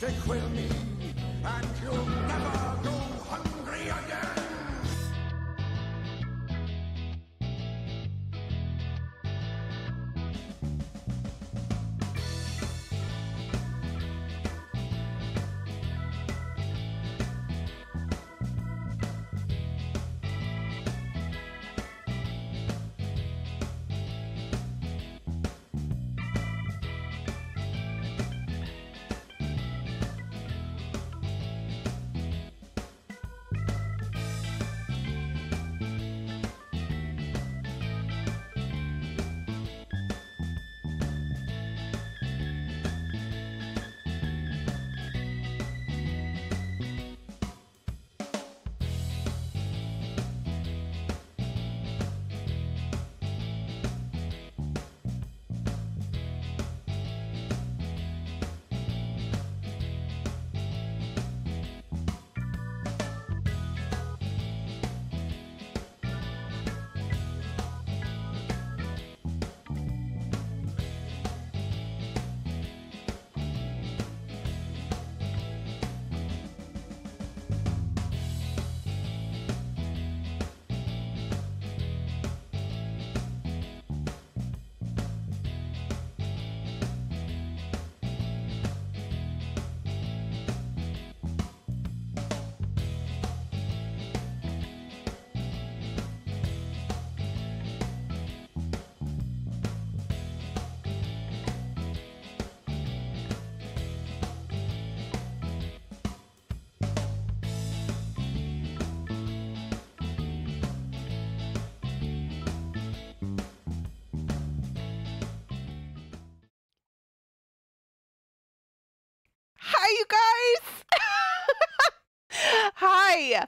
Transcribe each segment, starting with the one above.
Stick with me, and you'll never go hungry again. Hi, you guys! Hi!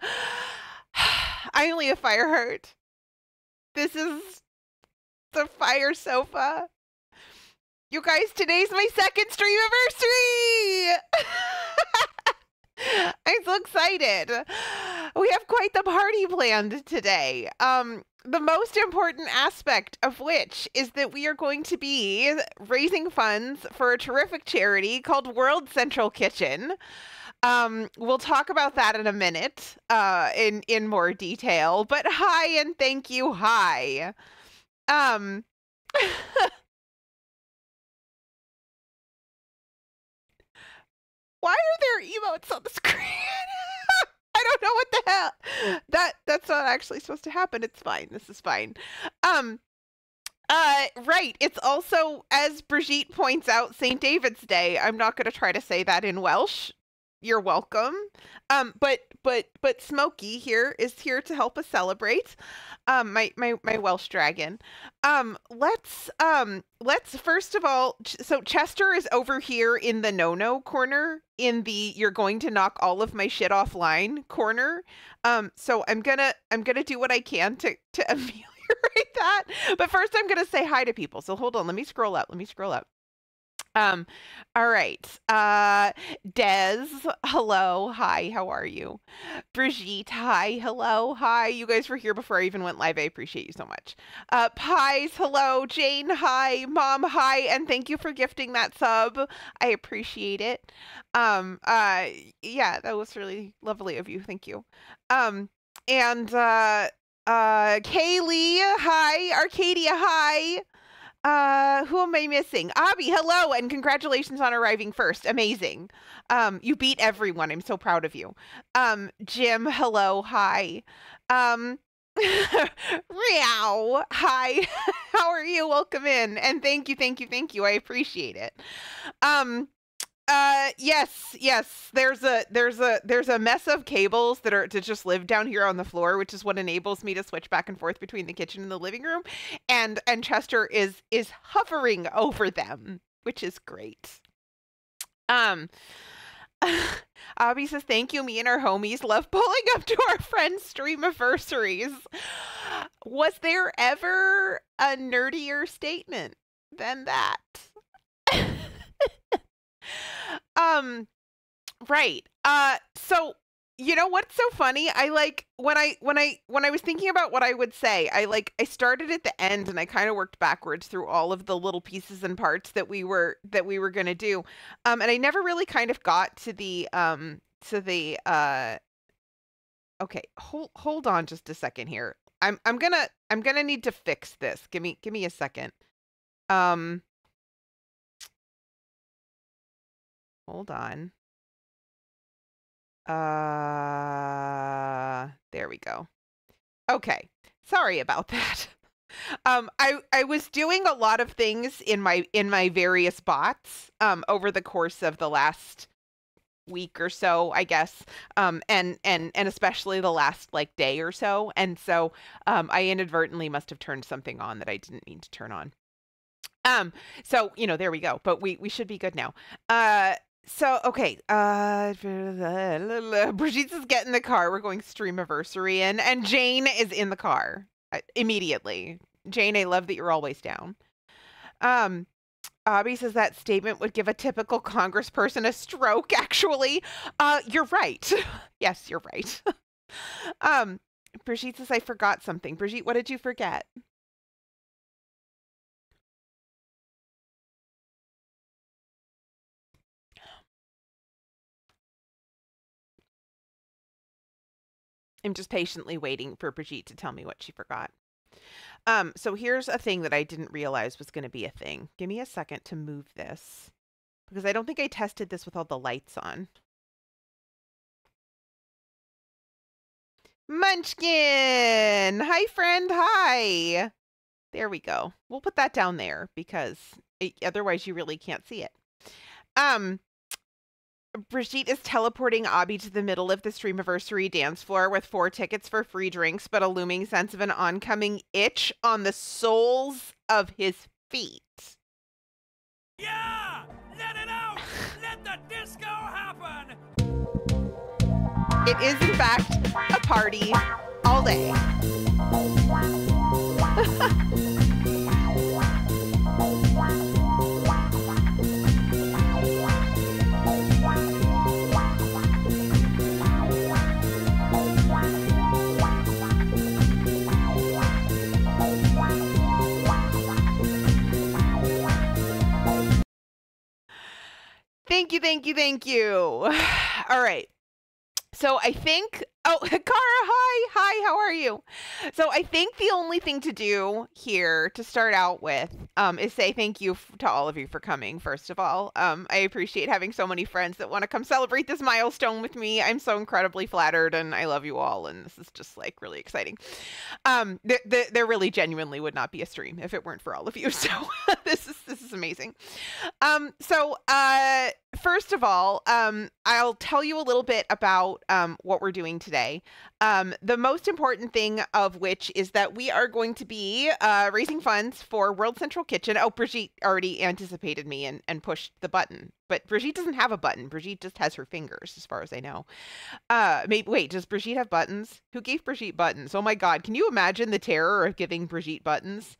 I only have fire heart. This is the fire sofa. You guys, today's my second Streamiversary! I'm so excited. We have quite the party planned today. The most important aspect of which is that we are going to be raising funds for a terrific charity called World Central Kitchen. We'll talk about that in a minute, in more detail. But hi and thank you. Hi. Why are there emotes on the screen? I don't know what the hell. That's not actually supposed to happen. It's fine. This is fine. Right. It's also, as Brigitte points out, St. David's Day. I'm not going to try to say that in Welsh. You're welcome. But Smokey here is here to help us celebrate. My Welsh dragon. Let's first of all, so Chester is over here in the no corner, in the you're going to knock all of my shit offline corner. So I'm gonna do what I can to ameliorate that. But first I'm gonna say hi to people. So hold on, let me scroll up. All right. Des, hello. Hi, how are you? Brigitte, hi, hello. Hi. You guys were here before I even went live. I appreciate you so much. Pies, hello. Jane, hi. Mom, hi. And thank you for gifting that sub. I appreciate it. Yeah, that was really lovely of you. Thank you. And Kaylee, hi. Arcadia, hi. Who am I missing? Abby, hello, and congratulations on arriving first. Amazing. You beat everyone. I'm so proud of you. Jim, hello, hi. Meow, hi. How are you? Welcome in. And thank you. I appreciate it. Yes. There's a mess of cables that are to just live down here on the floor, which is what enables me to switch back and forth between the kitchen and the living room. And Chester is hovering over them, which is great. Abby says, thank you. Me and our homies love pulling up to our friends' Streamiversaries. Was there ever a nerdier statement than that? Right. So You know what's so funny? I like when I was thinking about what I would say, I started at the end and I kind of worked backwards through all of the little pieces and parts that we were going to do. And I never really kind of got to the okay, hold on just a second here. I'm gonna need to fix this. Give me a second. Hold on. There we go. Okay. Sorry about that. I was doing a lot of things in my various bots over the course of the last week or so, I guess, and especially the last like day or so, and so I inadvertently must have turned something on that I didn't mean to turn on. So you know, there we go. But we should be good now. So okay, Brigitte is getting in the car. We're going Streamiversary, and Jane is in the car immediately. Jane, I love that you're always down. Abby says that statement would give a typical congressperson a stroke. Actually, you're right. Yes, you're right. Brigitte says I forgot something. Brigitte, what did you forget? I'm just patiently waiting for Brigitte to tell me what she forgot. So here's a thing that I didn't realize was going to be a thing. Give me a second to move this because I don't think I tested this with all the lights on. Munchkin! Hi, friend. Hi. There we go. We'll put that down there because otherwise you really can't see it. Brigitte is teleporting Abby to the middle of the Streamiversary dance floor with 4 tickets for free drinks, but a looming sense of an oncoming itch on the soles of his feet. Yeah! Let it out! Let the disco happen! It is, in fact, a party all day. Thank you, thank you, thank you. All right. So I think, oh, Kara, hi, how are you? So I think the only thing to do here to start out with is say thank you to all of you for coming, first of all. I appreciate having so many friends that want to come celebrate this milestone with me. I'm so incredibly flattered and I love you all, and this is just like really exciting. There really genuinely would not be a stream if it weren't for all of you, so this is amazing. First of all, I'll tell you a little bit about what we're doing today. The most important thing of which is that we are going to be raising funds for World Central Kitchen. Oh, Brigitte already anticipated me and pushed the button. But Brigitte doesn't have a button. Brigitte just has her fingers, as far as I know. Wait, does Brigitte have buttons? Who gave Brigitte buttons? Oh my God, can you imagine the terror of giving Brigitte buttons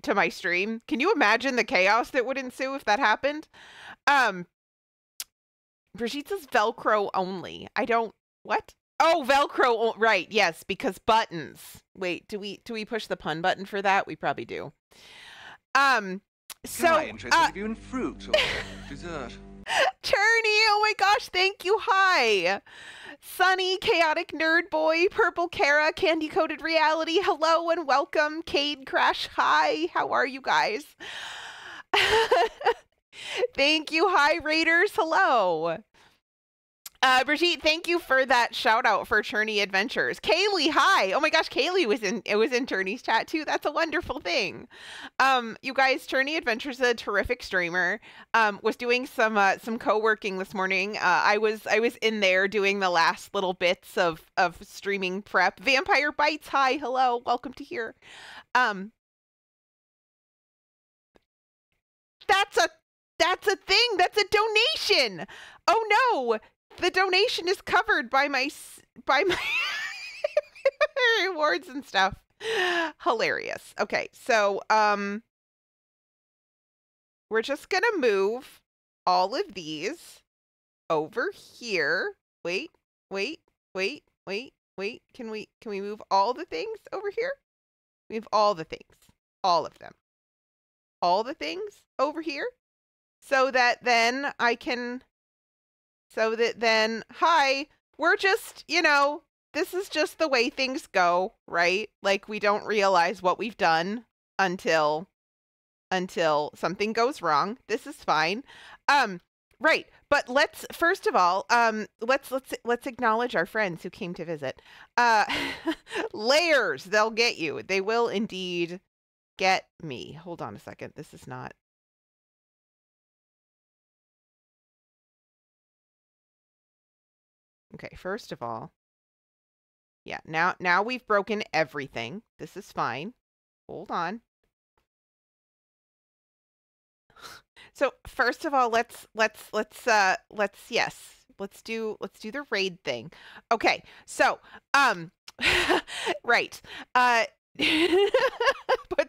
to my stream? Can you imagine the chaos that would ensue if that happened? Brigitte says Velcro only. I don't, what? Oh, Velcro, right, yes, because buttons. Wait, do we push the pun button for that? We probably do. So, Am I interested in fruit or dessert? Turney, oh my gosh, thank you, hi. Sunny, Chaotic Nerd Boy, Purple Kara, Candy Coated Reality, hello and welcome. Cade Crash, hi, how are you guys? Thank you, hi Raiders, hello. Brigitte, thank you for that shout out for Turney Adventures. Kaylee, hi. Oh my gosh, Kaylee was in Turney's chat too. That's a wonderful thing. You guys, Turney Adventures is a terrific streamer. Was doing some co-working this morning. I was in there doing the last little bits of streaming prep. Vampire Bites, hi, hello, welcome to here. That's a thing. That's a donation. Oh no. The donation is covered by my rewards and stuff. Hilarious. Okay, so we're just gonna move all of these over here. Wait, wait, wait, wait, wait. Can we move all the things over here? We have all the things, all of them, all the things over here, so that then I can, hi, we're just, this is just the way things go, right? Like we don't realize what we've done until something goes wrong. This is fine. Right. But let's first of all, let's acknowledge our friends who came to visit. Layers, they'll get you. They will indeed get me. Hold on a second. This is not. Okay, first of all. Yeah, now we've broken everything. This is fine. Hold on. So first of all, let's do the raid thing. Okay, so right. Put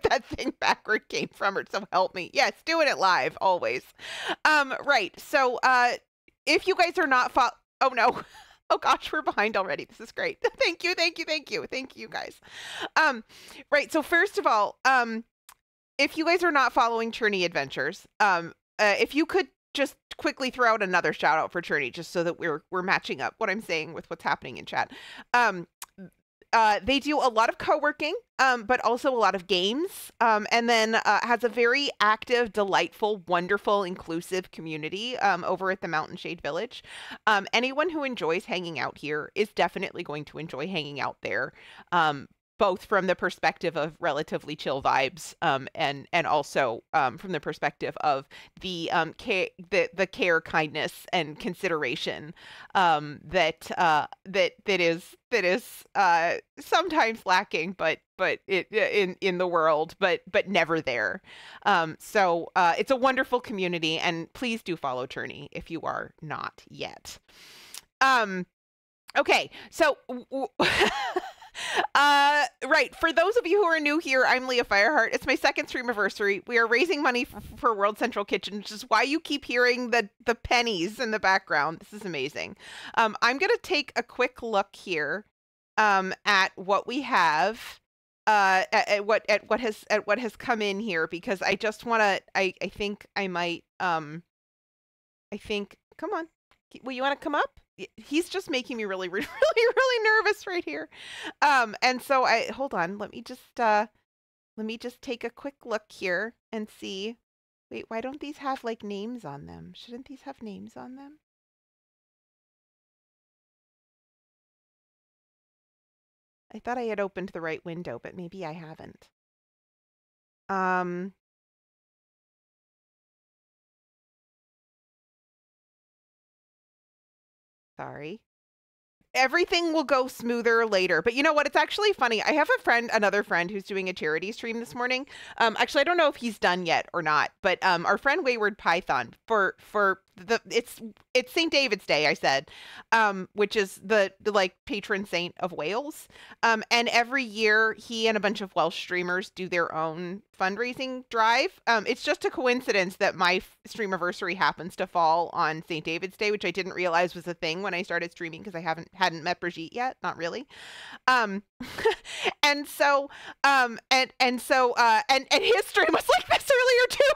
that thing back where it came from, or so help me. Yes, doing it live always. Right. So if you guys are not oh no. Oh gosh, we're behind already. This is great. Thank you guys. Right. So first of all, if you guys are not following Churney Adventures, if you could just quickly throw out another shout out for Churney, just so that we're matching up what I'm saying with what's happening in chat. They do a lot of co-working, but also a lot of games, and then has a very active, delightful, wonderful, inclusive community over at the Mountain Shade Village. Anyone who enjoys hanging out here is definitely going to enjoy hanging out there. Both from the perspective of relatively chill vibes, and also from the perspective of the care, kindness, and consideration that is sometimes lacking, but in the world, but never there. So it's a wonderful community, and please do follow Churney if you are not yet. Okay, so. Right. For those of you who are new here, I'm Leah Fireheart. It's my second Streamiversary. We are raising money for World Central Kitchen, which is why you keep hearing the pennies in the background. This is amazing. I'm going to take a quick look here at what we have, at what has come in here, because I just want to. I think I might. Come on. Well, you want to come up? He's just making me really nervous right here. And so hold on. Let me just take a quick look here and see. Wait, why don't these have like names on them? Shouldn't these have names on them? I thought I had opened the right window, but maybe I haven't. Sorry. Everything will go smoother later. But you know what? It's actually funny. I have another friend who's doing a charity stream this morning. Actually, I don't know if he's done yet or not, but our friend Wayward Python for it's St. David's Day, I said, which is the like patron saint of Wales. And every year he and a bunch of Welsh streamers do their own fundraising drive. It's just a coincidence that my Streamiversary happens to fall on St. David's Day, which I didn't realize was a thing when I started streaming, because I hadn't met Brigitte yet, not really. And so and his stream was like this earlier too.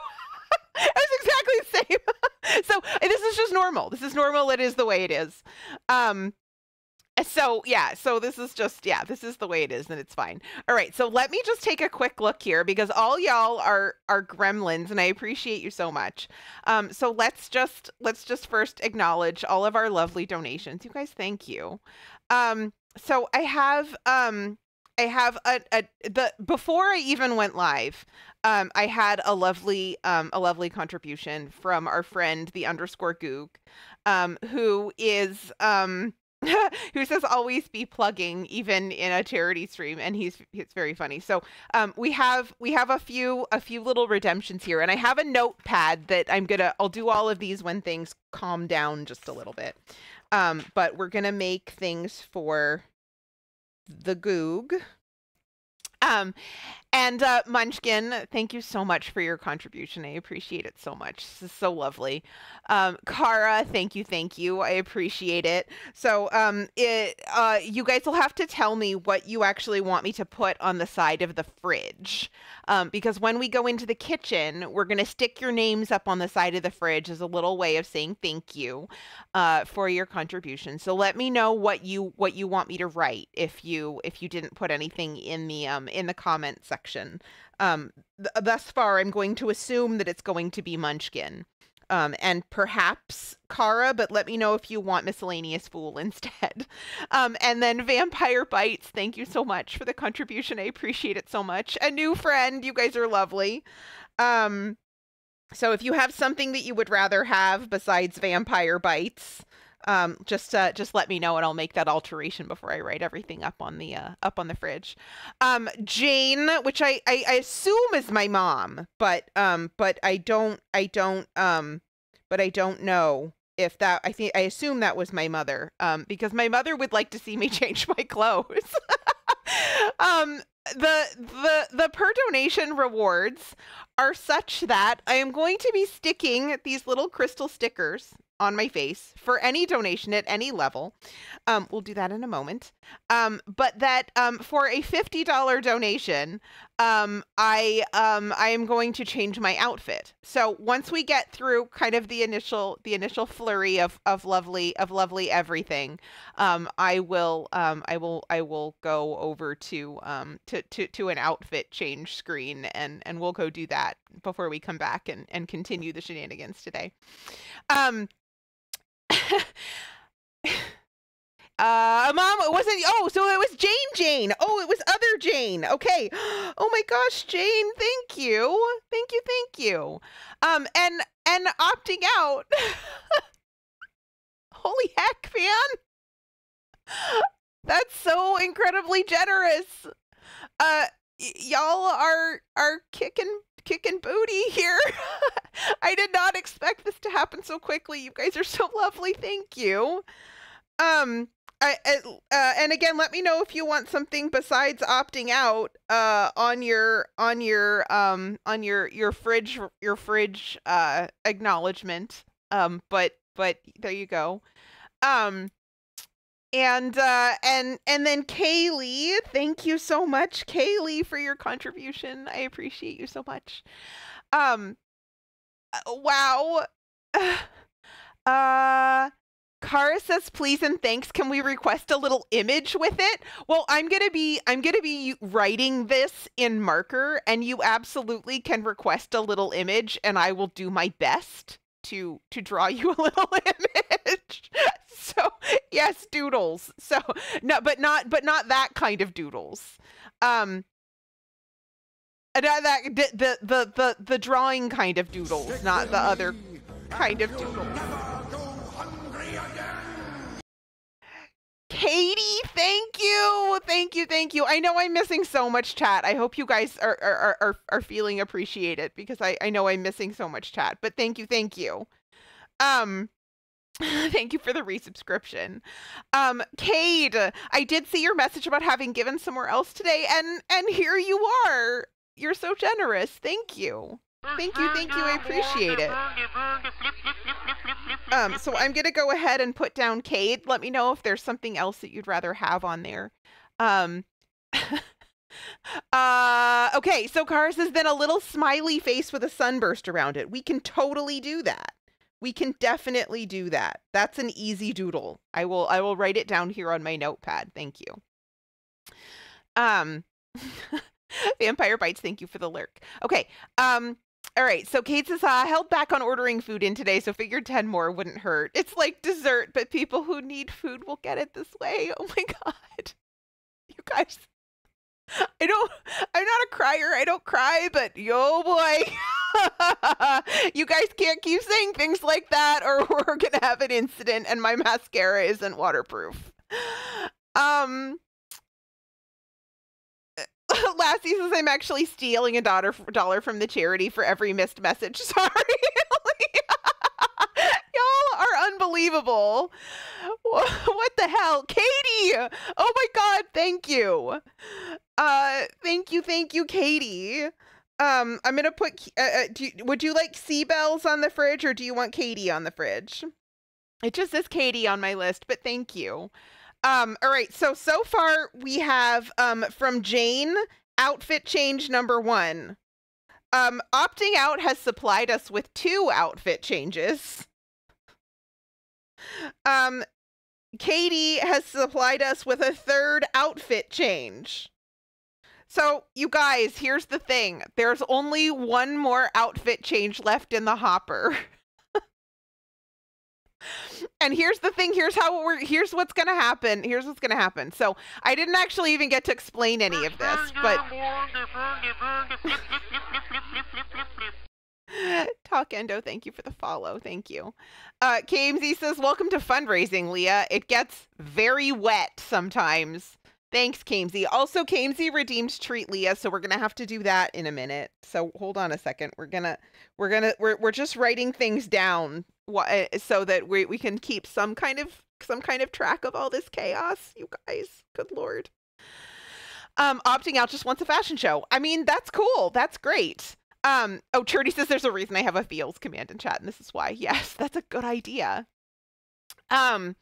It was exactly the same. So this is just normal. This is normal. It is the way it is. So yeah, so this is just, yeah, this is the way it is, and it's fine. All right, so let me just take a quick look here, because all y'all are gremlins, and I appreciate you so much. So let's just first acknowledge all of our lovely donations. You guys, thank you. So I have before I even went live, I had a lovely contribution from our friend the _Goog, who is who says always be plugging even in a charity stream, and it's very funny. So we have a few little redemptions here, and I have a notepad that I'll do all of these when things calm down just a little bit. But we're gonna make things for the Goog. And Munchkin, thank you so much for your contribution. I appreciate it so much. This is so lovely. Kara, thank you. I appreciate it. So you guys will have to tell me what you actually want me to put on the side of the fridge. Because when we go into the kitchen, we're going to stick your names up on the side of the fridge as a little way of saying thank you for your contribution. So let me know what you want me to write if you didn't put anything in the comment section. Thus far, I'm going to assume that it's going to be Munchkin. And perhaps Kara, but let me know if you want Miscellaneous Fool instead. And then Vampire Bites, thank you so much for the contribution. I appreciate it so much. A new friend, you guys are lovely. So if you have something that you would rather have besides Vampire Bites, just let me know and I'll make that alteration before I write everything up on the fridge. Jane, which I assume is my mom, but I don't know if that, I assume that was my mother, because my mother would like to see me change my clothes. The per donation rewards are such that I am going to be sticking these little crystal stickers on my face for any donation at any level. We'll do that in a moment. But that for a $50 donation, I am going to change my outfit. So once we get through kind of the initial flurry of lovely everything, I will go over to an outfit change screen and we'll go do that before we come back and continue the shenanigans today. Mom, it wasn't, so it was Jane. Oh, it was other Jane. Okay. Oh my gosh, Jane, thank you. And opting out. Holy heck, man. That's so incredibly generous. Y'all are kicking booty here. I did not expect this to happen so quickly. You guys are so lovely. Thank you. And again, let me know if you want something besides opting out on your fridge acknowledgement. But there you go. And then Kaylee, thank you so much, Kaylee, for your contribution. I appreciate you so much. Wow. Kara says, please and thanks. Can we request a little image with it? Well, I'm gonna be writing this in marker, and you absolutely can request a little image, and I will do my best to draw you a little image. So yes, doodles. So no, but not that kind of doodles. The drawing kind of doodles, not the other kind of doodles. Katie, thank you. I know I'm missing so much chat. I hope you guys are feeling appreciated because I know I'm missing so much chat. But thank you. Thank you for the resubscription. Cade, I did see your message about having given somewhere else today, and here you are. You're so generous. Thank you. I appreciate it. So I'm going to go ahead and put down Cade. Let me know if there's something else that you'd rather have on there. Okay, so Kara says, then a little smiley face with a sunburst around it. We can totally do that. We can definitely do that. That's an easy doodle. I will write it down here on my notepad. Thank you. Vampire Bites, thank you for the lurk. Okay. All right, so Kate says, held back on ordering food in today, so figured 10 more wouldn't hurt. It's like dessert, but people who need food will get it this way. Oh my God. You guys, I'm not a crier. I don't cry, but yo boy. You guys can't keep saying things like that or we're going to have an incident and my mascara isn't waterproof. Lassie says, I'm actually stealing $1 from the charity for every missed message. Sorry. Y'all are unbelievable. What the hell? Katie! Oh my god, thank you. Thank you, Katie. I'm gonna put, would you like Seabells on the fridge or do you want Katie on the fridge? It just says Katie on my list, but thank you. All right, so far we have, from Jane, outfit change number 1. Opting out has supplied us with 2 outfit changes. Katie has supplied us with a 3rd outfit change. So, you guys, here's the thing. There's only 1 more outfit change left in the hopper. And here's the thing. Here's what's going to happen. Here's what's going to happen. So, I didn't actually even get to explain any of this, but Talk Endo, thank you for the follow. Thank you. KMZ says, welcome to fundraising, Leah. It gets very wet sometimes. Thanks, KMZ. Also, KMZ redeemed Treat Leah, so we're gonna have to do that in a minute. So hold on a second. We're just writing things down so that we can keep some kind of track of all this chaos, you guys. Good Lord. Opting out just wants a fashion show. I mean, that's cool. That's great. Oh, Churdy says there's a reason I have a feels command in chat, and this is why. Yes, that's a good idea. Dipsy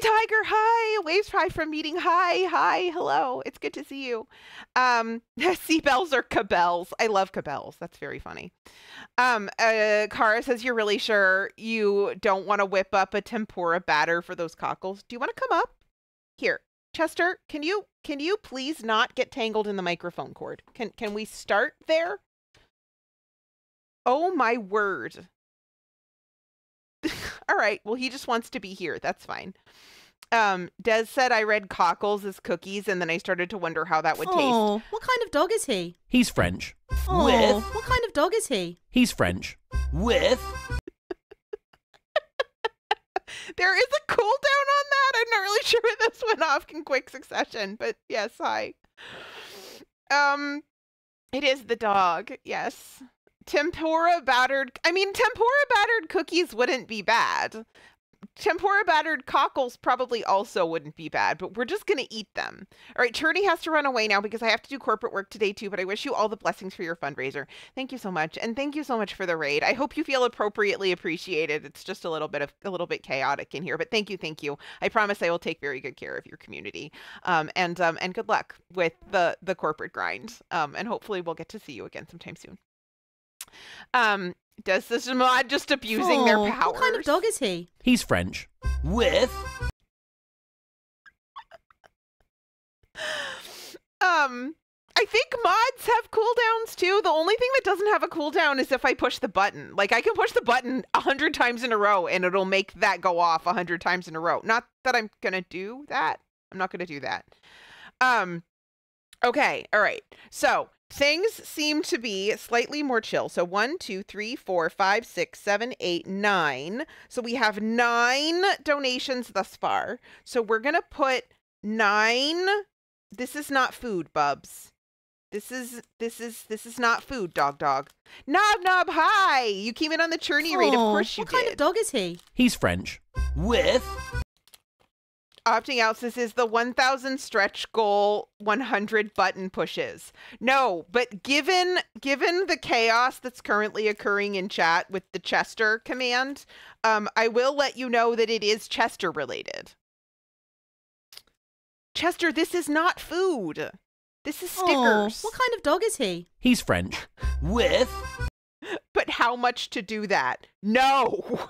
Tiger, hi. Waves Fry from meeting. Hi, hello. It's good to see you. Seabells or cabells. I love cabells. That's very funny. Kara says, you're really sure you don't want to whip up a tempura batter for those cockles? Do you want to come up? Here, Chester, can you please not get tangled in the microphone cord? Can we start there? Oh my word. All right. Well, he just wants to be here. That's fine. Des said I read cockles as cookies, and then I started to wonder how that would taste. What kind of dog is he? He's French. With? What kind of dog is he? He's French. With? There is a cooldown on that. I'm not really sure if this went off in quick succession, but yes, hi. It is the dog. Yes. Tempura battered cookies wouldn't be bad. Tempura battered cockles probably also wouldn't be bad, but we're just going to eat them. All right, Churdy has to run away now because I have to do corporate work today too, but I wish you all the blessings for your fundraiser. Thank you so much. And thank you so much for the raid. I hope you feel appropriately appreciated. It's just a little bit chaotic in here, but thank you. I promise I will take very good care of your community. And good luck with the corporate grind. And hopefully we'll get to see you again sometime soon. Does this mod just abusing their powers? What kind of dog is he? He's French. With? I think mods have cooldowns too. The only thing that doesn't have a cooldown is if I push the button. Like, I can push the button 100 times in a row and it'll make that go off 100 times in a row. Not that I'm gonna do that. I'm not gonna do that. Okay, all right. So things seem to be slightly more chill. So 1, 2, 3, 4, 5, 6, 7, 8, 9. So we have 9 donations thus far. So we're going to put 9. This is not food, Bubs. This is not food, dog. Nob, hi. You came in on the Churney raid. Of course you did. What kind of dog is he? He's French. With? Opting out, this is the 1,000 stretch goal 100 button pushes. No, but given the chaos that's currently occurring in chat with the Chester command, I will let you know that it is Chester related. Chester, this is not food. This is stickers. What kind of dog is he? He's French. With? But how much to do that? No.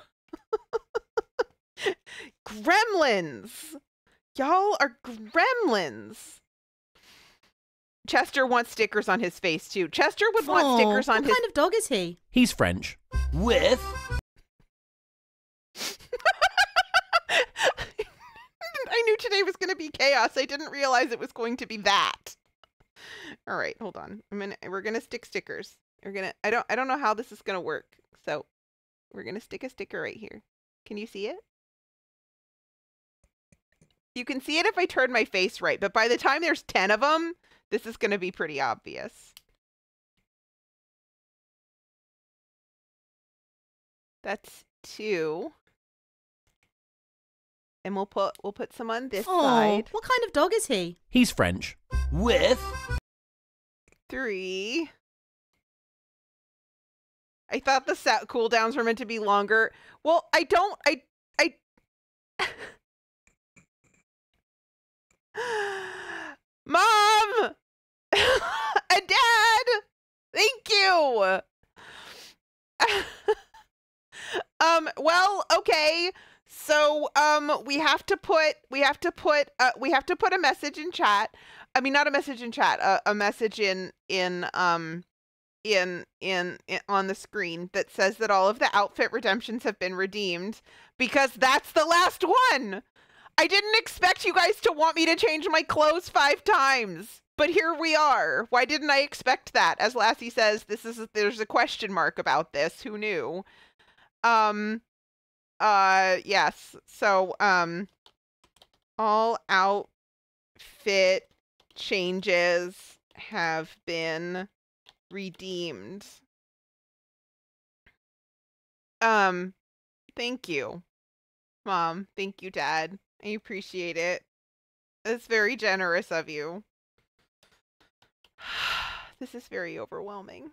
Gremlins. Y'all are gremlins. Chester wants stickers on his face too. Chester would want stickers on his... What kind of dog is he? He's French. With? I knew today was going to be chaos. I didn't realize it was going to be that. All right, hold on. We're going to stick stickers. I don't know how this is going to work. So we're going to stick a sticker right here. Can you see it? You can see it if I turn my face right, but by the time there's 10 of them, this is going to be pretty obvious. That's 2. And we'll put some on this Oh, side. what kind of dog is he? He's French. With 3. I thought the cooldowns were meant to be longer. Well, I Mom and Dad, thank you. Well, okay. So we have to put a message in chat. I mean, not a message in chat, a message in on the screen that says that all of the outfit redemptions have been redeemed, because that's the last one. I didn't expect you guys to want me to change my clothes 5 times, but here we are. Why didn't I expect that? As Lassie says, there's a question mark about this. Who knew? Yes. So, all outfit changes have been redeemed. Thank you, Mom. Thank you, Dad. I appreciate it. That's very generous of you. This is very overwhelming.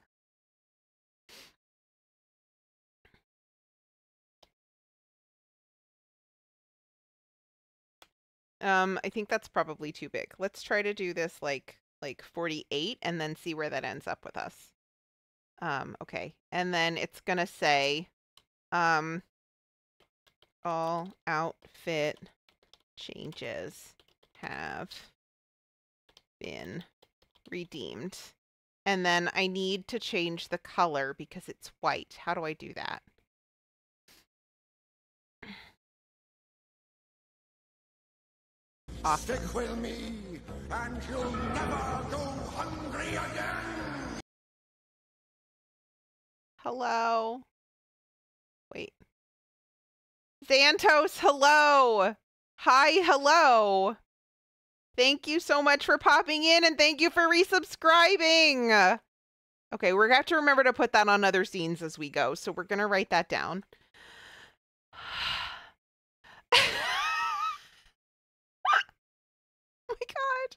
I think that's probably too big. Let's try to do this like 48 and then see where that ends up with us. Okay. And then it's gonna say, all outfit changes have been redeemed. And then I need to change the color because it's white. How do I do that? Awesome. Stick with me, and you'll never go hungry again. Hello. Wait. Xantos, hello. Hi, hello. Thank you so much for popping in, and thank you for resubscribing. Okay, we're going to have to remember to put that on other scenes as we go, so we're going to write that down. Oh my God.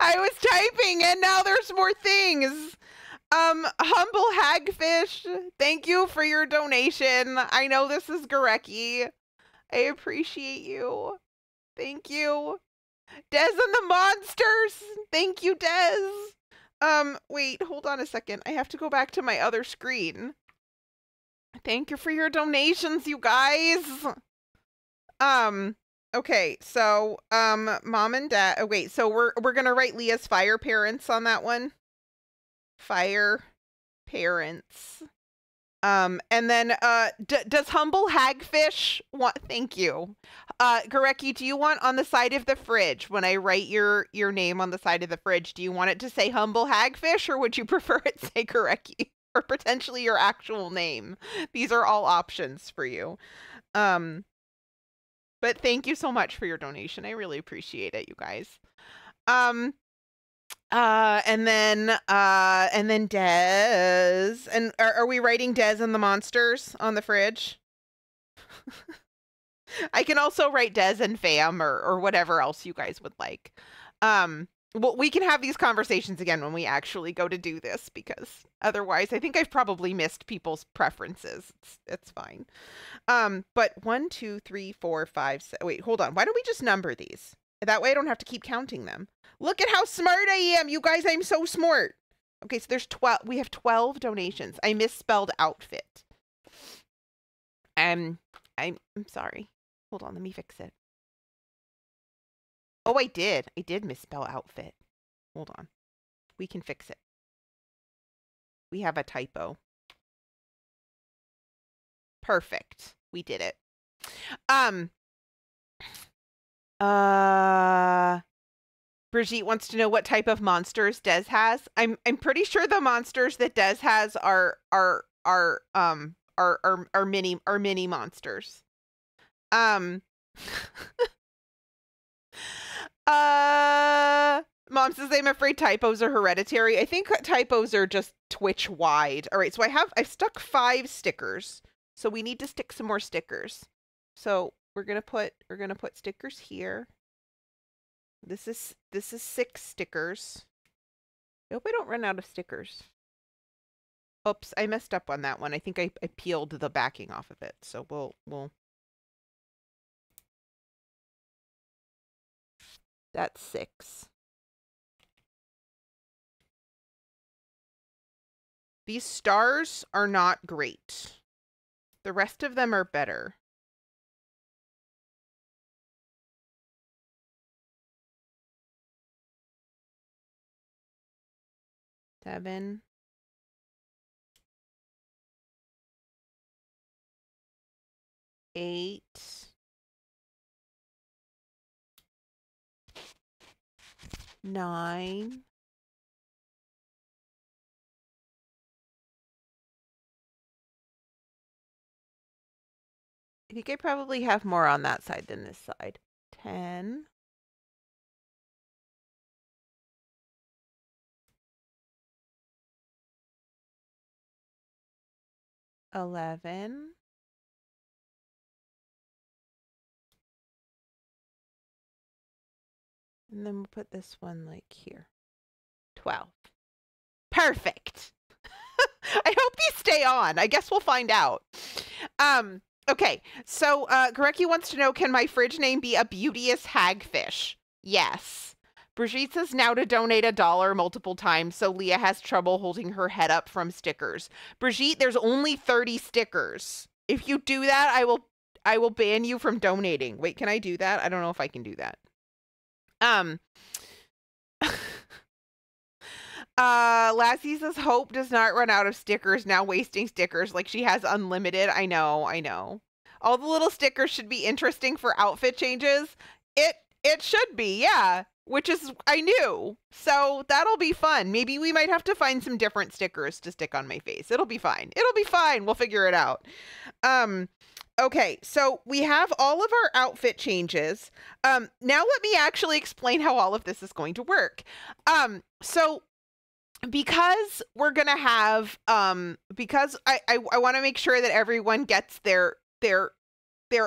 I was typing and now there's more things. Humble Hagfish, thank you for your donation. I know this is Gorecki. I appreciate you. Thank you. Des and the Monsters, thank you, Des. Wait, hold on a second. I have to go back to my other screen. Thank you for your donations, you guys. Okay, so Mom and Dad. Oh, wait, so we're gonna write Leah's fire parents on that one. Fire parents. And then does Humble Hagfish want? Thank you. Gorecki, do you want on the side of the fridge when I write your name on the side of the fridge? Do you want it to say Humble Hagfish, or would you prefer it say Gorecki, or potentially your actual name? These are all options for you. But thank you so much for your donation. I really appreciate it, you guys. And then Des. And are we writing Des and the Monsters on the fridge? I can also write Des and Fam or whatever else you guys would like. Well, we can have these conversations again when we actually go to do this, because otherwise I think I've probably missed people's preferences. It's fine. But 1, 2, 3, 4, 5, 6. Wait, hold on. Why don't we just number these? That way I don't have to keep counting them. Look at how smart I am, you guys. I'm so smart. Okay, so there's 12. We have 12 donations. I misspelled outfit. I'm sorry. Hold on, let me fix it. Oh, I did misspell outfit. Hold on. We can fix it. We have a typo. Perfect. We did it. Brigitte wants to know what type of monsters Des has. I'm pretty sure the monsters that Des has are mini monsters. Mom says, I'm afraid typos are hereditary. I think typos are just Twitch wide. All right, so I stuck 5 stickers. So we need to stick some more stickers. So we're gonna put stickers here. This is 6 stickers. I hope I don't run out of stickers. Oops, I messed up on that one. I think I peeled the backing off of it. So we'll that's 6. These stars are not great. The rest of them are better. Seven. 8. 9. I think I probably have more on that side than this side. 10. 11. 'And then we'll put this one like here. 12. Perfect. I hope these stay on. I guess we'll find out. Okay, so Gareki wants to know, can my fridge name be a beauteous hagfish? Yes. Brigitte says now to donate $1 multiple times, so Leah has trouble holding her head up from stickers. Brigitte, there's only 30 stickers. If you do that, I will ban you from donating. Wait, can I do that? I don't know if I can do that. Lassie says Hope does not run out of stickers, now wasting stickers like she has unlimited. I know. All the little stickers should be interesting for outfit changes. It should be, yeah. Which is, I knew. So that'll be fun. Maybe we might have to find some different stickers to stick on my face. It'll be fine. We'll figure it out. Okay, so we have all of our outfit changes. Now let me actually explain how all of this is going to work. So because we're going to have, because I want to make sure that everyone gets their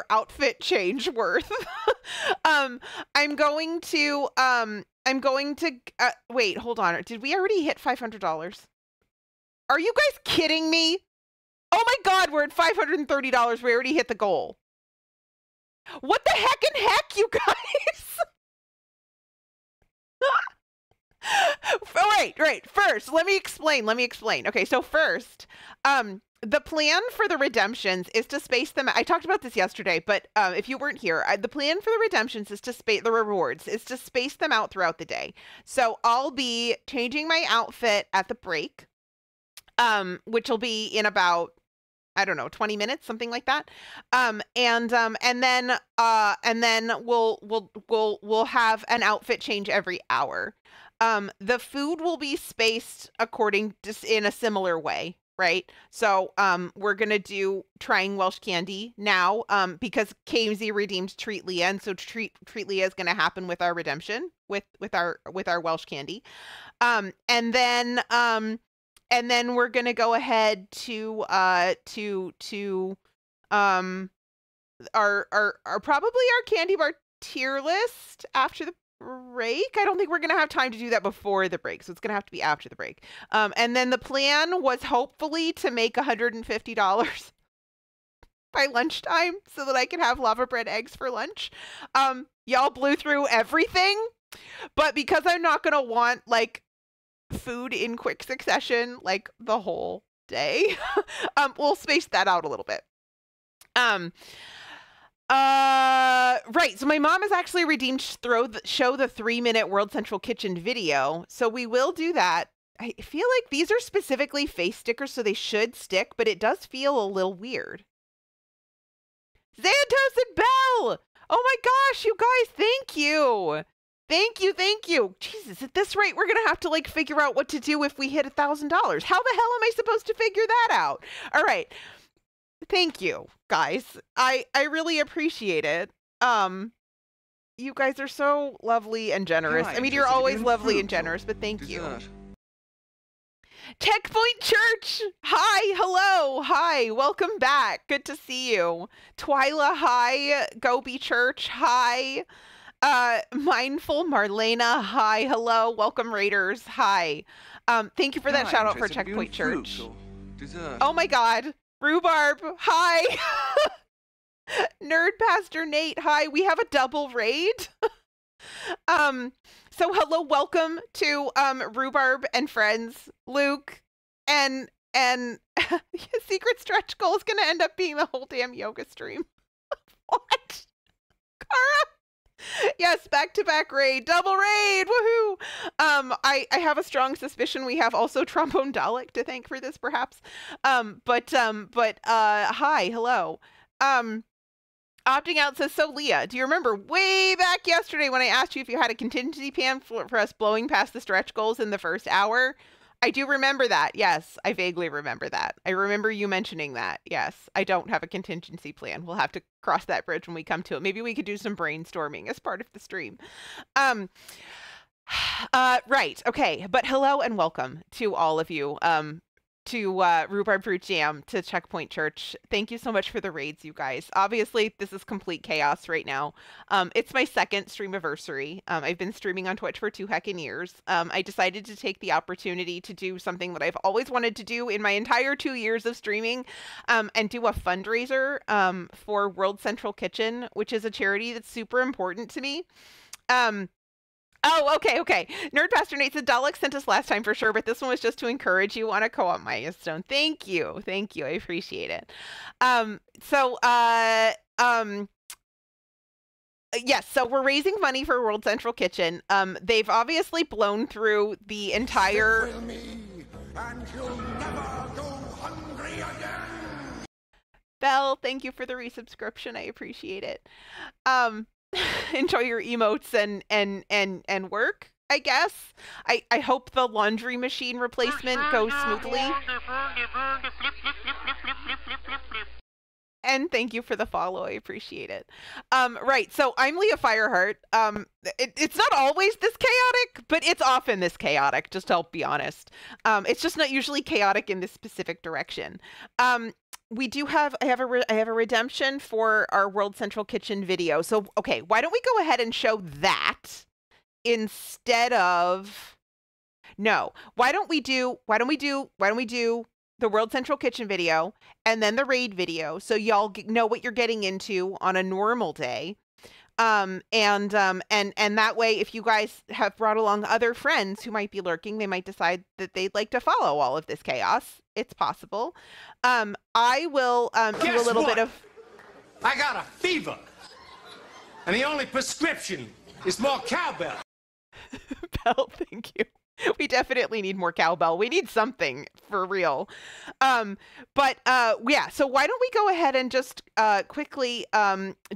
outfit change worth. I'm going to wait, hold on. Did we already hit $500? Are you guys kidding me? Oh my God, we're at $530. We already hit the goal. What the heck, you guys? Oh, wait. First, let me explain. Okay, so first, the plan for the redemptions is to space them. I talked about this yesterday, but if you weren't here, the plan for the redemptions is to space the rewards is to space them out throughout the day. So I'll be changing my outfit at the break, which will be in about, I don't know, 20 minutes, something like that. And then we'll have an outfit change every hour. The food will be spaced according to in a similar way, right? So we're gonna do trying Welsh candy now because KMZ redeemed Treat Leah, and so Treat Leah is gonna happen with our redemption with our Welsh candy, and then we're gonna go ahead to our probably our candy bar tier list after the break. I don't think we're gonna have time to do that before the break, so it's gonna have to be after the break. And then the plan was hopefully to make $150 by lunchtime so that I can have lava bread eggs for lunch. Y'all blew through everything, but because I'm not gonna want like food in quick succession like the whole day, we'll space that out a little bit. Right, so my mom has actually redeemed show the 3-minute World Central Kitchen video, so we will do that. I feel like these are specifically face stickers, so they should stick, but it does feel a little weird. Xantos and Bell! Oh my gosh, you guys, thank you! Thank you. Jesus, at this rate, we're gonna have to like figure out what to do if we hit $1,000. How the hell am I supposed to figure that out? All right. Thank you, guys. I really appreciate it. You guys are so lovely and generous. Hi, I mean, you're interested always in lovely fruit and generous, but thank you. Dessert. Checkpoint Church! Hi, hello, hi, welcome back. Good to see you. Twyla, hi. Gobi Church, hi. Mindful Marlena, hi, hello. Welcome Raiders, hi. Thank you for that Hi, shout out for interested in Checkpoint fruit Church. or Dessert. Oh my god. Rhubarb, hi. Nerd Pastor Nate, hi. We have a double raid. So hello, welcome to Rhubarb and friends. Luke and Secret Stretch Goal is gonna end up being the whole damn yoga stream. What? Kara? Yes, back-to-back raid, double raid, woohoo! I have a strong suspicion we have also Trombone Dalek to thank for this, perhaps. But hi, hello. Opting out says, so Leah, do you remember way back yesterday when I asked you if you had a contingency plan for us blowing past the stretch goals in the first hour? I do remember that. Yes, I vaguely remember that. I remember you mentioning that. Yes, I don't have a contingency plan. We'll have to cross that bridge when we come to it. Maybe we could do some brainstorming as part of the stream. Right. Okay. But hello and welcome to all of you. To Rhubarb Fruit Jam, to Checkpoint Church. Thank you so much for the raids, you guys. Obviously, this is complete chaos right now. It's my second Streamiversary. I've been streaming on Twitch for 2 heckin' years. I decided to take the opportunity to do something that I've always wanted to do in my entire 2 years of streaming, and do a fundraiser for World Central Kitchen, which is a charity that's super important to me. Oh, okay. Nerd Pastor Nate said Dalek sent us last time for sure, but this one was just to encourage you on a co-op milestone. Thank you. I appreciate it. Yes, so we're raising money for World Central Kitchen. They've obviously blown through the entire... Stick with me, and you'll never go hungry again. Belle, thank you for the resubscription. I appreciate it. Enjoy your emotes and work, I guess. I hope the laundry machine replacement goes smoothly. And thank you for the follow. I appreciate it. Right, so I'm Leah Fireheart. It's not always this chaotic, but it's often this chaotic, just to be honest. It's just not usually chaotic in this specific direction. We do have, I have a redemption for our World Central Kitchen video. So, okay, why don't we go ahead and show that instead of, no, why don't we do the World Central Kitchen video and then the raid video so y'all know what you're getting into on a normal day. And that way, if you guys have brought along other friends who might be lurking, they might decide that they'd like to follow all of this chaos. It's possible. I will do a little bit of... I got a fever. And the only prescription is more cowbell. Bell, thank you. We definitely need more cowbell. We need something for real. Yeah, so why don't we go ahead and just quickly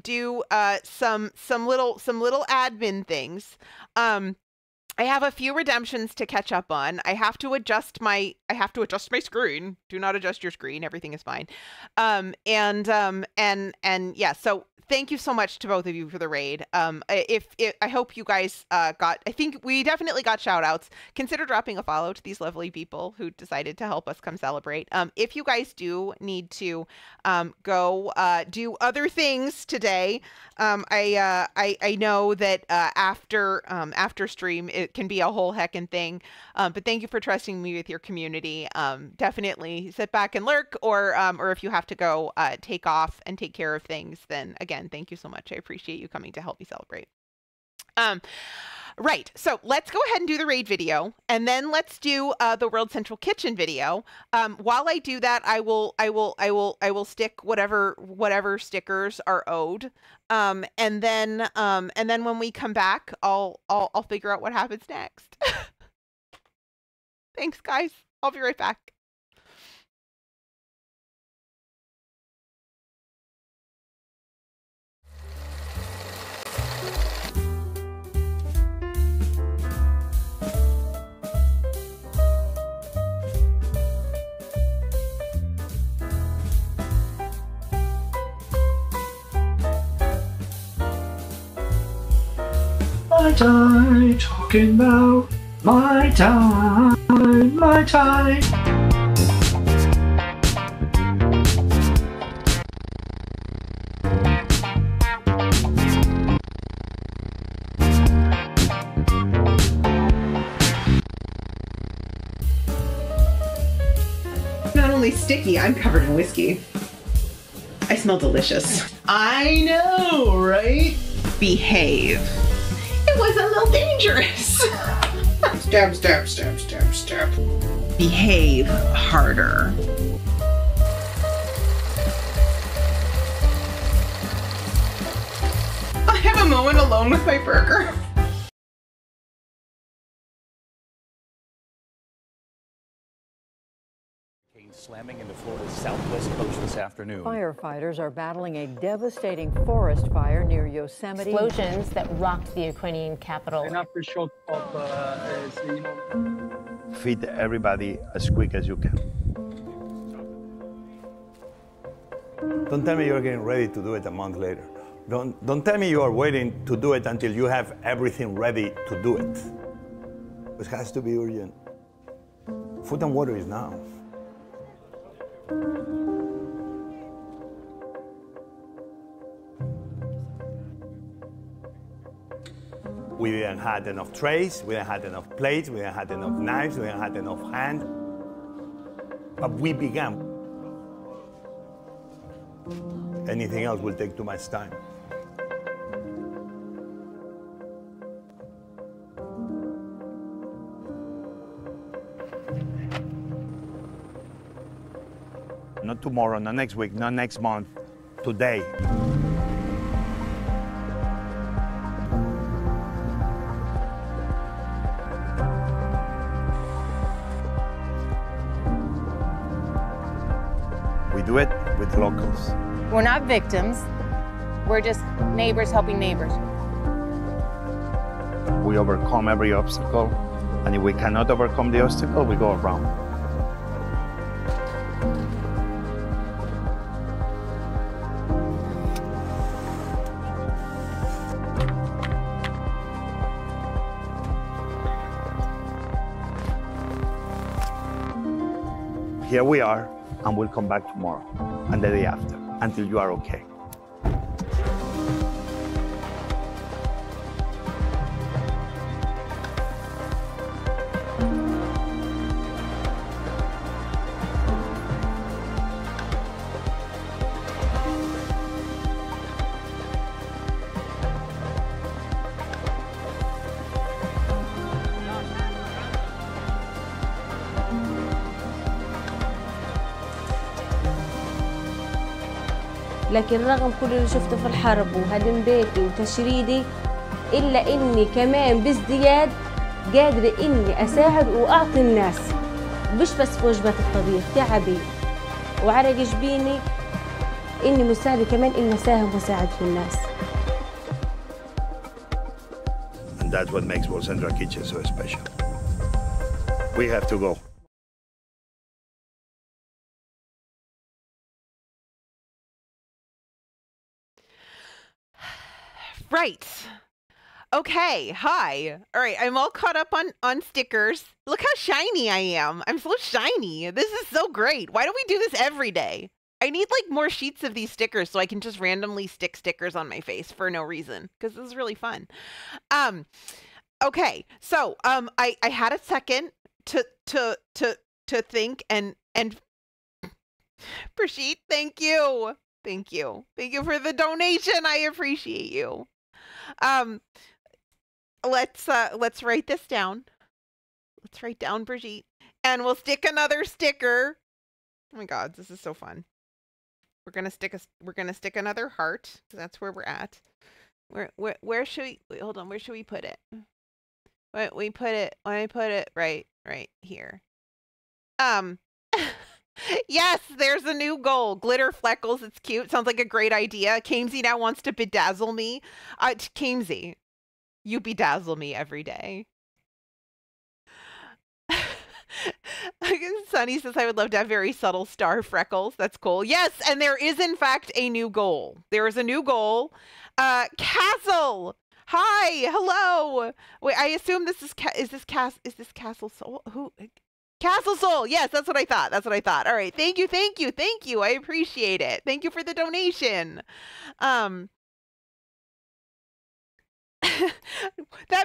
do some little admin things. I have a few redemptions to catch up on. I have to adjust my screen. Do not adjust your screen. Everything is fine. Yeah, so thank you so much to both of you for the raid. I hope you guys I think we definitely got shout outs. Consider dropping a follow to these lovely people who decided to help us come celebrate. If you guys do need to go do other things today, I know that after stream it can be a whole heckin' thing. But thank you for trusting me with your community. Definitely sit back and lurk, or if you have to go take off and take care of things, then again, thank you so much. I appreciate you coming to help me celebrate. Right, so let's go ahead and do the raid video, and then let's do the World Central Kitchen video. While I do that, I will stick whatever stickers are owed, and then when we come back, I'll figure out what happens next. Thanks, guys. I'll be right back. My time, talking about my time, my time. Not only sticky, I'm covered in whiskey. I smell delicious. I know, right? Behave. It was a little dangerous. Stab, stab, stab, stab, stab. Behave harder. I have a moment alone with my burger. Slamming into Florida's southwest coast this afternoon. Firefighters are battling a devastating forest fire near Yosemite. Explosions that rocked the Ukrainian capital. An aftershock of, Feed everybody as quick as you can. Don't tell me you're getting ready to do it a month later. Don't tell me you are waiting to do it until you have everything ready to do it. It has to be urgent. Food and water is now. We didn't have enough trays, we didn't have enough plates, we didn't have enough knives, we didn't have enough hands. But we began. Anything else will take too much time. Not tomorrow, not next week, not next month, today. We do it with locals. We're not victims. We're just neighbors helping neighbors. We overcome every obstacle, and if we cannot overcome the obstacle, we go around. Here we are, and we'll come back tomorrow and the day after until you are okay. لكن رغم كل اللي شفته في الحرب وهدم بيتي وتشريدي إلا إني كمان بازدياد قادرة إني أساعد وأعطي الناس مش بس في وجبات الطبيخ تعبي وعرق جبيني إني مساعدة كمان إني أساهم وأساعد في الناس. And that's what makes World Central Kitchen so special. We have to go. Right. Okay. Hi. All right. I'm all caught up on stickers. Look how shiny I am. I'm so shiny. This is so great. Why don't we do this every day? I need like more sheets of these stickers so I can just randomly stick stickers on my face for no reason because this is really fun. Okay. So I had a second to think and Brigitte, thank you. Thank you. Thank you for the donation. I appreciate you. Let's write this down. Let's write down Brigitte, and we'll stick another sticker. Oh my God, this is so fun. We're gonna stick another heart. That's where we're at. Where should we? Wait, hold on. Where should we put it? We put it. I put it right here. Yes, there's a new goal. Glitter Fleckles. It's cute. Sounds like a great idea. Kamesy now wants to bedazzle me. Kamesy, you bedazzle me every day. Sunny says, I would love to have very subtle star freckles. That's cool. Yes, and there is, in fact, a new goal. There is a new goal. Castle, Hi, hello. Wait, I assume this is Castle Soul? Who? Castle Soul. Yes, that's what I thought. That's what I thought. All right. Thank you. Thank you. Thank you. I appreciate it. Thank you for the donation. That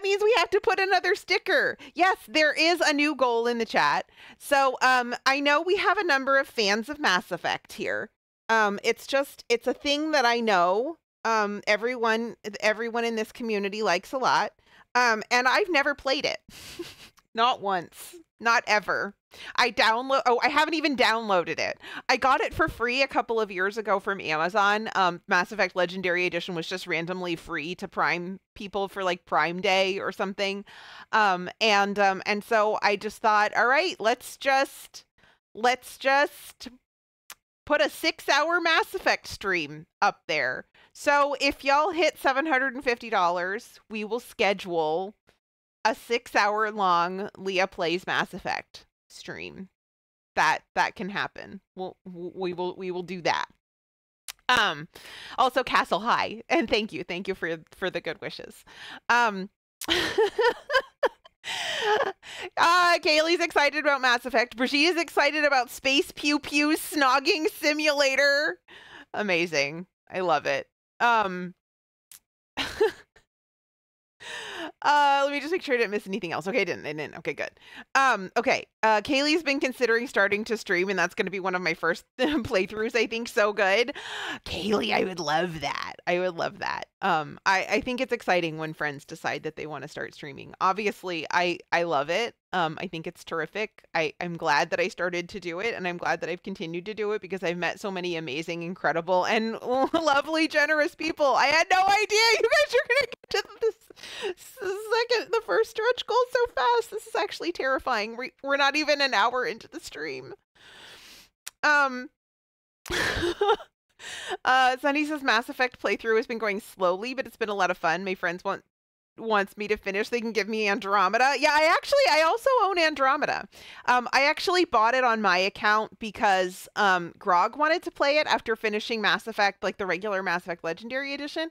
means we have to put another sticker. Yes, there is a new goal in the chat. So I know we have a number of fans of Mass Effect here. It's a thing that I know everyone in this community likes a lot. And I've never played it. Not once. Not ever. I haven't even downloaded it. I got it for free a couple of years ago from Amazon. Mass Effect Legendary Edition was just randomly free to Prime people for like Prime Day or something. And so I just thought, all right, let's just put a 6-hour Mass Effect stream up there. So if y'all hit $750, we will schedule a 6-hour long Leah Plays Mass Effect stream. That can happen. We will do that. Also Castle High, and thank you for the good wishes. Kaylee's excited about Mass Effect. Brigitte is excited about Space Pew Pew Snogging Simulator. Amazing. I love it. Let me just make sure I didn't miss anything else. Okay, I didn't. Okay, good. Okay. Kaylee's been considering starting to stream, and that's going to be one of my first playthroughs, I think. So good. Kaylee, I would love that. I would love that. I think it's exciting when friends decide that they want to start streaming. Obviously, I love it. I think it's terrific. I'm glad that I started to do it, and I'm glad that I've continued to do it because I've met so many amazing, incredible, and lovely, generous people. I had no idea you guys are going to get to the first stretch goal so fast. This is actually terrifying. We're not even an hour into the stream. Sunny says Mass Effect playthrough has been going slowly, but it's been a lot of fun. My friends wants me to finish. They can give me Andromeda. Yeah, I also own Andromeda. I actually bought it on my account because Grog wanted to play it after finishing Mass Effect, like the regular Mass Effect Legendary Edition.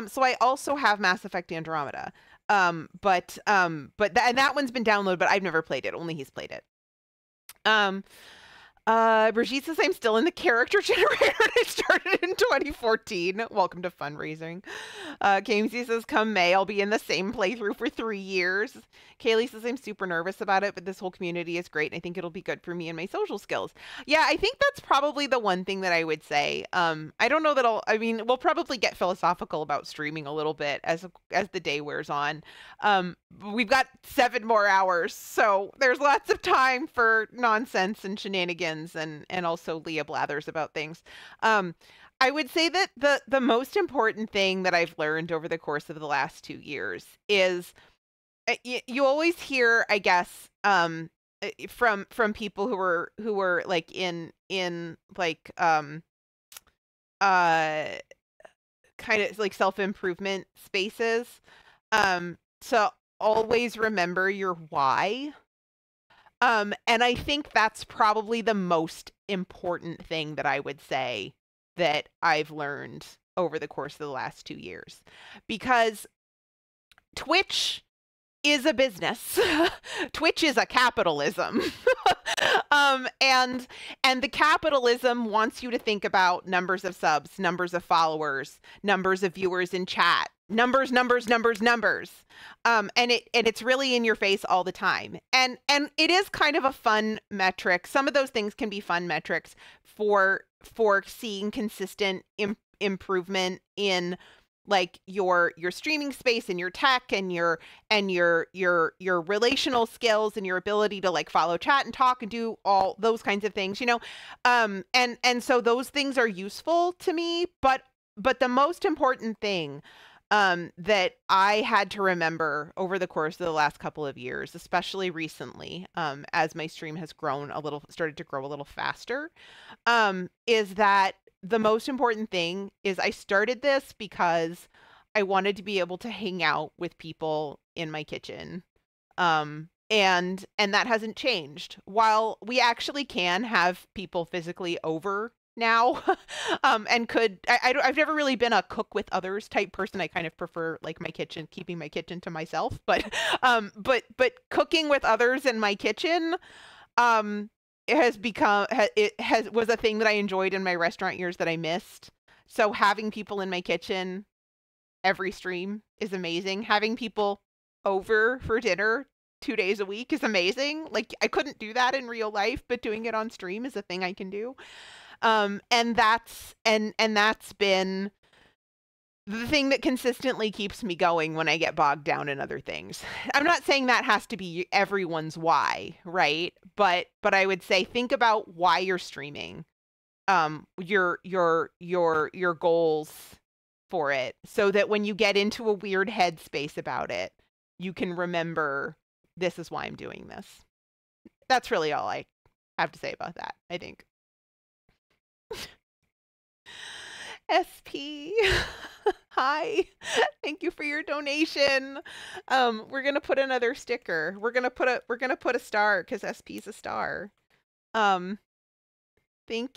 So I also have Mass Effect Andromeda. But that one's been downloaded, but I've never played it. Only he's played it. Brigitte says I'm still in the character generator. I started in 2014. Welcome to fundraising. Kamesy says come May, I'll be in the same playthrough for 3 years. Kaylee says I'm super nervous about it, but this whole community is great. And I think it'll be good for me and my social skills. Yeah, I think that's probably the one thing that I would say. I don't know that we'll probably get philosophical about streaming a little bit as the day wears on. We've got 7 more hours, so there's lots of time for nonsense and shenanigans and also Leah blathers about things. I would say that the most important thing that I've learned over the course of the last 2 years is you always hear, I guess, from people who were like in like kind of like self-improvement spaces, to always remember your why. And I think that's probably the most important thing that I would say that I've learned over the course of the last 2 years, because Twitch is a business. Twitch is a capitalism. And the capitalism wants you to think about numbers of subs, numbers of followers, numbers of viewers in chat, numbers. And it's really in your face all the time. And it is kind of a fun metric. Some of those things can be fun metrics for seeing consistent improvement in like your streaming space and your tech and your relational skills and your ability to like follow chat and talk and do all those kinds of things, and so those things are useful to me, but the most important thing that I had to remember over the course of the last couple of years, especially recently, as my stream has started to grow a little faster, is that the most important thing is I started this because I wanted to be able to hang out with people in my kitchen. And that hasn't changed. While we actually can have people physically over now. And I've never really been a cook with others type person. I kind of prefer like my kitchen, keeping my kitchen to myself, but cooking with others in my kitchen, it has become, was a thing that I enjoyed in my restaurant years that I missed. So having people in my kitchen every stream is amazing. Having people over for dinner 2 days a week is amazing. Like, I couldn't do that in real life, but doing it on stream is a thing I can do. And that's been the thing that consistently keeps me going when I get bogged down in other things. I'm not saying that has to be everyone's why, right? But I would say think about why you're streaming, your goals for it, so that when you get into a weird headspace about it, you can remember, this is why I'm doing this. That's really all I have to say about that, I think. SP, hi, thank you for your donation. We're gonna put another sticker. We're gonna put a star because SP's a star. Thank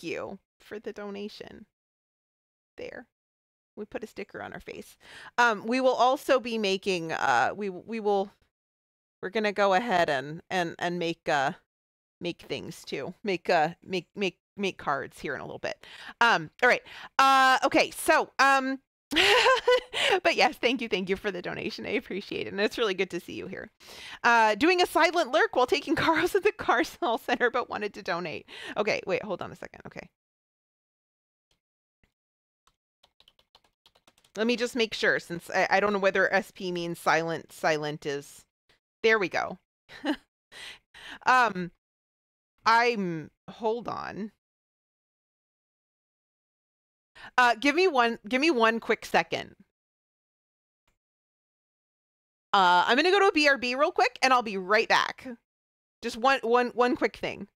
you for the donation. There, we put a sticker on our face. We will also be making we're gonna go ahead and make things too. Make cards here in a little bit. All right. Okay. So, but yes, thank you for the donation. I appreciate it. And it's really good to see you here. Doing a silent lurk while taking Carlos at the car sale center, but wanted to donate. Okay. Wait, hold on a second. Okay. Let me just make sure, since I don't know whether SP means silent. Silent is, there we go. Hold on. Give me one quick second. I'm gonna go to a BRB real quick and I'll be right back. Just one quick thing.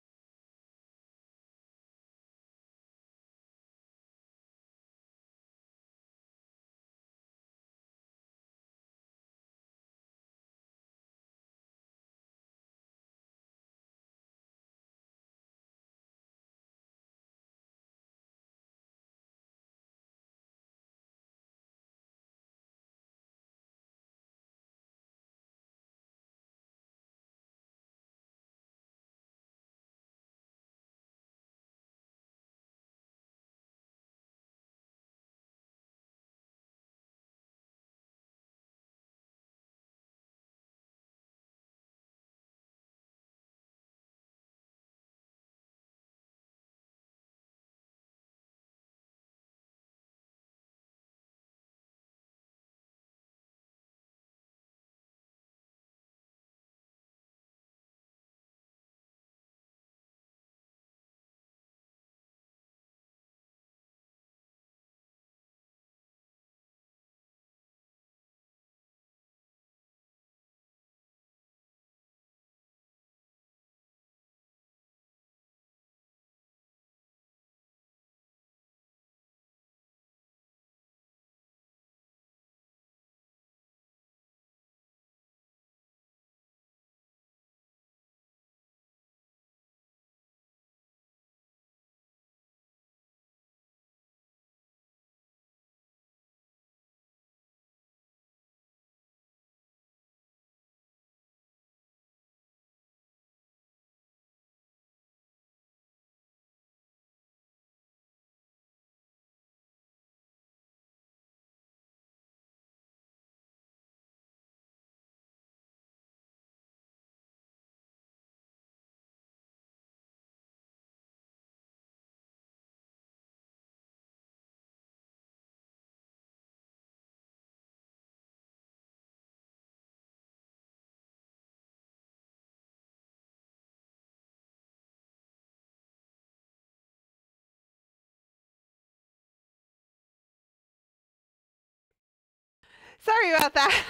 Sorry about that.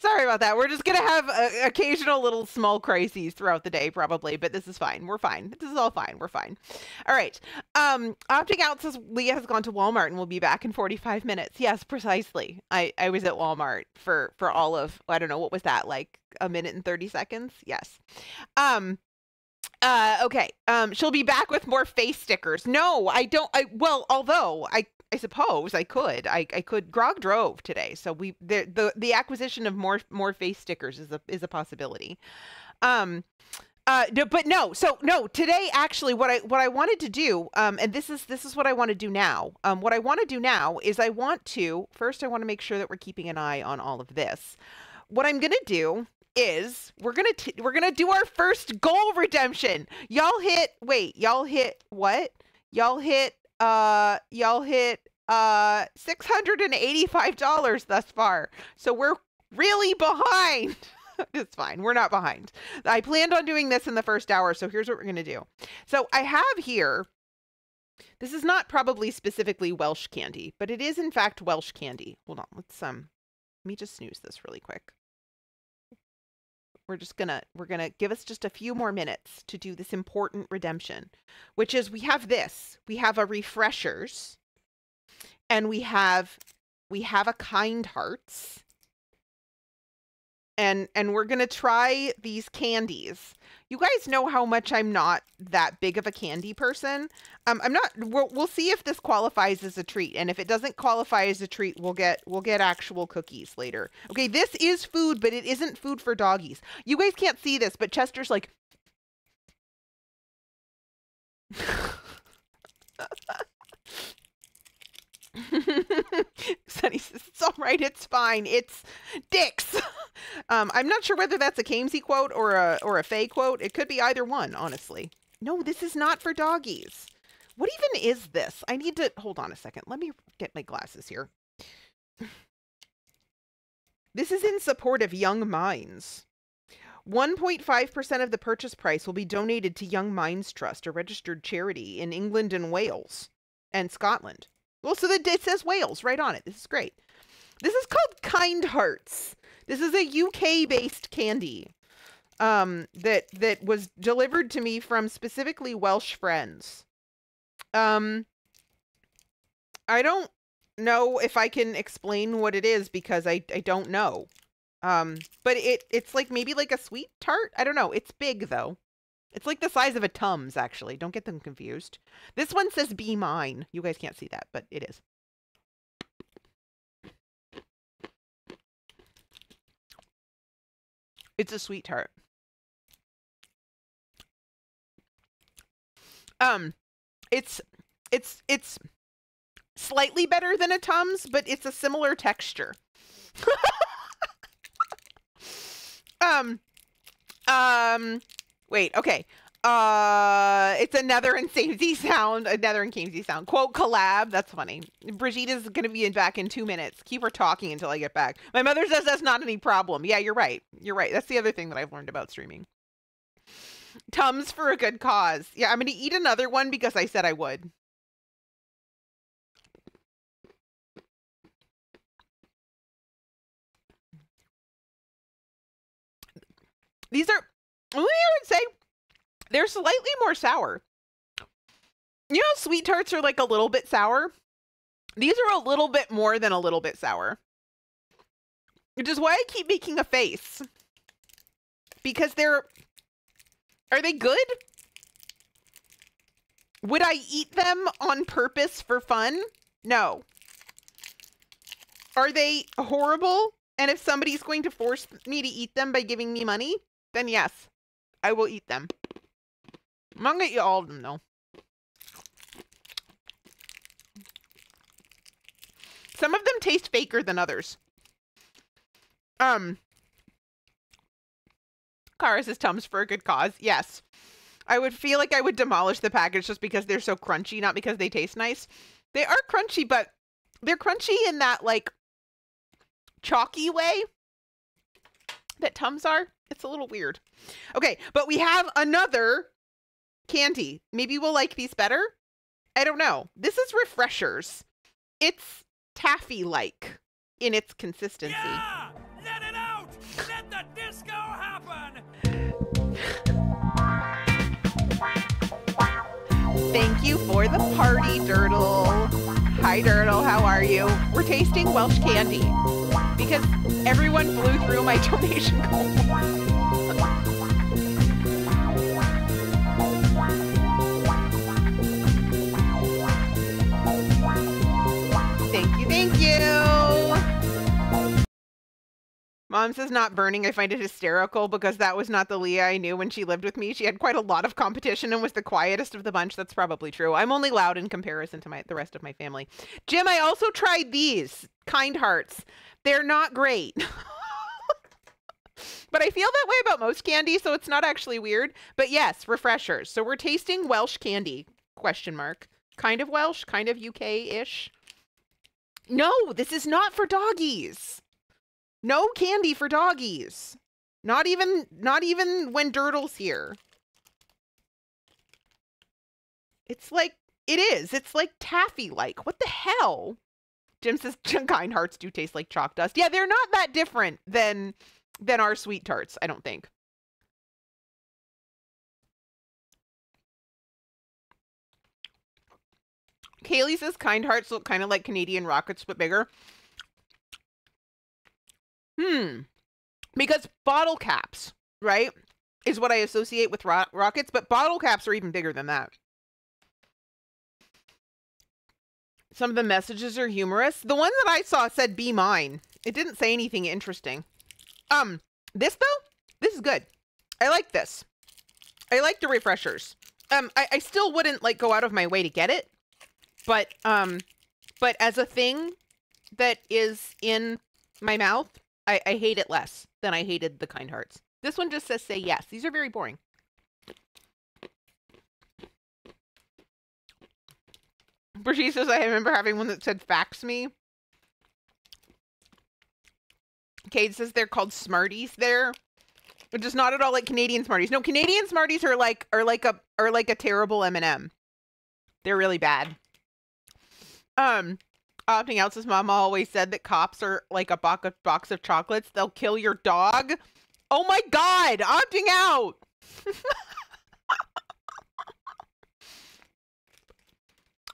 Sorry about that. We're just going to have occasional little small crises throughout the day, probably, but this is fine. We're fine. This is all fine. We're fine. All right. Opting out says Leah has gone to Walmart and will be back in 45 minutes. Yes, precisely. I was at Walmart for all of, I don't know, what was that, like a minute and 30 seconds? Yes. Okay. She'll be back with more face stickers. No, I don't. Well, although I suppose I could. I could. Grog drove today, so the acquisition of more face stickers is a possibility. No, but no. So no, today actually what I wanted to do, and this is what I want to do now. What I want to do now is I want to make sure that we're keeping an eye on all of this. What I'm gonna do is we're gonna do our first goal redemption. Y'all hit what? Y'all hit $685 thus far. So we're really behind. It's fine. We're not behind. I planned on doing this in the first hour, so here's what we're gonna do. So I have here, this is not probably specifically Welsh candy, but it is in fact Welsh candy. Hold on, let me just snooze this really quick. We're gonna give us just a few more minutes to do this important redemption, which is we have a refreshers, and we have a kind hearts, and we're gonna try these candies. You guys know how much I'm not that big of a candy person. I'm not. We'll see if this qualifies as a treat, and if it doesn't qualify as a treat, we'll get actual cookies later. Okay, this is food, but it isn't food for doggies. You guys can't see this, but Chester's like. Sunny says, it's all right, it's fine, it's dicks. I'm not sure whether that's a Kamesy quote or a Faye quote. It could be either one, honestly. No, this is not for doggies. What even is this? I need to, hold on a second. Let me get my glasses here. This is in support of Young Minds. 1.5% of the purchase price will be donated to Young Minds Trust, a registered charity in England and Wales and Scotland. Well, so it says Wales right on it. This is great. This is called Kind Hearts. This is a UK-based candy that was delivered to me from specifically Welsh friends. I don't know if I can explain what it is because I don't know. But it's like maybe like a sweet tart. I don't know. It's big though. It's like the size of a Tums, actually. Don't get them confused. This one says "Be Mine." You guys can't see that, but it is. It's a sweet tart. It's slightly better than a Tums, but it's a similar texture. Wait, okay. It's a Nether and Kamesy sound. A Nether and Kamesy sound. Quote collab. That's funny. Brigitte is going to be back in 2 minutes. Keep her talking until I get back. My mother says that's not any problem. Yeah, you're right. You're right. That's the other thing that I've learned about streaming. Tums for a good cause. Yeah, I'm going to eat another one because I said I would. These are, I would say, they're slightly more sour. You know, sweet tarts are like a little bit sour. These are a little bit more than a little bit sour. Which is why I keep making a face. Because are they good? Would I eat them on purpose for fun? No. Are they horrible? And if somebody's going to force me to eat them by giving me money, then yes, I will eat them. I'm not going to eat all of them, though. Some of them taste faker than others. Kara says Tums for a good cause. Yes. I would feel like I would demolish the package just because they're so crunchy, not because they taste nice. They are crunchy, but they're crunchy in that, like, chalky way that Tums are. It's a little weird. Okay, but we have another candy. Maybe we'll like these better? I don't know. This is Refreshers. It's taffy-like in its consistency. Yeah! Let it out! Let the disco happen! Thank you for the party, Dirtle. Hi, Dirtle. How are you? We're tasting Welsh candy because everyone blew through my donation goal. Mom says not burning. I find it hysterical because that was not the Leah I knew when she lived with me. She had quite a lot of competition and was the quietest of the bunch. That's probably true. I'm only loud in comparison to the rest of my family. Jim, I also tried these Kind Hearts. They're not great. But I feel that way about most candy, so it's not actually weird. But yes, refreshers. So we're tasting Welsh candy, question mark. Kind of Welsh, kind of UK-ish. No, this is not for doggies. No candy for doggies. Not even when Dirtle's here. It's like, it's like taffy-like. What the hell? Jim says Kind Hearts do taste like chalk dust. Yeah, they're not that different than our sweet tarts, I don't think. Kaylee says Kind Hearts look kind of like Canadian rockets, but bigger. Because bottle caps, right, is what I associate with rockets, but bottle caps are even bigger than that. Some of the messages are humorous. The one that I saw said, "Be mine." It didn't say anything interesting. This though, this is good. I like this. I like the refreshers. I still wouldn't like go out of my way to get it, but as a thing that is in my mouth, I hate it less than I hated the Kind Hearts. This one just says say yes. These are very boring. Brigitte says, I remember having one that said fax me. Cade says they're called Smarties there, which is not at all like Canadian Smarties. No, Canadian Smarties are like a terrible M&M. They're really bad. Opting out says Mama always said that cops are like a box of chocolates. They'll kill your dog. Oh my God, opting out.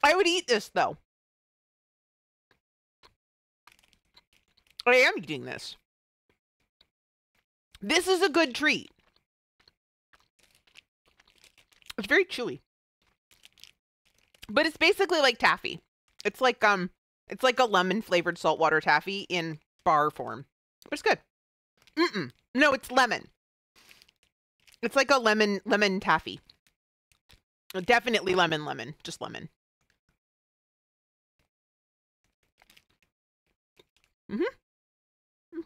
I would eat this though. I am eating this. This is a good treat. It's very chewy. But it's basically like taffy. It's like a lemon flavored saltwater taffy in bar form. It's good. No, it's lemon. It's like a lemon taffy. Definitely lemon, just lemon.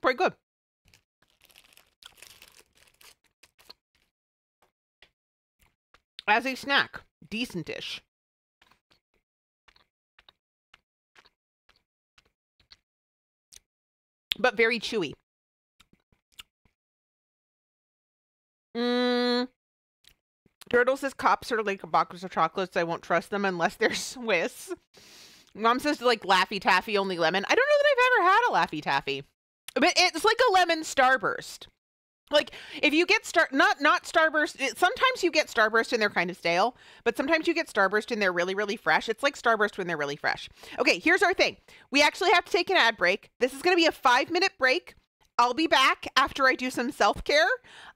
Pretty good. As a snack, decent-ish. But very chewy. Turtle says cops are like a box of chocolates. I won't trust them unless they're Swiss. Mom says like Laffy Taffy, only lemon. I don't know that I've ever had a Laffy Taffy. But it's like a lemon Starburst. Like if you get not Starburst, sometimes you get Starburst and they're kind of stale, but sometimes you get Starburst and they're really, really fresh. It's like Starburst when they're really fresh. Okay, here's our thing. We actually have to take an ad break. This is going to be a 5-minute break. I'll be back after I do some self-care.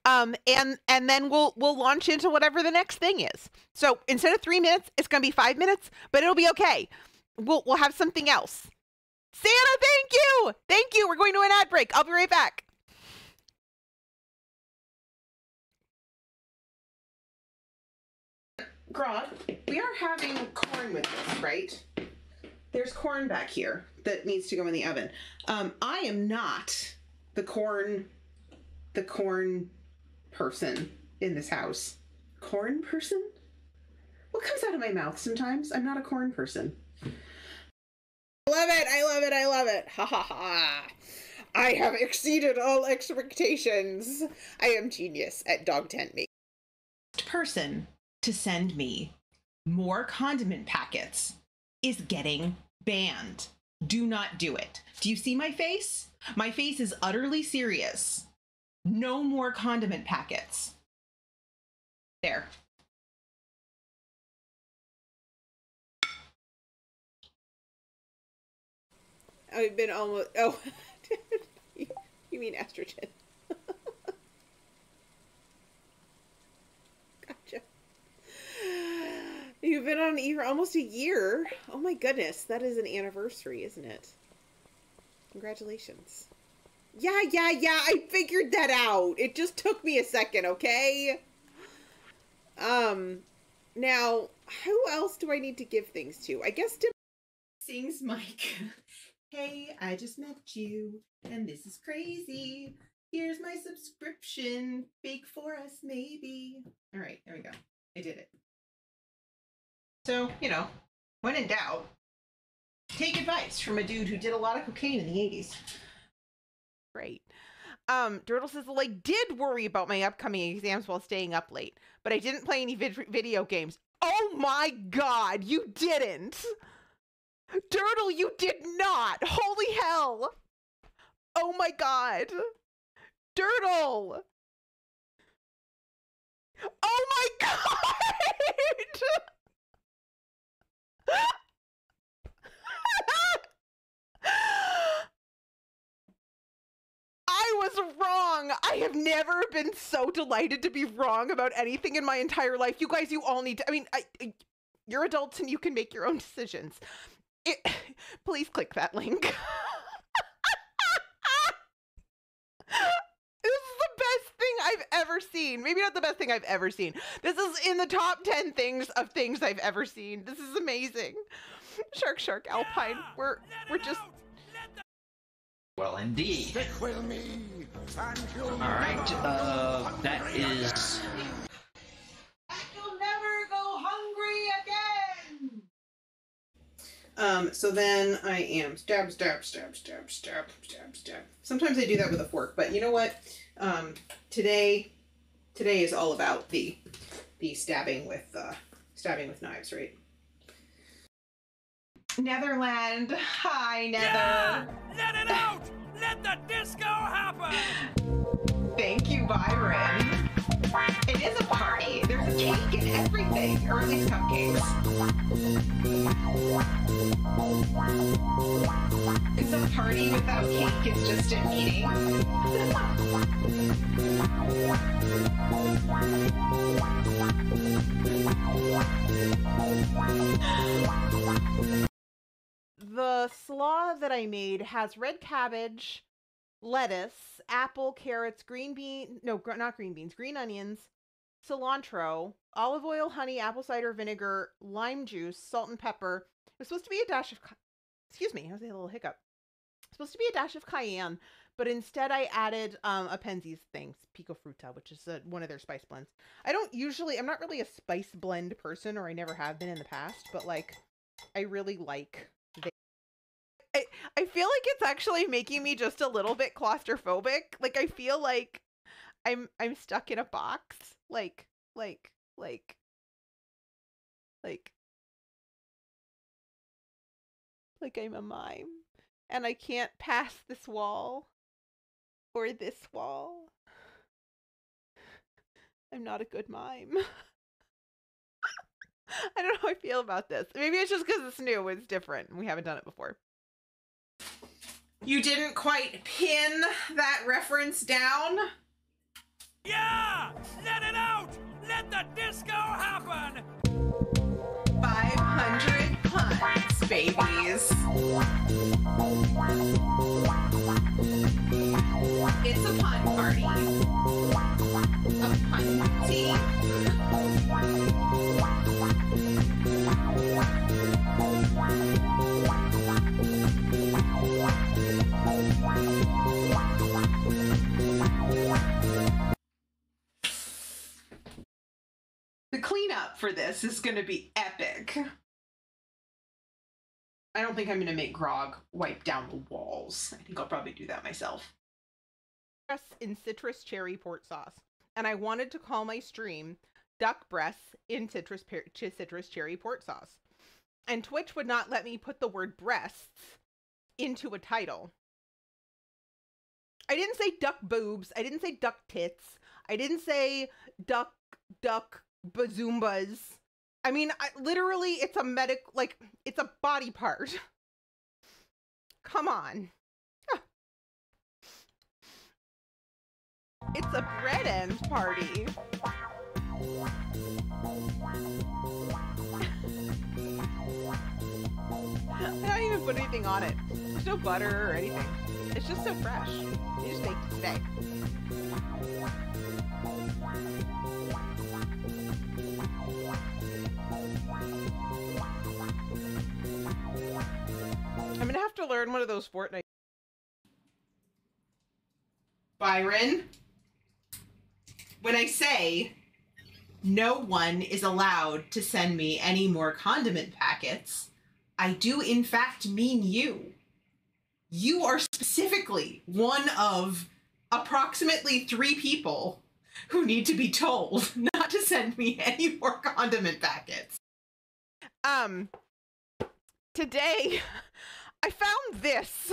And then we'll launch into whatever the next thing is. So instead of 3 minutes, it's going to be 5 minutes, but it'll be okay. We'll have something else. Santa, thank you. Thank you. We're going to an ad break. I'll be right back. Grog, we are having corn with this, right? There's corn back here that needs to go in the oven. I am not the corn person in this house. Corn person? What comes out of my mouth sometimes? I'm not a corn person. Love it. I love it. I love it. Ha ha ha. I have exceeded all expectations. I am genius at dog tent making. Person to send me more condiment packets is getting banned. Do not do it. Do you see my face? My face is utterly serious. No more condiment packets. There. I've been almost, oh, you mean estrogen. Gotcha. You've been on E for almost a year. Oh my goodness, that is an anniversary, isn't it? Congratulations. Yeah, I figured that out. It just took me a second, okay? Now, who else do I need to give things to? I guess to... Sings Mike. Hey, I just met you, and this is crazy. Here's my subscription. Bake for us, maybe. All right, there we go. I did it. So, you know, when in doubt, take advice from a dude who did a lot of cocaine in the 80s. Great. Dirtle says, well, I did worry about my upcoming exams while staying up late, but I didn't play any video games. Oh my God, you didn't! Dirtle, you did not! Holy hell! Oh my God! Dirtle! Oh my God! I was wrong. I have never been so delighted to be wrong about anything in my entire life. You guys, you all need to, I mean, you're adults and you can make your own decisions. Please click that link. This is the best thing I've ever seen. Maybe not the best thing I've ever seen. This is in the top 10 things of things I've ever seen. This is amazing. Shark, Alpine. We're just... Well, indeed. Stick with me, and you'll All right, that is... You'll never go hungry again! So then I am stab. Sometimes I do that with a fork, but you know what? Today is all about the stabbing with knives, right? Netherland. Hi, Nether. Yeah! Let it out! Let the disco happen! Thank you, Byron. It is a party. There's a cake and everything, or at least cupcakes. It's a party without cake. It's just a meeting. The slaw that I made has red cabbage, lettuce, apple, carrots, green onions, cilantro, olive oil, honey, apple cider vinegar, lime juice, salt and pepper. It was supposed to be a dash of, excuse me, I was a little hiccup. It's supposed to be a dash of cayenne, but instead I added a Penzi's thing, pico fruta, which is one of their spice blends. I'm not really a spice blend person, or I never have been in the past, but like, I really like I feel like it's actually making me just a little bit claustrophobic. Like, I feel like I'm stuck in a box. Like I'm a mime. And I can't pass this wall. Or this wall. I'm not a good mime. I don't know how I feel about this. Maybe it's just because it's new. It's different. We haven't done it before. You didn't quite pin that reference down? Yeah! Let it out! Let the disco happen! 500 puns, babies. It's a pun party. A punty. The cleanup for this is going to be epic. I don't think I'm going to make Grog wipe down the walls. I think I'll probably do that myself. In citrus cherry port sauce. And I wanted to call my stream Duck Breasts in citrus cherry port sauce. And Twitch would not let me put the word breasts into a title. I didn't say duck boobs. I didn't say duck tits. I didn't say duck bazoombas. I mean, literally, it's a it's a body part. Come on. It's a bread end party. I don't even put anything on it. There's no butter or anything. It's just so fresh. You just baked it today. I'm gonna have to learn one of those Fortnite. Byron, when I say no one is allowed to send me any more condiment packets, I do in fact mean you. You are specifically one of approximately 3 people who need to be told not to send me any more condiment packets. Today I found this.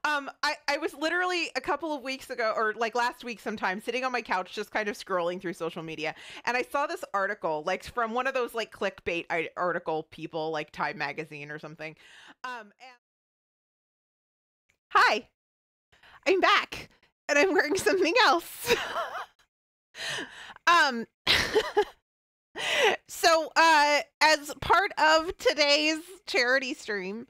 I was literally a couple of weeks ago, or like last week sometime, sitting on my couch just kind of scrolling through social media, and I saw this article, like from one of those like clickbait article people, like Time Magazine or something. And hi, I'm back, and I'm wearing something else. So as part of today's charity stream,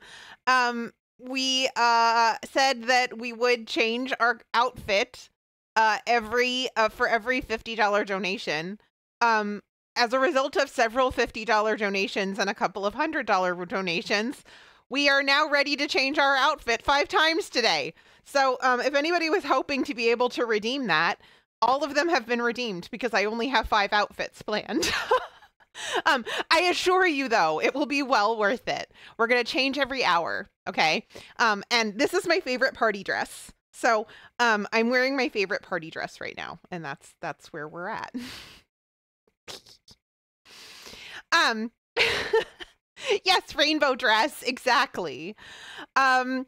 we said that we would change our outfit for every $50 donation. As a result of several $50 donations and a couple of $100 donations, we are now ready to change our outfit 5 times today. So if anybody was hoping to be able to redeem that, all of them have been redeemed because I only have 5 outfits planned. I assure you, though, it will be well worth it. We're going to change every hour, okay? And this is my favorite party dress. So I'm wearing my favorite party dress right now, and that's where we're at. Yes, rainbow dress, exactly. Yes,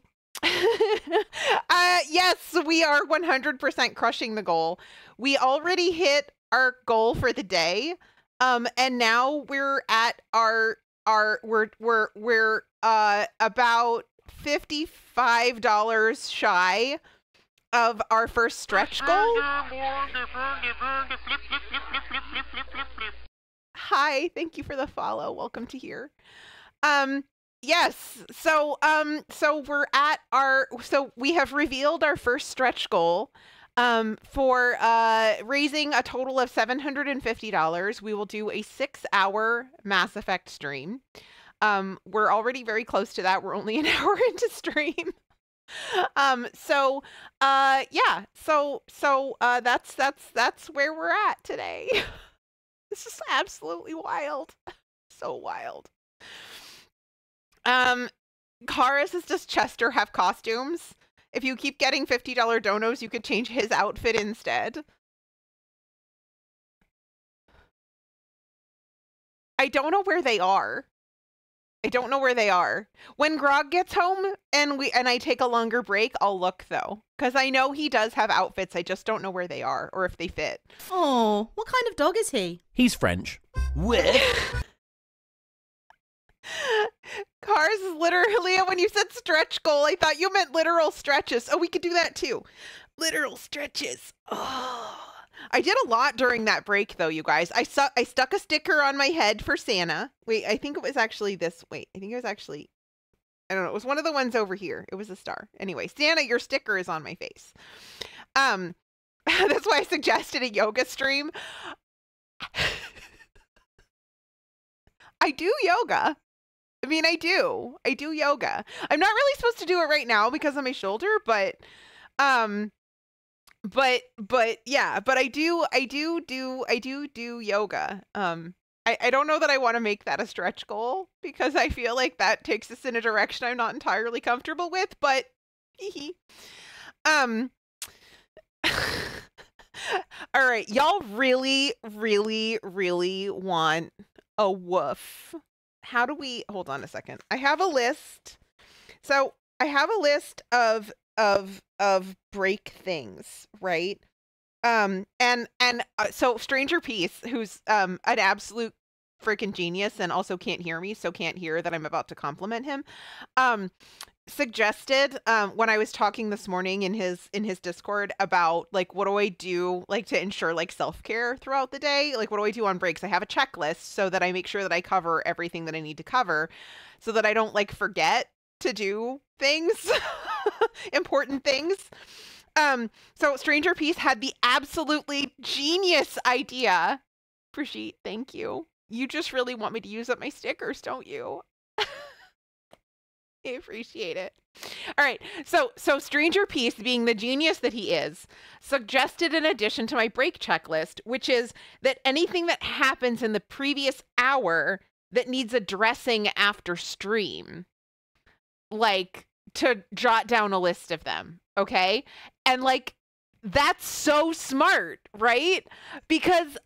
we are 100% crushing the goal. We already hit our goal for the day. And now we're at we're about $55 shy of our first stretch goal. Hi, thank you for the follow. Welcome to here. Yes, so we're at so we have revealed our first stretch goal. For raising a total of $750, we will do a 6-hour Mass Effect stream. We're already very close to that. We're only an hour into stream. Yeah, so that's where we're at today. This is absolutely wild. So wild. Kara says, does Chester have costumes? If you keep getting $50 donos, you could change his outfit instead. I don't know where they are. I don't know where they are. When Grog gets home and I take a longer break, I'll look though, because I know he does have outfits. I just don't know where they are or if they fit. Oh, what kind of dog is he? He's French. With Cars is literally, when you said stretch goal, I thought you meant literal stretches. Oh, we could do that too. Literal stretches. Oh, I did a lot during that break though, you guys. I stuck a sticker on my head for Santa. Wait, I think it was actually this. Wait, I think it was actually, I don't know. It was one of the ones over here. It was a star. Anyway, Santa, your sticker is on my face. That's why I suggested a yoga stream. I do yoga. I mean, I do yoga. I'm not really supposed to do it right now because of my shoulder, but yeah, but I do yoga. I don't know that I want to make that a stretch goal because I feel like that takes us in a direction I'm not entirely comfortable with, but all right, y'all really want a woof. How do we, hold on a second. I have a list. So I have a list of break things, right? So Stranger Peace, who's an absolute freaking genius and also can't hear me, so can't hear that I'm about to compliment him. suggested when I was talking this morning in his Discord about like what do I do like to ensure like self-care throughout the day? Like what do I do on breaks? I have a checklist so that I make sure that I cover everything that I need to cover so that I don't like forget to do things, important things. So Stranger Peace had the absolutely genius idea. Brigitte, thank you. You just really want me to use up my stickers, don't you? I appreciate it. All right. So Stranger Peace, being the genius that he is, suggested an addition to my break checklist, which is that anything that happens in the previous hour that needs addressing after stream, like to jot down a list of them. Okay. And like, that's so smart, right? Because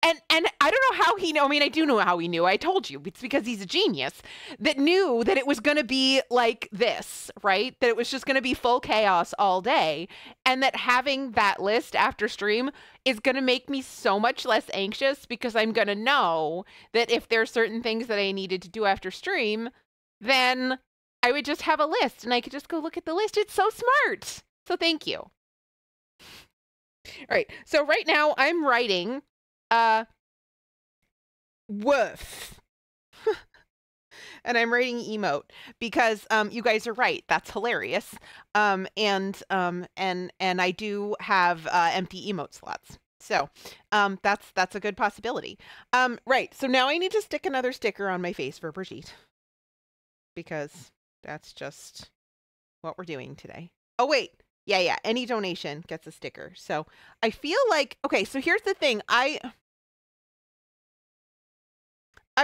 and I don't know how he knew. I mean, I do know how he knew. I told you. It's because he's a genius that knew that it was going to be like this, right? That it was just going to be full chaos all day. And that having that list after stream is going to make me so much less anxious because I'm going to know that if there's certain things that I needed to do after stream, then I would just have a list and I could just go look at the list. It's so smart. So thank you. All right. So right now I'm writing woof. And I'm writing emote because you guys are right. That's hilarious. And I do have empty emote slots. So that's a good possibility. Right. So now I need to stick another sticker on my face for Brigitte because that's just what we're doing today. Oh wait. Yeah. Any donation gets a sticker. So I feel like, okay, so here's the thing. I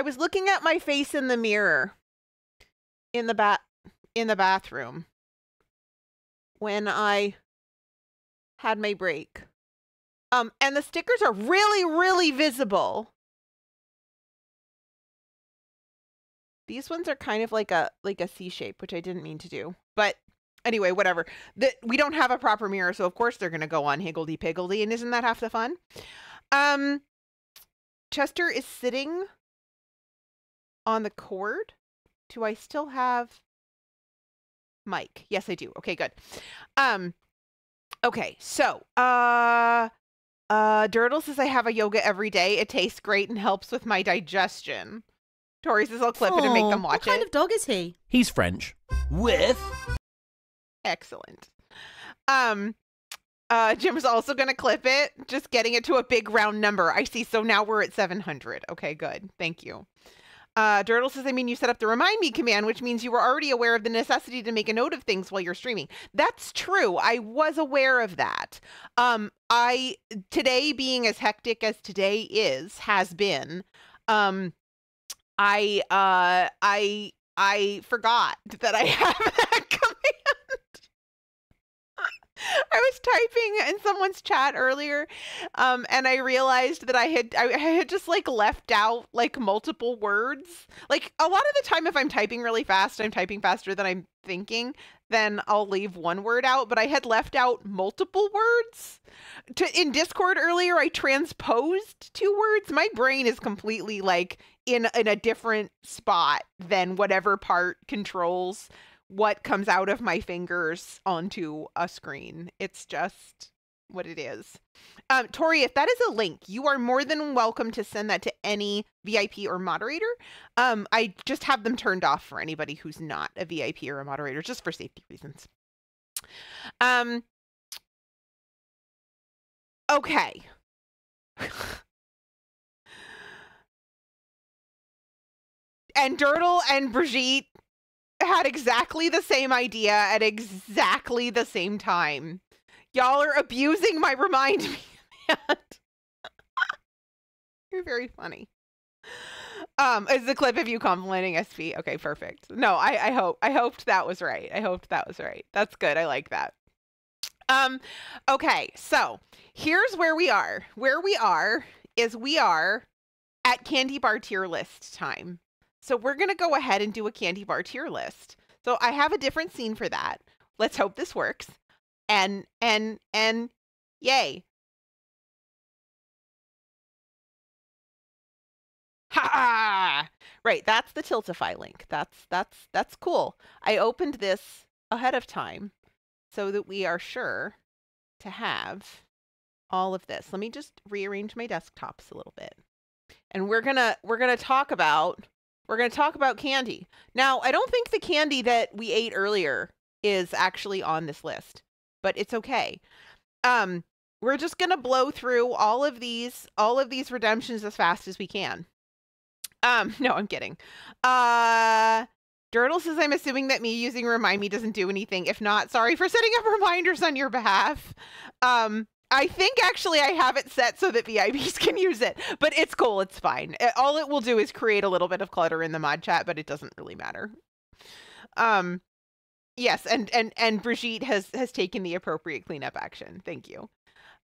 was looking at my face in the mirror in the bathroom when I had my break. And the stickers are really, really visible. These ones are kind of like a C shape, which I didn't mean to do. But anyway, whatever. We don't have a proper mirror, so of course they're going to go on higgledy-piggledy, and isn't that half the fun? Chester is sitting on the cord. Do I still have Mike? Yes, I do. Okay, good. Okay, so Durdle says I have a yoga every day. It tastes great and helps with my digestion. Tori says I'll clip it and make them watch it. What kind of dog is he? He's French. With excellent. Jim's also gonna clip it, just getting it to a big round number. I see. So now we're at 700. Okay, good. Thank you. Durdle says, I mean, you set up the remind me command, which means you were already aware of the necessity to make a note of things while you're streaming. That's true. I was aware of that. Today being as hectic as today has been, I forgot that I have that command. I was typing in someone's chat earlier, and I realized that I had just like left out like multiple words. Like a lot of the time, if I'm typing really fast, I'm typing faster than I'm thinking, then I'll leave one word out. But I had left out multiple words. In Discord earlier, I transposed 2 words. My brain is completely like in a different spot than whatever part controls what comes out of my fingers onto a screen. It's just what it is. Tori, if that is a link, you are more than welcome to send that to any VIP or moderator. I just have them turned off for anybody who's not a VIP or a moderator, just for safety reasons. Okay. And Durdle and Brigitte had exactly the same idea at exactly the same time. Y'all are abusing my remind me command. You're very funny. Is the clip of you complimenting SP? Okay, perfect. No, I hoped that was right. I hoped that was right. That's good. I like that. Okay, so here's where we are. Where we are is we are at candy bar tier list time. So we're going to go ahead and do a candy bar tier list. So I have a different scene for that. Let's hope this works. And yay. Ha! Right, that's the Tiltify link. That's cool. I opened this ahead of time so that we are sure to have all of this. Let me just rearrange my desktops a little bit. And we're gonna talk about candy. Now, I don't think the candy that we ate earlier is actually on this list, but it's okay. We're just gonna blow through all of these redemptions as fast as we can. No, I'm kidding. Dirtle says, I'm assuming that me using Remind Me doesn't do anything. If not, sorry for setting up reminders on your behalf. I think actually I have it set so that VIPs can use it, but it's cool. It's fine. All it will do is create a little bit of clutter in the mod chat, but it doesn't really matter. Yes, and Brigitte has taken the appropriate cleanup action. Thank you.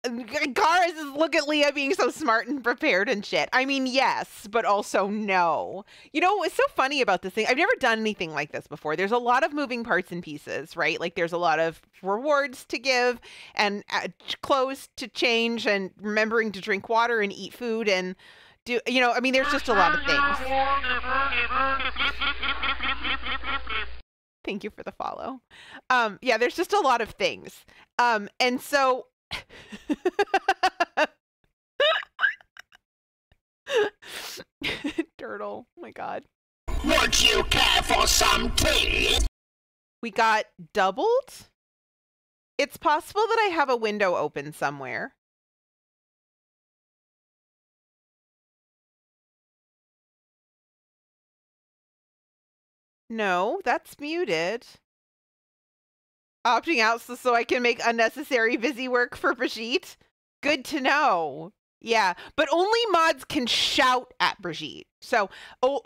Gara says, look at Leah being so smart and prepared and shit. I mean, yes, but also no. You know, what's so funny about this thing? I've never done anything like this before. There's a lot of moving parts and pieces, right? Like there's a lot of rewards to give and clothes to change and remembering to drink water and eat food and do, you know, I mean, there's just a lot of things. Thank you for the follow. Yeah, there's just a lot of things. And so Turtle, oh my god. Would you care for some tea? We got doubled? It's possible that I have a window open somewhere. No, that's muted. Opting out so I can make unnecessary busy work for Brigitte. Good to know. Yeah, but only mods can shout at Brigitte. So, but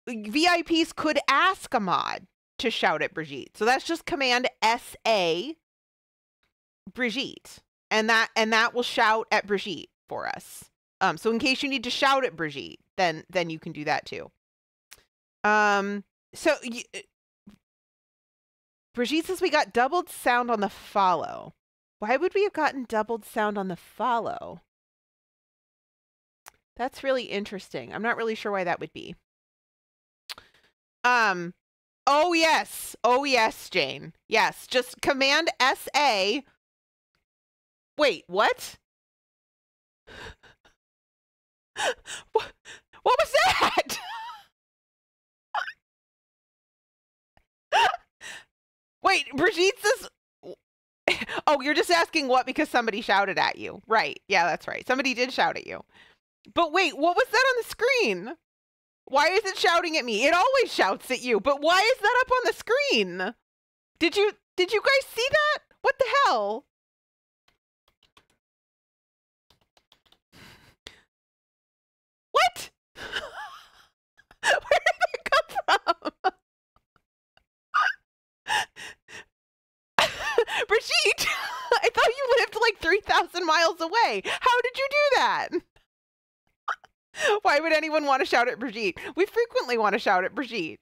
VIPs could ask a mod to shout at Brigitte. So that's just command SA Brigitte, and that will shout at Brigitte for us. So in case you need to shout at Brigitte, then you can do that too. So Brigitte says we got doubled sound on the follow. Why would we have gotten doubled sound on the follow? That's really interesting. I'm not really sure why that would be. Oh yes. Oh yes, Jane. Yes, just command SA. Wait, what? What was that? Wait, Brigitte says... Oh, you're just asking what because somebody shouted at you. Right. Yeah, that's right. Somebody did shout at you. But wait, what was that on the screen? Why is it shouting at me? It always shouts at you, but why is that up on the screen? Did you guys see that? What the hell? What? Where did that come from? Brigitte, I thought you lived like 3,000 miles away. How did you do that? Why would anyone want to shout at Brigitte? We frequently want to shout at Brigitte.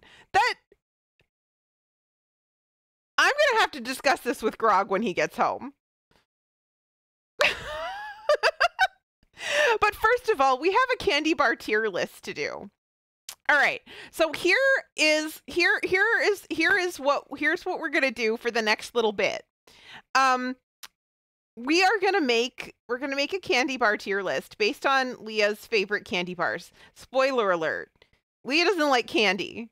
I'm going to have to discuss this with Grog when he gets home. But first of all, we have a candy bar tier list to do. All right. So here's what we're going to do for the next little bit. We're going to make a candy bar tier list based on Leah's favorite candy bars. Spoiler alert. Leah doesn't like candy.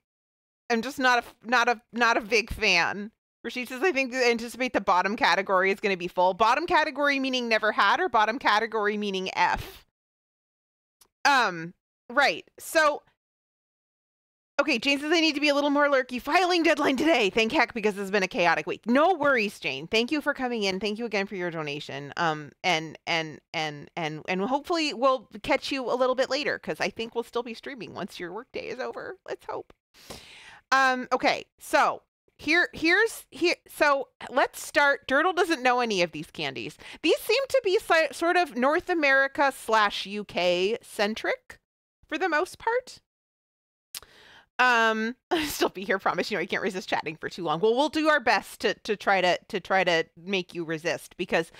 I'm just not a big fan. She says, I think anticipate the bottom category is going to be full. Bottom category meaning never had, or bottom category meaning F? Right. So, okay, Jane says I need to be a little more lurky. Filing deadline today. Thank heck, because this has been a chaotic week. No worries, Jane. Thank you for coming in. Thank you again for your donation. And hopefully we'll catch you a little bit later, because I think we'll still be streaming once your workday is over. Let's hope. Okay, so so let's start. Dirtle doesn't know any of these candies. These seem to be sort of North America / UK centric for the most part. Still be here, promise. You know, you can't resist chatting for too long. Well, we'll do our best to try to make you resist because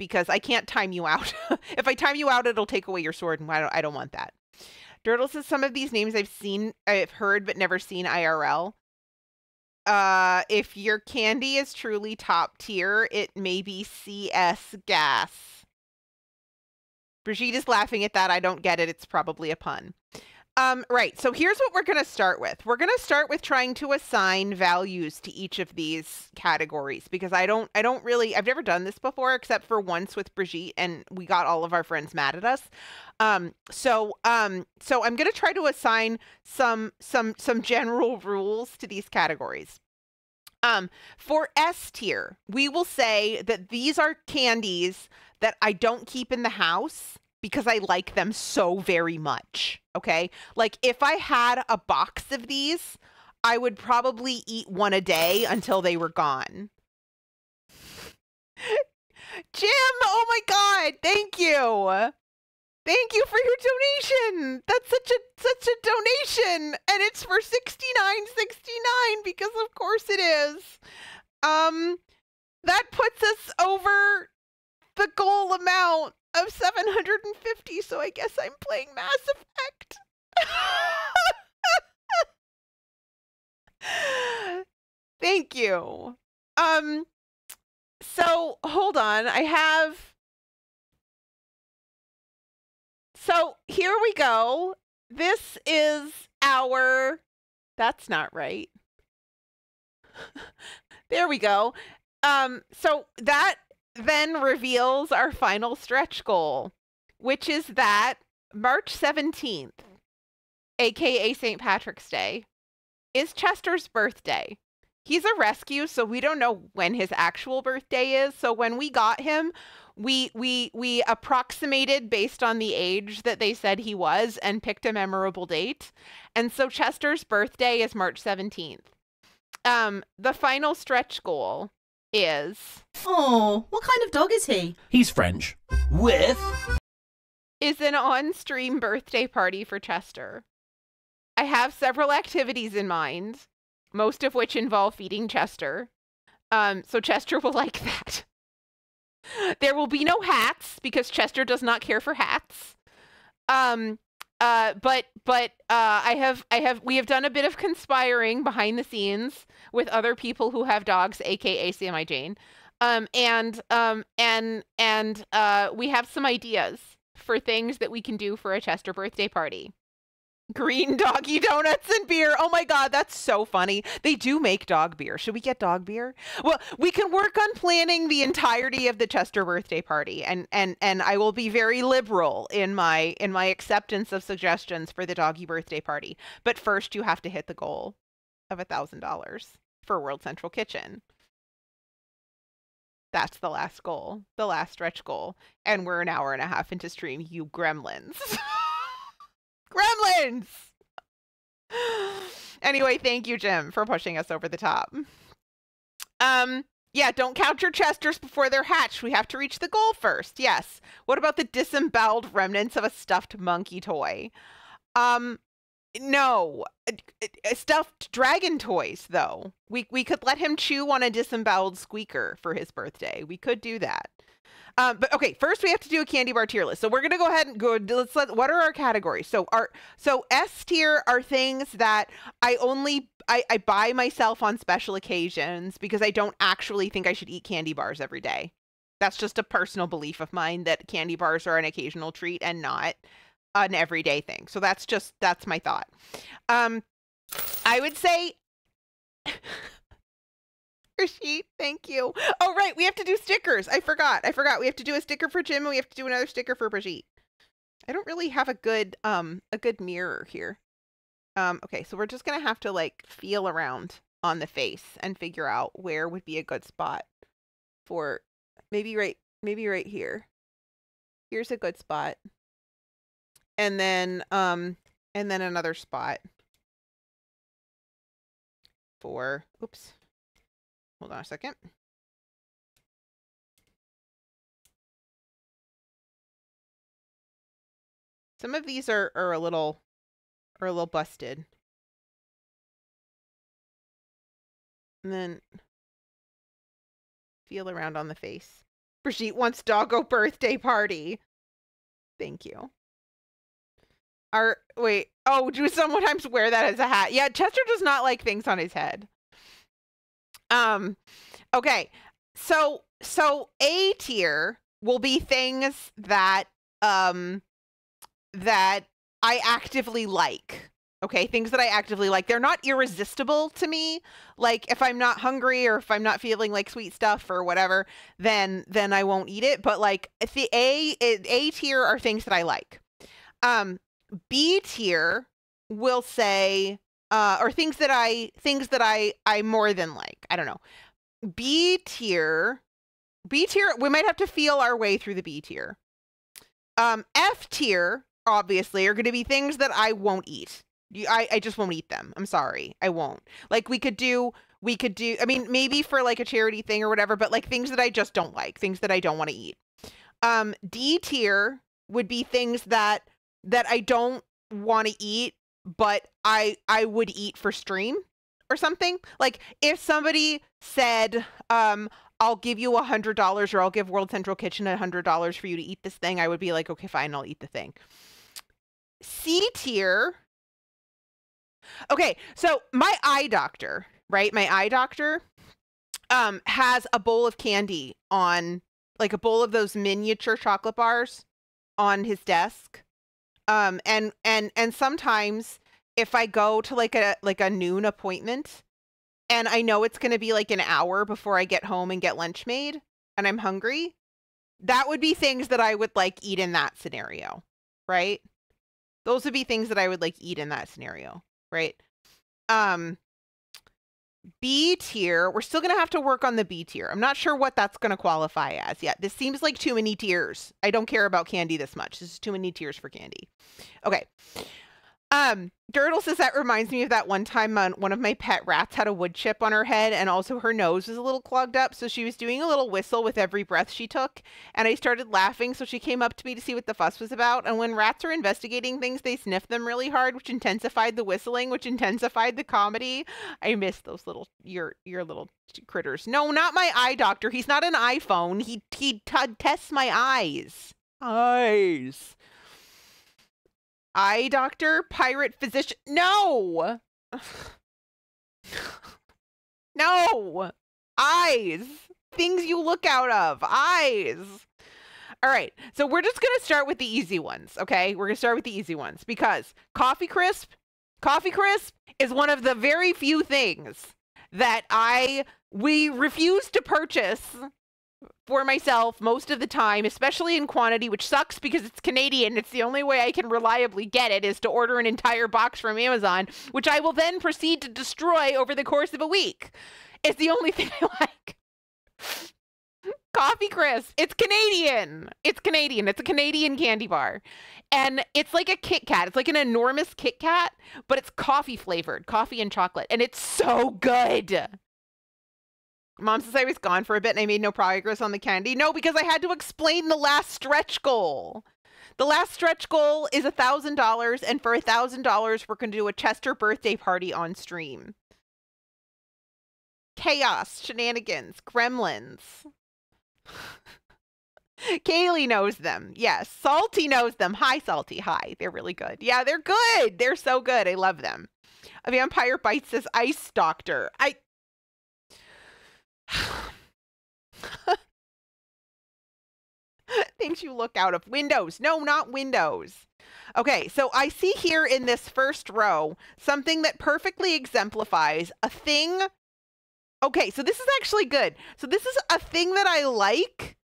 I can't time you out. If I time you out, it'll take away your sword, and I don't want that. Dirtle says some of these names I've heard but never seen IRL. If your candy is truly top tier, it may be CS gas. Brigitte is laughing at that. I don't get it. It's probably a pun. Right. So here's what we're going to start with. We're going to start with trying to assign values to each of these categories because I've never done this before except for once with Brigitte and we got all of our friends mad at us. So I'm going to try to assign some general rules to these categories. For S tier, we will say that these are candies that I don't keep in the house because I like them so very much, okay? Like, if I had a box of these, I would probably eat one a day until they were gone. Jim, oh my God, thank you. Thank you for your donation. That's such a donation, and it's for $69.69 because of course it is. That puts us over the goal amount of 750, so I guess I'm playing Mass Effect. Thank you. So hold on, so here we go. This is that's not right. There we go. So that then reveals our final stretch goal, which is that March 17th, aka St. Patrick's Day, is Chester's birthday. He's a rescue, so we don't know when his actual birthday is. So when we got him, we approximated based on the age that they said he was and picked a memorable date. And so Chester's birthday is March 17th. The final stretch goal is... Oh, what kind of dog is he? He's French. With... is an on-stream birthday party for Chester. I have several activities in mind, most of which involve feeding Chester. So Chester will like that. There will be no hats because Chester does not care for hats. But we have done a bit of conspiring behind the scenes with other people who have dogs, aka CMI Jane. We have some ideas for things that we can do for a Chester birthday party. Green doggy donuts and beer. Oh my God, that's so funny. They do make dog beer. Should we get dog beer? Well, we can work on planning the entirety of the Chester birthday party, and I will be very liberal in my acceptance of suggestions for the doggy birthday party. But first, you have to hit the goal of $1,000 for World Central Kitchen. That's the last goal, the last stretch goal, and we're an hour and a half into stream. You gremlins. Gremlins! Anyway, thank you, Jim, for pushing us over the top. Yeah, don't count your Chesters before they're hatched. We have to reach the goal first. Yes. What about the disemboweled remnants of a stuffed monkey toy? No. Stuffed dragon toys, though. We could let him chew on a disemboweled squeaker for his birthday. We could do that. But okay, first we have to do a candy bar tier list. So we're gonna go ahead and go. What are our categories? So S tier are things that I buy myself on special occasions because I don't actually think I should eat candy bars every day. That's just a personal belief of mine that candy bars are an occasional treat and not an everyday thing. So that's my thought. I would say. Sheet, thank you. Oh, right. We have to do stickers. I forgot. We have to do a sticker for Jim and we have to do another sticker for Brigitte. I don't really have a good mirror here. Okay, so we're just going to have to like feel around on the face and figure out where would be a good spot for maybe right here. Here's a good spot. And then another spot for, oops. Hold on a second. Some of these are a little busted. And then feel around on the face. Brigitte wants doggo birthday party. Thank you. Wait. Oh, do sometimes wear that as a hat? Yeah, Chester does not like things on his head. Okay. So A tier will be things that that I actively like. Okay, things that I actively like. They're not irresistible to me. Like if I'm not hungry or if I'm not feeling like sweet stuff or whatever, then I won't eat it. But like the A tier are things that I like. B tier will say or things that I more than like. I don't know. B tier, we might have to feel our way through the B tier. F tier, obviously, are going to be things that I won't eat. I just won't eat them. I'm sorry. I won't. Like we could do, I mean, maybe for like a charity thing or whatever, but like things that I just don't like, things that I don't want to eat. D tier would be things that I don't want to eat, but I would eat for stream or something. Like if somebody said, I'll give you $100 or I'll give World Central Kitchen $100 for you to eat this thing, I would be like, okay, fine, I'll eat the thing. C tier. Okay, so my eye doctor, right? My eye doctor has a bowl of candy on, like a bowl of those miniature chocolate bars on his desk. And sometimes if I go to like a noon appointment and I know it's going to be like an hour before I get home and get lunch made and I'm hungry, that would be things that I would like eat in that scenario, right? Those would be things that I would like eat in that scenario, right? B tier, we're still going to have to work on the B tier. I'm not sure what that's going to qualify as yet. This seems like too many tiers. I don't care about candy this much. This is too many tiers for candy. Okay. Girdle says that reminds me of that one time one of my pet rats had a wood chip on her head and also her nose was a little clogged up. So she was doing a little whistle with every breath she took. And I started laughing. So she came up to me to see what the fuss was about. And when rats are investigating things, they sniff them really hard, which intensified the whistling, which intensified the comedy. I miss those little, your little critters. No, not my eye doctor. He's not an iPhone. He tests my eyes. Eyes. Eye doctor, pirate physician. No. No. Eyes. Things you look out of. Eyes. All right. So we're just going to start with the easy ones. Okay. We're going to start with the easy ones because Coffee Crisp is one of the very few things that we refuse to purchase for myself most of the time, especially in quantity, which sucks because it's Canadian. It's the only way I can reliably get it is to order an entire box from Amazon, which I will then proceed to destroy over the course of a week. It's the only thing I like. Coffee Crisp. It's Canadian. It's Canadian. It's a Canadian candy bar. And it's like a Kit Kat. It's like an enormous Kit Kat, but it's coffee flavored, coffee and chocolate. And it's so good. Mom says I was gone for a bit and I made no progress on the candy. No, because I had to explain the last stretch goal. The last stretch goal is $1,000, and for $1,000, we're going to do a Chester birthday party on stream. Chaos, shenanigans, gremlins. Kaylee knows them. Yes, Salty knows them. Hi, Salty. Hi. They're really good. Yeah, they're good. They're so good. I love them. A Vampire Bite says Ice Doctor. Things you look out of. Windows. No, not windows. Okay, so I see here in this first row something that perfectly exemplifies a thing. Okay, so this is actually good. So this is a thing that I like,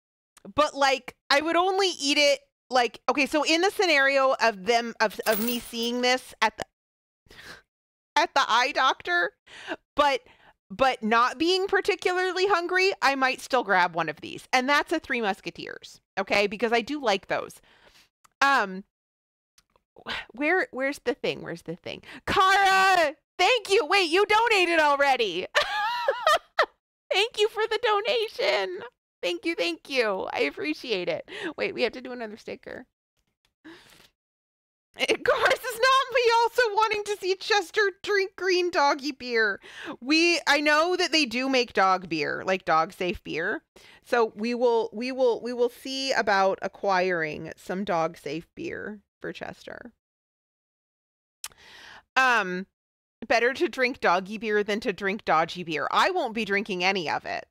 but like I would only eat it like, okay, so in the scenario of them of me seeing this at the eye doctor, but not being particularly hungry, I might still grab one of these. And that's a Three Musketeers, okay? Because I do like those. Where's the thing? Where's the thing? Kara, thank you. Wait, you donated already. Thank you for the donation. Thank you, thank you. I appreciate it. Wait, we have to do another sticker. Of course, it's not me also wanting to see Chester drink green doggy beer. I know that they do make dog beer, like dog safe beer. So we will see about acquiring some dog safe beer for Chester. Better to drink doggy beer than to drink dodgy beer. I won't be drinking any of it.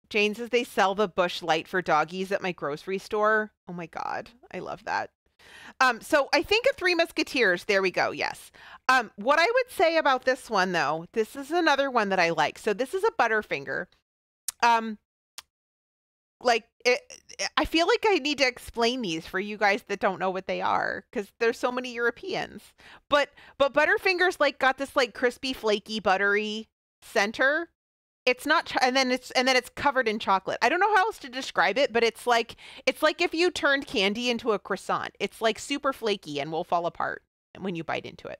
Jane says they sell the Busch Light for doggies at my grocery store. Oh my God, I love that. So I think of Three Musketeers. There we go. Yes. What I would say about this one, though, this is another one that I like. So this is a Butterfinger. I feel like I need to explain these for you guys that don't know what they are, because there's so many Europeans. But Butterfinger's like got this like crispy, flaky, buttery center. It's not, and then it's covered in chocolate. I don't know how else to describe it, but it's like if you turned candy into a croissant. It's like super flaky and will fall apart when you bite into it.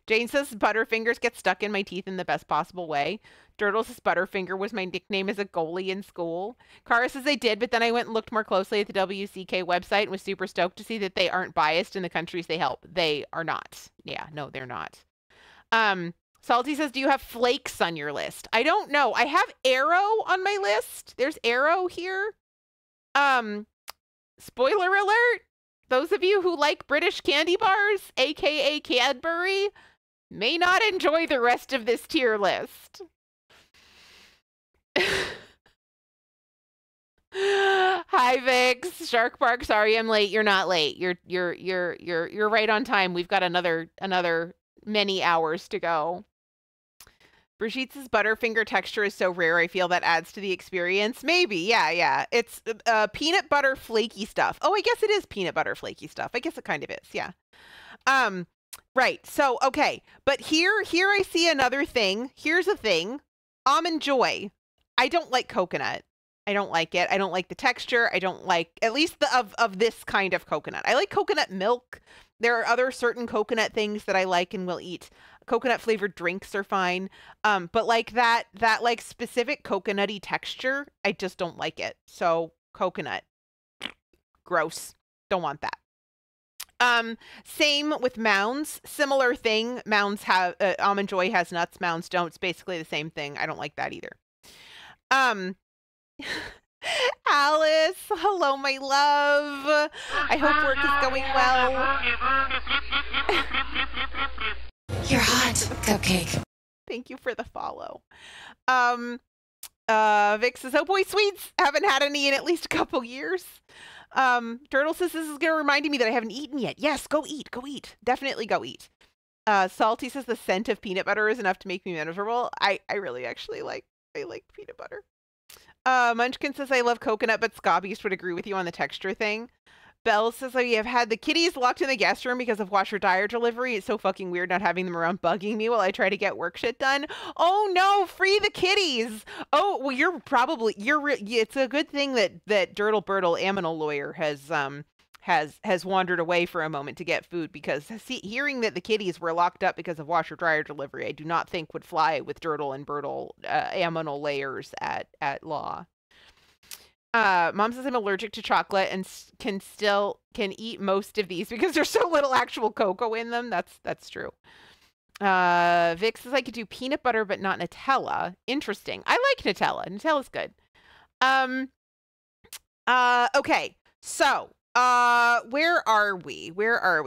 Jane says Butterfingers get stuck in my teeth in the best possible way. Dirtle says Butterfinger was my nickname as a goalie in school. Kara says they did, but then I went and looked more closely at the WCK website and was super stoked to see that they aren't biased in the countries they help. They are not. Yeah, no, they're not. Salty says, do you have flakes on your list? I don't know. I have Arrow on my list. There's Arrow here. Spoiler alert. Those of you who like British candy bars, aka Cadbury, may not enjoy the rest of this tier list. Hi Vix, Shark Park. Sorry I'm late. You're not late. You're right on time. We've got another many hours to go. Brigitte's Butterfinger texture is so rare, I feel that adds to the experience. Maybe, yeah. It's peanut butter flaky stuff. Oh, I guess it is peanut butter flaky stuff. I guess it kind of is, yeah. Right, so, okay. But here I see another thing. Here's a thing. Almond Joy. I don't like coconut. I don't like it. I don't like the texture. I don't like, at least of this kind of coconut. I like coconut milk. There are other certain coconut things that I like and will eat. Coconut flavored drinks are fine. But like that like specific coconutty texture, I just don't like it. So coconut, gross. Don't want that. Same with Mounds, similar thing. Mounds have, Almond Joy has nuts, Mounds don't. It's basically the same thing. I don't like that either. Alice, hello, my love. I hope work is going well. You're hot, Cupcake. Thank you for the follow. Vic says, oh boy, sweets. Haven't had any in at least a couple years. Turtle says, this is going to remind me that I haven't eaten yet. Yes, go eat. Definitely go eat. Salty says the scent of peanut butter is enough to make me miserable. I really actually like peanut butter. Munchkin says, I love coconut, but Scobbies would agree with you on the texture thing. Belle says, oh, you have had the kitties locked in the guest room because of washer dryer delivery. It's so fucking weird not having them around bugging me while I try to get work shit done. Oh no, free the kitties. Oh, well, it's a good thing that Dirtle Birtle, Aminal lawyer, has wandered away for a moment to get food, because hearing that the kitties were locked up because of washer dryer delivery, I do not think would fly with Dirtle and Birtle, Aminal layers at law. Mom says I'm allergic to chocolate and can eat most of these because there's so little actual cocoa in them. That's true. Vic says I could do peanut butter but not Nutella. Interesting. I like Nutella. Nutella's good. Okay. So, where are we?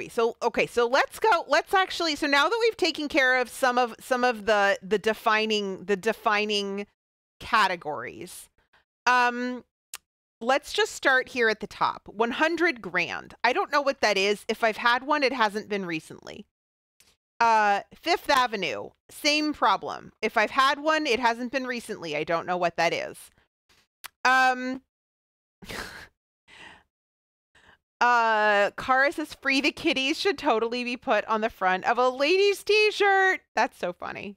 So, okay. So let's go. So now that we've taken care of some of the defining categories, let's just start here at the top. 100 grand. I don't know what that is. If I've had one, it hasn't been recently. Fifth Avenue, same problem. If I've had one, it hasn't been recently. I don't know what that is. Kara says free the kitties should totally be put on the front of a ladies t-shirt. That's so funny.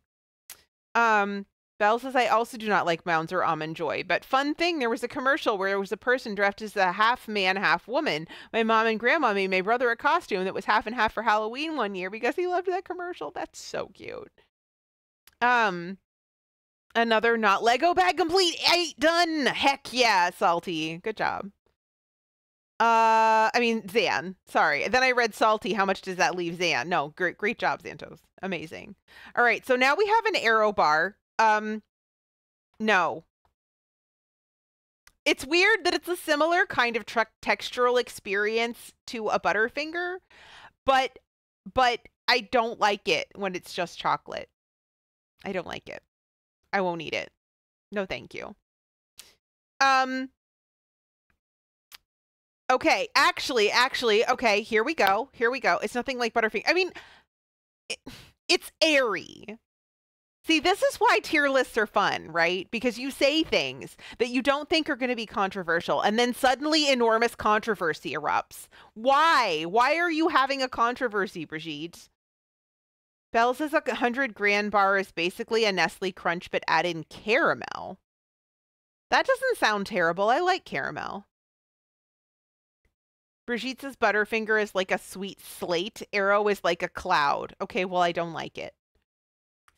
Belle says, I also do not like Mounds or Almond Joy, but fun thing, there was a commercial where there was a person dressed as a half man, half woman. My mom and grandma made my brother a costume that was half and half for Halloween one year because he loved that commercial. That's so cute. Another not Lego bag complete. 8 done. Heck yeah, Salty. Good job. I mean, Zan. Sorry. Then I read salty. How much does that leave Zan? No, great job, Xantos. Amazing. All right, so now we have an arrow bar. No. It's weird that it's a similar kind of textural experience to a Butterfinger, but I don't like it when it's just chocolate. I don't like it. I won't eat it. No, thank you. Okay, actually, okay, here we go. It's nothing like Butterfinger. I mean, it's airy. See, this is why tier lists are fun, right? Because you say things that you don't think are going to be controversial, and then suddenly enormous controversy erupts. Why? Why are you having a controversy, Brigitte? Belle says 100 grand bar is basically a Nestle Crunch, but add in caramel. That doesn't sound terrible. I like caramel. Brigitte says Butterfinger is like a sweet slate. Arrow is like a cloud. Okay, well, I don't like it.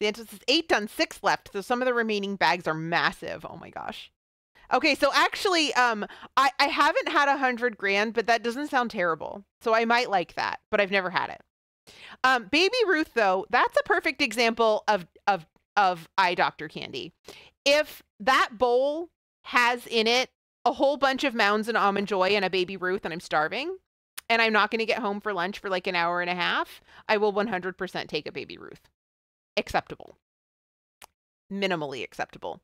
The answer says 8 done, 6 left. So some of the remaining bags are massive. Oh my gosh. Okay, so actually, I haven't had 100 grand, but that doesn't sound terrible. So I might like that, but I've never had it. Baby Ruth, though, that's a perfect example of eye doctor candy. If that bowl has in it a whole bunch of Mounds and Almond Joy and a Baby Ruth and I'm starving and I'm not going to get home for lunch for like an hour and a half, I will 100% take a Baby Ruth. Acceptable. Minimally acceptable.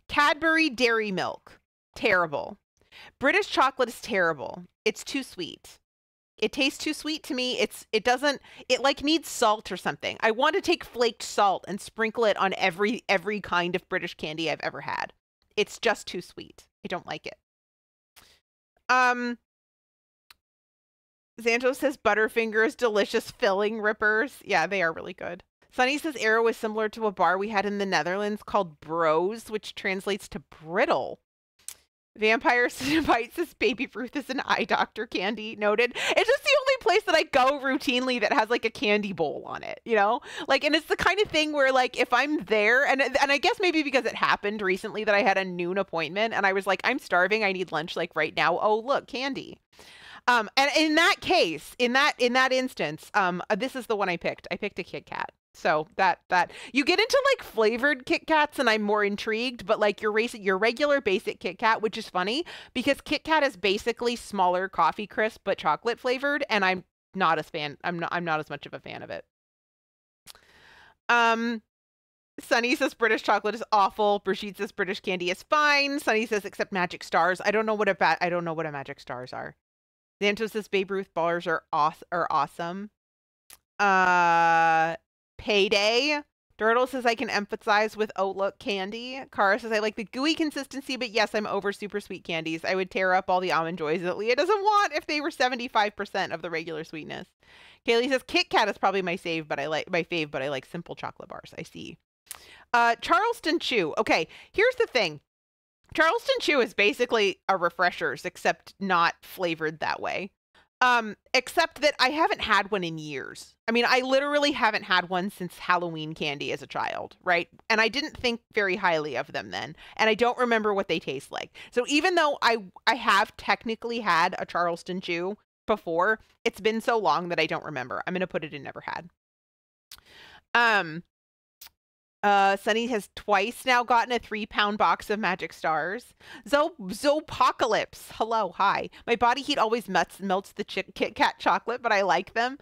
Cadbury Dairy Milk. Terrible. British chocolate is terrible. It's too sweet. It tastes too sweet to me. It like needs salt or something. I want to take flaked salt and sprinkle it on every kind of British candy I've ever had. It's just too sweet. I don't like it. Xanto says Butterfinger is delicious filling rippers. Yeah, they are really good. Sunny says Arrow is similar to a bar we had in the Netherlands called Bros, which translates to brittle. Vampire Bite says Baby Ruth is an eye doctor candy. Noted. It's just the only place that I go routinely that has like a candy bowl on it, you know? Like, and it's the kind of thing where like if I'm there, and I guess maybe because it happened recently that I had a noon appointment and I was like, I'm starving, I need lunch like right now. Oh, look, candy. And in that case, in that instance, this is the one I picked. I picked a Kit Kat. So that you get into like flavored Kit Kats and I'm more intrigued, but like your regular basic Kit Kat, which is funny because Kit Kat is basically smaller coffee crisp but chocolate flavored, and I'm not as fan. I'm not as much of a fan of it. Sunny says British chocolate is awful. Brigitte says British candy is fine. Sunny says except Magic Stars. I don't know what a Magic Stars are. Xanto says Babe Ruth bars are awesome. Payday. Dirtle says I can emphasize with Outlook candy. Kara says I like the gooey consistency, but yes, I'm over super sweet candies. I would tear up all the Almond Joys that Leah doesn't want if they were 75% of the regular sweetness. Kaylee says Kit Kat is probably my fave, but I like simple chocolate bars. I see. Charleston Chew. Okay, here's the thing. Charleston Chew is basically a Refreshers, except not flavored that way. Except that I haven't had one in years. I mean, I literally haven't had one since Halloween candy as a child, right? And I didn't think very highly of them then, and I don't remember what they taste like. So even though I have technically had a Charleston Chew before, it's been so long that I don't remember. I'm going to put it in never had. Sunny has twice now gotten a 3-pound box of Magic Stars. Zopocalypse. Hello, hi. My body heat always melts the Kit Kat chocolate, but I like them.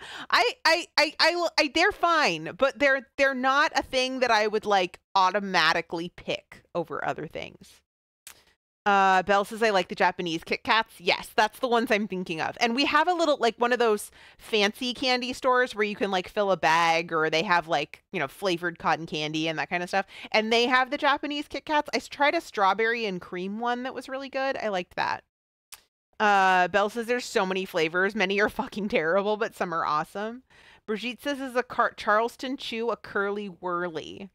They're fine, but they're not a thing that I would like automatically pick over other things. Belle says I like the Japanese Kit Kats. Yes, that's the ones I'm thinking of. And we have a little, like one of those fancy candy stores where you can like fill a bag, or they have like, you know, flavored cotton candy and that kind of stuff. And they have the Japanese Kit Kats. I tried a strawberry and cream one that was really good. I liked that. Belle says there's so many flavors. Many are fucking terrible, but some are awesome. Brigitte says is a Charleston Chew a curly whirly.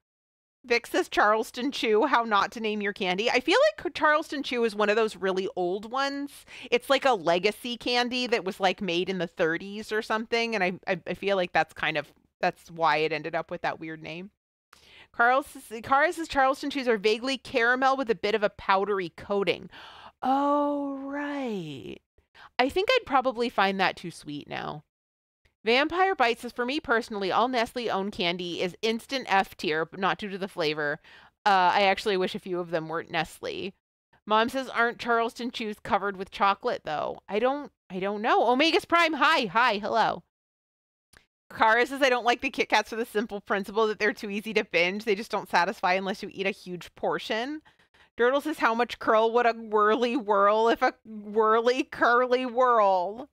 Vic says Charleston Chew, how not to name your candy. I feel like Charleston Chew is one of those really old ones. It's like a legacy candy that was like made in the 30s or something. And I feel like that's why it ended up with that weird name. Cara says Charleston Chews are vaguely caramel with a bit of a powdery coating. Oh, right. I think I'd probably find that too sweet now. Vampire Bites says, for me personally, all Nestle owned candy is instant F tier, but not due to the flavor. I actually wish a few of them weren't Nestle. Mom says, aren't Charleston Chews covered with chocolate though? I don't know. Omega's Prime, hi, hello. Kara says, I don't like the Kit Kats for the simple principle that they're too easy to binge. They just don't satisfy unless you eat a huge portion. Dirtle says, how much curl would a whirly whirl if a whirly curly whirl? Oh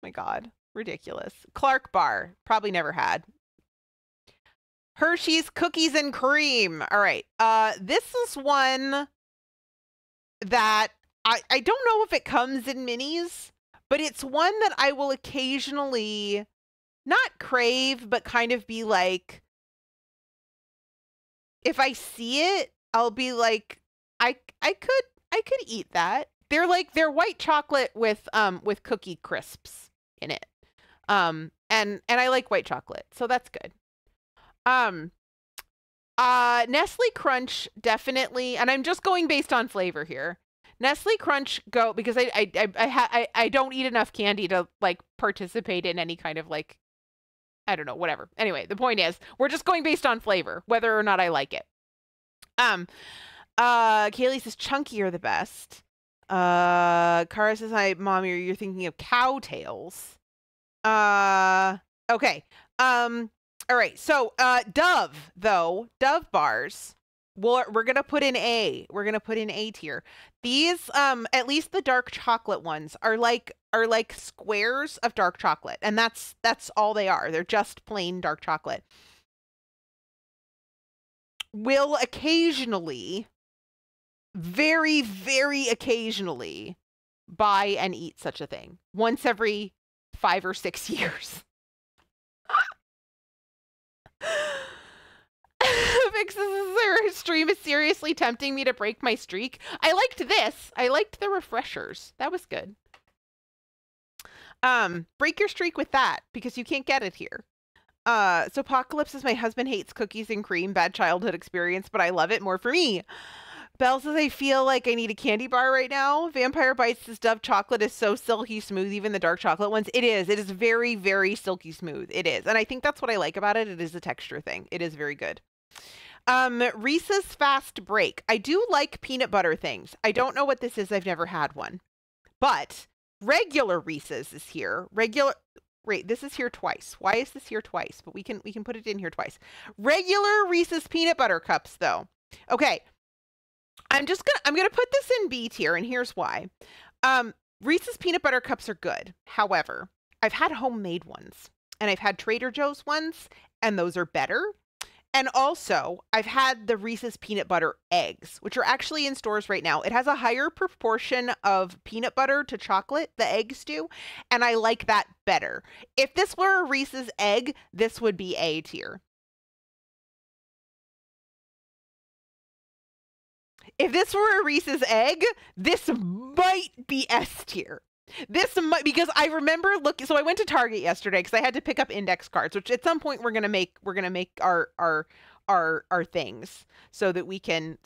my God, ridiculous. Clark Bar, probably never had. Hershey's Cookies and Cream. All right, this is one that I don't know if it comes in minis, but it's one that I will occasionally not crave, but kind of be like, if I see it, I'll be like, I could eat that. They're white chocolate with cookie crisps in it. And I like white chocolate, so that's good. Nestle Crunch definitely, and I'm just going based on flavor here. Nestle Crunch go, because I don't eat enough candy to like participate in any kind of like, I don't know, whatever. Anyway, the point is, we're just going based on flavor, whether or not I like it. Kaylee says Chunky are the best. Kara says, hi, Mom, you're thinking of cow tails. Okay. All right. So, Dove bars. We're going to put in A. We're going to put in A tier. These, at least the dark chocolate ones are like squares of dark chocolate. And that's all they are. They're just plain dark chocolate. Will occasionally, very, very occasionally, buy and eat such a thing. Once every 5 or 6 years. Vix's stream is seriously tempting me to break my streak. I liked this. I liked the refreshers. That was good. Break your streak with that because you can't get it here. So Apocalypse says, my husband hates cookies and cream. Bad childhood experience, but I love it more for me. Belle says, I feel like I need a candy bar right now. Vampire Bites says, Dove chocolate is so silky smooth, even the dark chocolate ones. It is. It is very, very silky smooth. It is. And I think that's what I like about it. It is a texture thing. It is very good. Reese's Fast Break. I do like peanut butter things. I don't know what this is. I've never had one. But regular Reese's is here. Wait, this is here twice. Why is this here twice? But we can put it in here twice. Regular Reese's peanut butter cups, though. Okay. I'm gonna put this in B tier, and here's why. Reese's peanut butter cups are good. However, I've had homemade ones, and I've had Trader Joe's ones, and those are better. And also, I've had the Reese's peanut butter eggs, which are actually in stores right now. It has a higher proportion of peanut butter to chocolate, the eggs do, and I like that better. If this were a Reese's egg, this would be A tier. If this were a Reese's egg, this might be S tier. This might, because I remember looking, so I went to Target yesterday because I had to pick up index cards, which at some point we're gonna make our things so that we can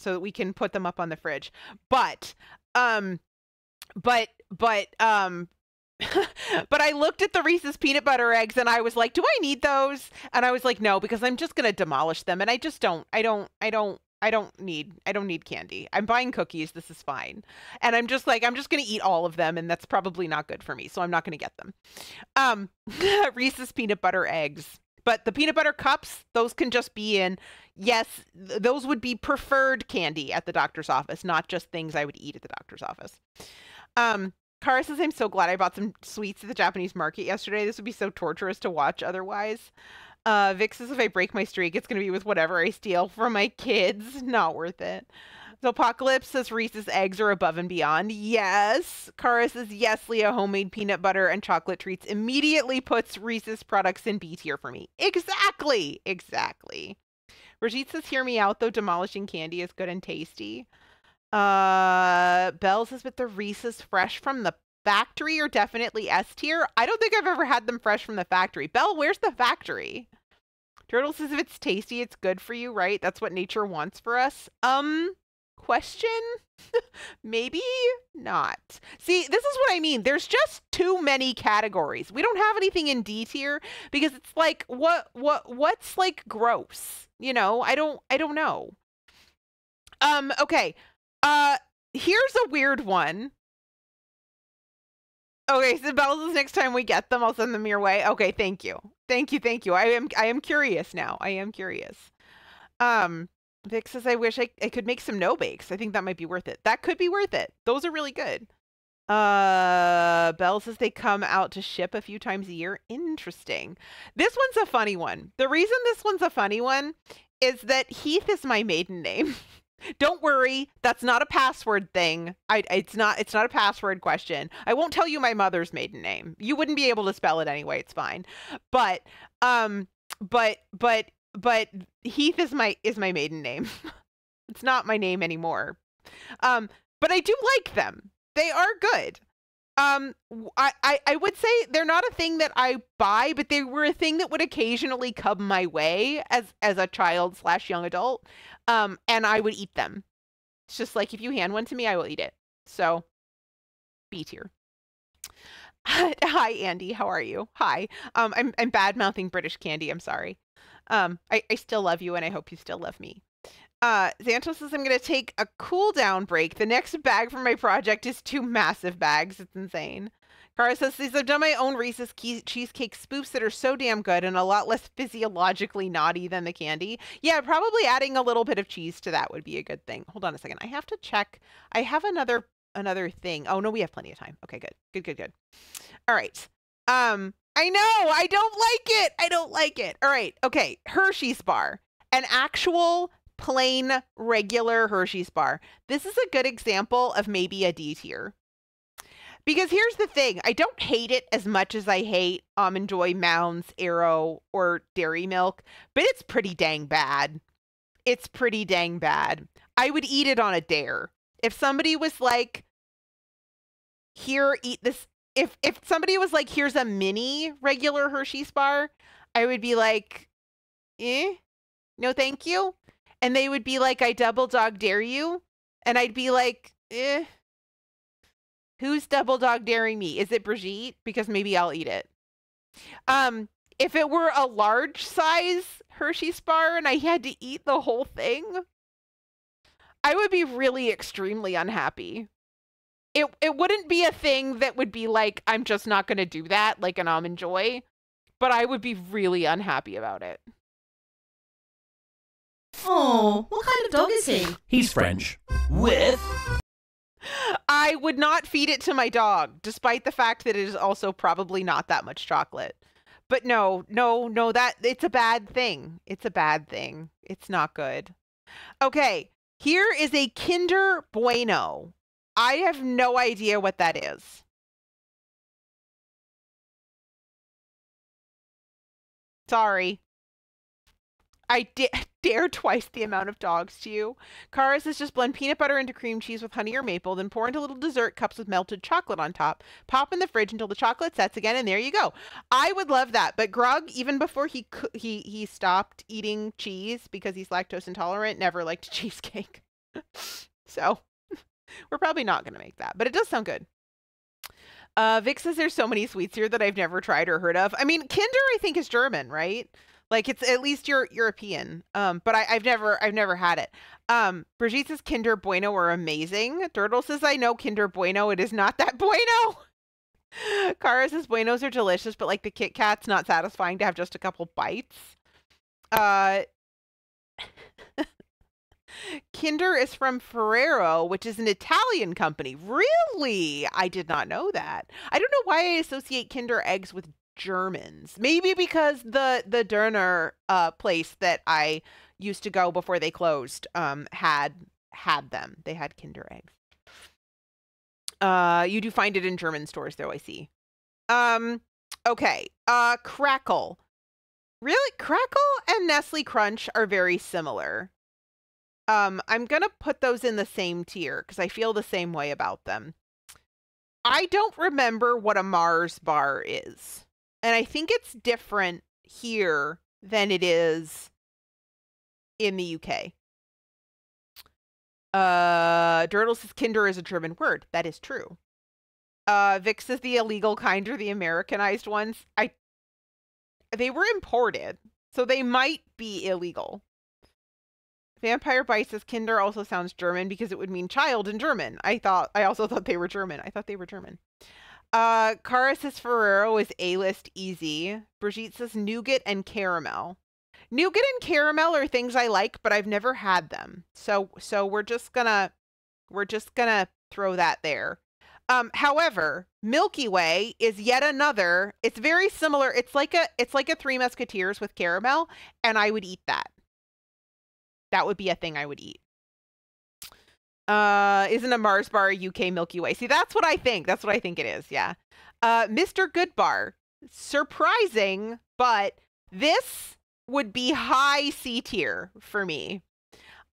put them up on the fridge. But I looked at the Reese's peanut butter eggs and I was like, do I need those? And I was like, no, because I'm just gonna demolish them, and I don't need candy. I'm buying cookies. This is fine. And I'm just going to eat all of them, and that's probably not good for me. So I'm not going to get them. Reese's peanut butter eggs. But the peanut butter cups, those can just be in, yes, those would be preferred candy at the doctor's office, not just things I would eat at the doctor's office. Kara says, I'm so glad I bought some sweets at the Japanese market yesterday. This would be so torturous to watch otherwise. Vic says, if I break my streak, it's going to be with whatever I steal from my kids. Not worth it. So Apocalypse says Reese's eggs are above and beyond. Yes. Kara says, yes, Leah, homemade peanut butter and chocolate treats immediately puts Reese's products in B tier for me. Exactly. Exactly. Brigitte says, hear me out, though. Demolishing candy is good and tasty. Belle says, but the Reese's fresh from the factory are definitely S tier. I don't think I've ever had them fresh from the factory. Belle, where's the factory? Turtle says if it's tasty, it's good for you, right? That's what nature wants for us. question? Maybe not. See, this is what I mean. There's just too many categories. We don't have anything in D tier because it's like what's like gross? You know, I don't know. Okay. Here's a weird one. Okay, so Bells, next time we get them, I'll send them your way. Okay, thank you. Thank you. I am curious now. I am curious. Vic says, I wish I could make some no bakes. I think that might be worth it. That could be worth it. Those are really good. Belle says they come out to ship a few times a year. Interesting. This one's a funny one. The reason this one's a funny one is that Heath is my maiden name. Don't worry, that's not a password thing. It's not a password question. I won't tell you my mother's maiden name. You wouldn't be able to spell it anyway. It's fine. But Heath is my maiden name. It's not my name anymore. But I do like them. They are good. I would say they're not a thing that I buy, but they were a thing that would occasionally come my way as a child / young adult. And I would eat them. It's just like, if you hand one to me, I will eat it. So B tier. Hi, Andy. How are you? Hi. I'm bad mouthing British candy. I'm sorry. I still love you and I hope you still love me. Xanto says I'm going to take a cool down break. The next bag for my project is 2 massive bags. It's insane. Cara says, I've done my own Reese's cheesecake spoofs that are so damn good and a lot less physiologically naughty than the candy. Yeah, probably adding a little bit of cheese to that would be a good thing. Hold on a second. I have to check. I have another thing. Oh, no, we have plenty of time. Okay, good. All right. I know. I don't like it. All right. Okay. Hershey's bar. An actual plain regular Hershey's bar. This is a good example of maybe a D tier. Because here's the thing, I don't hate it as much as I hate Almond Joy, Mounds, Aero, or Dairy Milk, but it's pretty dang bad. I would eat it on a dare. If somebody was like, here, eat this. If somebody was like, here's a mini regular Hershey's bar, I would be like, no thank you. And they would be like, I double dog dare you. And I'd be like, who's double dog daring me? Is it Brigitte? Because maybe I'll eat it. If it were a large size Hershey's bar and I had to eat the whole thing, I would be really extremely unhappy. It wouldn't be a thing that would be like, I'm just not going to do that, like an Almond Joy, but I would be really unhappy about it. Oh, what kind of dog is he? He's French. With... I would not feed it to my dog, despite the fact that it is also probably not that much chocolate. But no, that it's a bad thing. It's a bad thing. It's not good. Okay, here is a Kinder Bueno. I have no idea what that is. Sorry. I dare twice the amount of dogs to you. Cara says just blend peanut butter into cream cheese with honey or maple, then pour into little dessert cups with melted chocolate on top. Pop in the fridge until the chocolate sets again, and there you go. I would love that. But Grug, even before he stopped eating cheese because he's lactose intolerant, never liked cheesecake. So we're probably not going to make that, but it does sound good. Vic says there's so many sweets here that I've never tried or heard of. I mean, Kinder, I think, is German, right? Like, it's at least European, but I've never had it. Brigitte says Kinder Bueno are amazing. Turtle says, I know Kinder Bueno. It is not that bueno. Cara says Buenos are delicious, but like the Kit Kat's not satisfying to have just a couple bites. Kinder is from Ferrero, which is an Italian company. Really? I did not know that. I don't know why I associate Kinder eggs with Germans. Maybe because the Döner place that I used to go before they closed had them. They had Kinder eggs. You do find it in German stores though, I see. Okay. Crackle. Really? Crackle and Nestle Crunch are very similar. I'm going to put those in the same tier because I feel the same way about them. I don't remember what a Mars bar is. And I think it's different here than it is in the UK. Dirtle says Kinder is a German word. That is true. Vic says the illegal kind are the Americanized ones. They were imported, so they might be illegal. Vampire Bite says Kinder also sounds German because it would mean child in German. I also thought they were German. I thought they were German. Cara says Ferrero is A-list easy. Brigitte says nougat and caramel. Nougat and caramel are things I like, but I've never had them. So we're just gonna throw that there. However, Milky Way is yet another. It's very similar. It's like a Three Musketeers with caramel, and I would eat that. That would be a thing I would eat. Isn't a Mars bar a UK Milky Way? See, that's what I think. That's what I think it is. Yeah. Mr. Good Bar. Surprising, but this would be high C tier for me.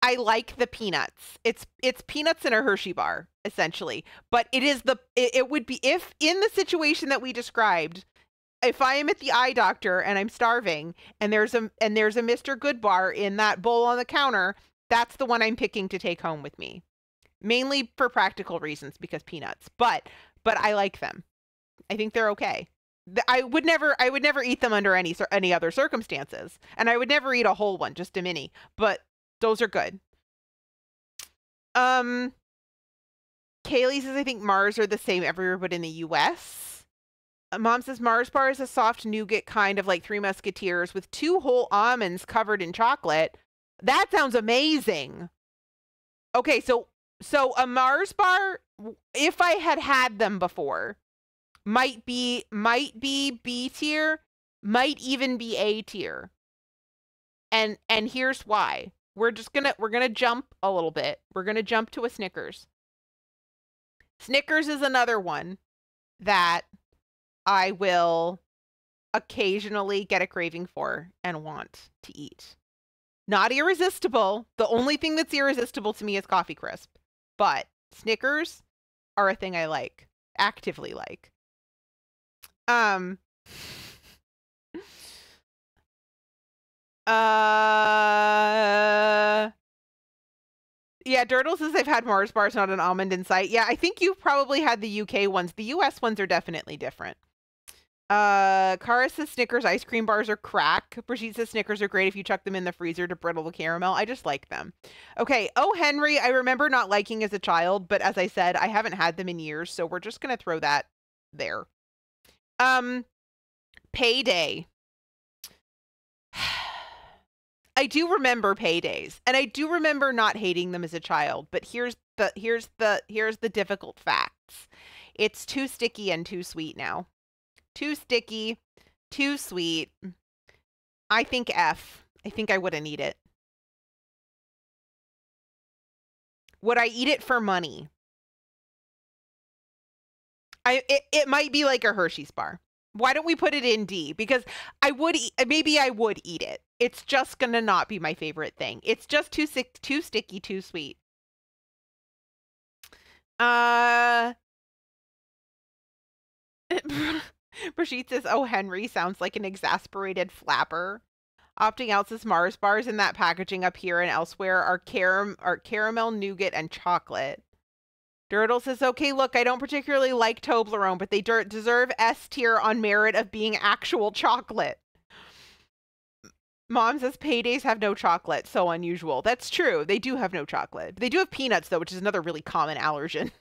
I like the peanuts. It's peanuts in a Hershey bar, essentially. But it would be, if in the situation that we described, if I am at the eye doctor and I'm starving and there's a Mr. Good Bar in that bowl on the counter, that's the one I'm picking to take home with me. Mainly for practical reasons, because peanuts. But I like them. I think they're okay. I would never eat them under any other circumstances, and I would never eat a whole one, just a mini. But those are good. Kaylee says I think Mars are the same everywhere, but in the U.S. Mom says Mars bar is a soft nougat kind of like Three Musketeers with 2 whole almonds covered in chocolate. That sounds amazing. Okay, so a Mars bar, if I had them before, might be B tier, might even be A tier. And here's why. We're gonna jump a little bit. We're gonna jump to a Snickers. Snickers is another one that I will occasionally get a craving for and want to eat. Not irresistible. The only thing that's irresistible to me is Coffee Crisp. But Snickers are a thing I like. Actively like. Yeah, Dirtle says they've had Mars bars, not an almond in sight. Yeah, I think you've probably had the UK ones. The US ones are definitely different. Cara says Snickers ice cream bars are crack. Brigitte says Snickers are great if you chuck them in the freezer to brittle the caramel. I just like them. Okay, Oh Henry, I remember not liking as a child, but as I said, I haven't had them in years, so we're just gonna throw that there. Payday. I do remember paydays, and I do remember not hating them as a child, but here's the difficult facts. It's too sticky and too sweet now. Too sticky, too sweet. I think F. I think I wouldn't eat it. Would I eat it for money? It might be like a Hershey's bar. Why don't we put it in D? Because maybe I would eat it. It's just gonna not be my favorite thing. It's just too sticky, too sweet. Brigitte says, "Oh, Henry sounds like an exasperated flapper." Opting out says Mars bars in that packaging up here and elsewhere are caramel, nougat, and chocolate. Dirtle says, okay, look, I don't particularly like Toblerone, but they deserve S tier on merit of being actual chocolate. Mom says paydays have no chocolate. So unusual. That's true. They do have no chocolate. They do have peanuts, though, which is another really common allergen.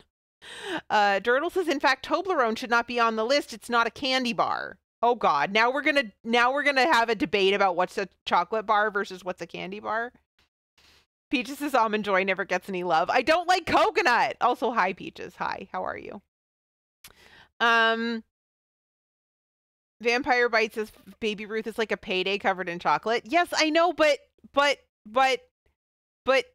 Dirtle says, in fact, Toblerone should not be on the list. It's not a candy bar. Oh, God. Now we're gonna have a debate about what's a chocolate bar versus what's a candy bar. Peaches says Almond Joy never gets any love. I don't like coconut. Also, hi, Peaches. Hi, how are you? Vampire Bite says Baby Ruth is like a payday covered in chocolate. Yes, I know, but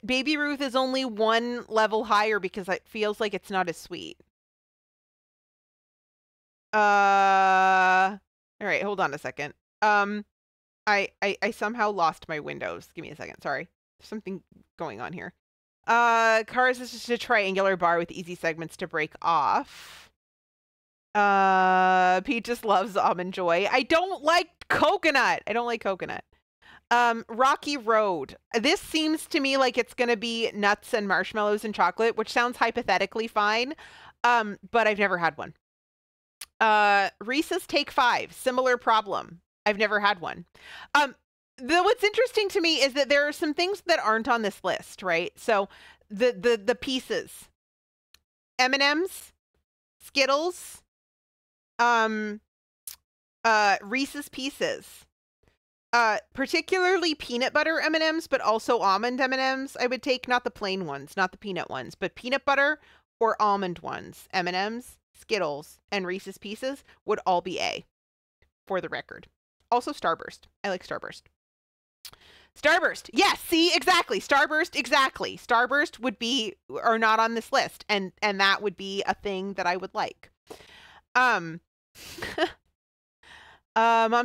Baby Ruth is only one level higher because it feels like it's not as sweet. All right, hold on a second. I somehow lost my windows. Give me a second. Sorry. There's something going on here. Cars is just a triangular bar with easy segments to break off. Pete just loves Almond Joy. I don't like coconut. I don't like coconut. Rocky Road. This seems to me like it's going to be nuts and marshmallows and chocolate, which sounds hypothetically fine, but I've never had one. Reese's Take 5, similar problem. I've never had one. What's interesting to me is that there are some things that aren't on this list, right? So the pieces, M&M's, Skittles, Reese's Pieces, particularly peanut butter M&Ms, but also almond M&Ms. I would take, not the plain ones, not the peanut ones, but peanut butter or almond ones. M&Ms, Skittles, and Reese's Pieces would all be A, for the record. Also Starburst. I like Starburst. Starburst. Yes, see, exactly. Starburst, exactly. Starburst would be, or not on this list, and that would be a thing that I would like. Mom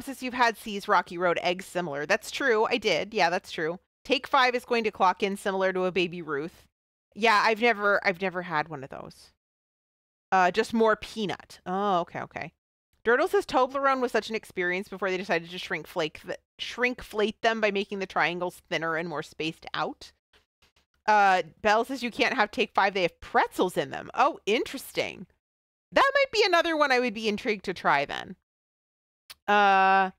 says you've had C's Rocky Road eggs similar. That's true. I did. Yeah, that's true. Take 5 is going to clock in similar to a Baby Ruth. Yeah, I've never had one of those. Just more peanut. Oh, okay. Dirtle says Toblerone was such an experience before they decided to shrinkflate them by making the triangles thinner and more spaced out. Belle says you can't have Take 5. They have pretzels in them. Oh, interesting. That might be another one I would be intrigued to try then. Kara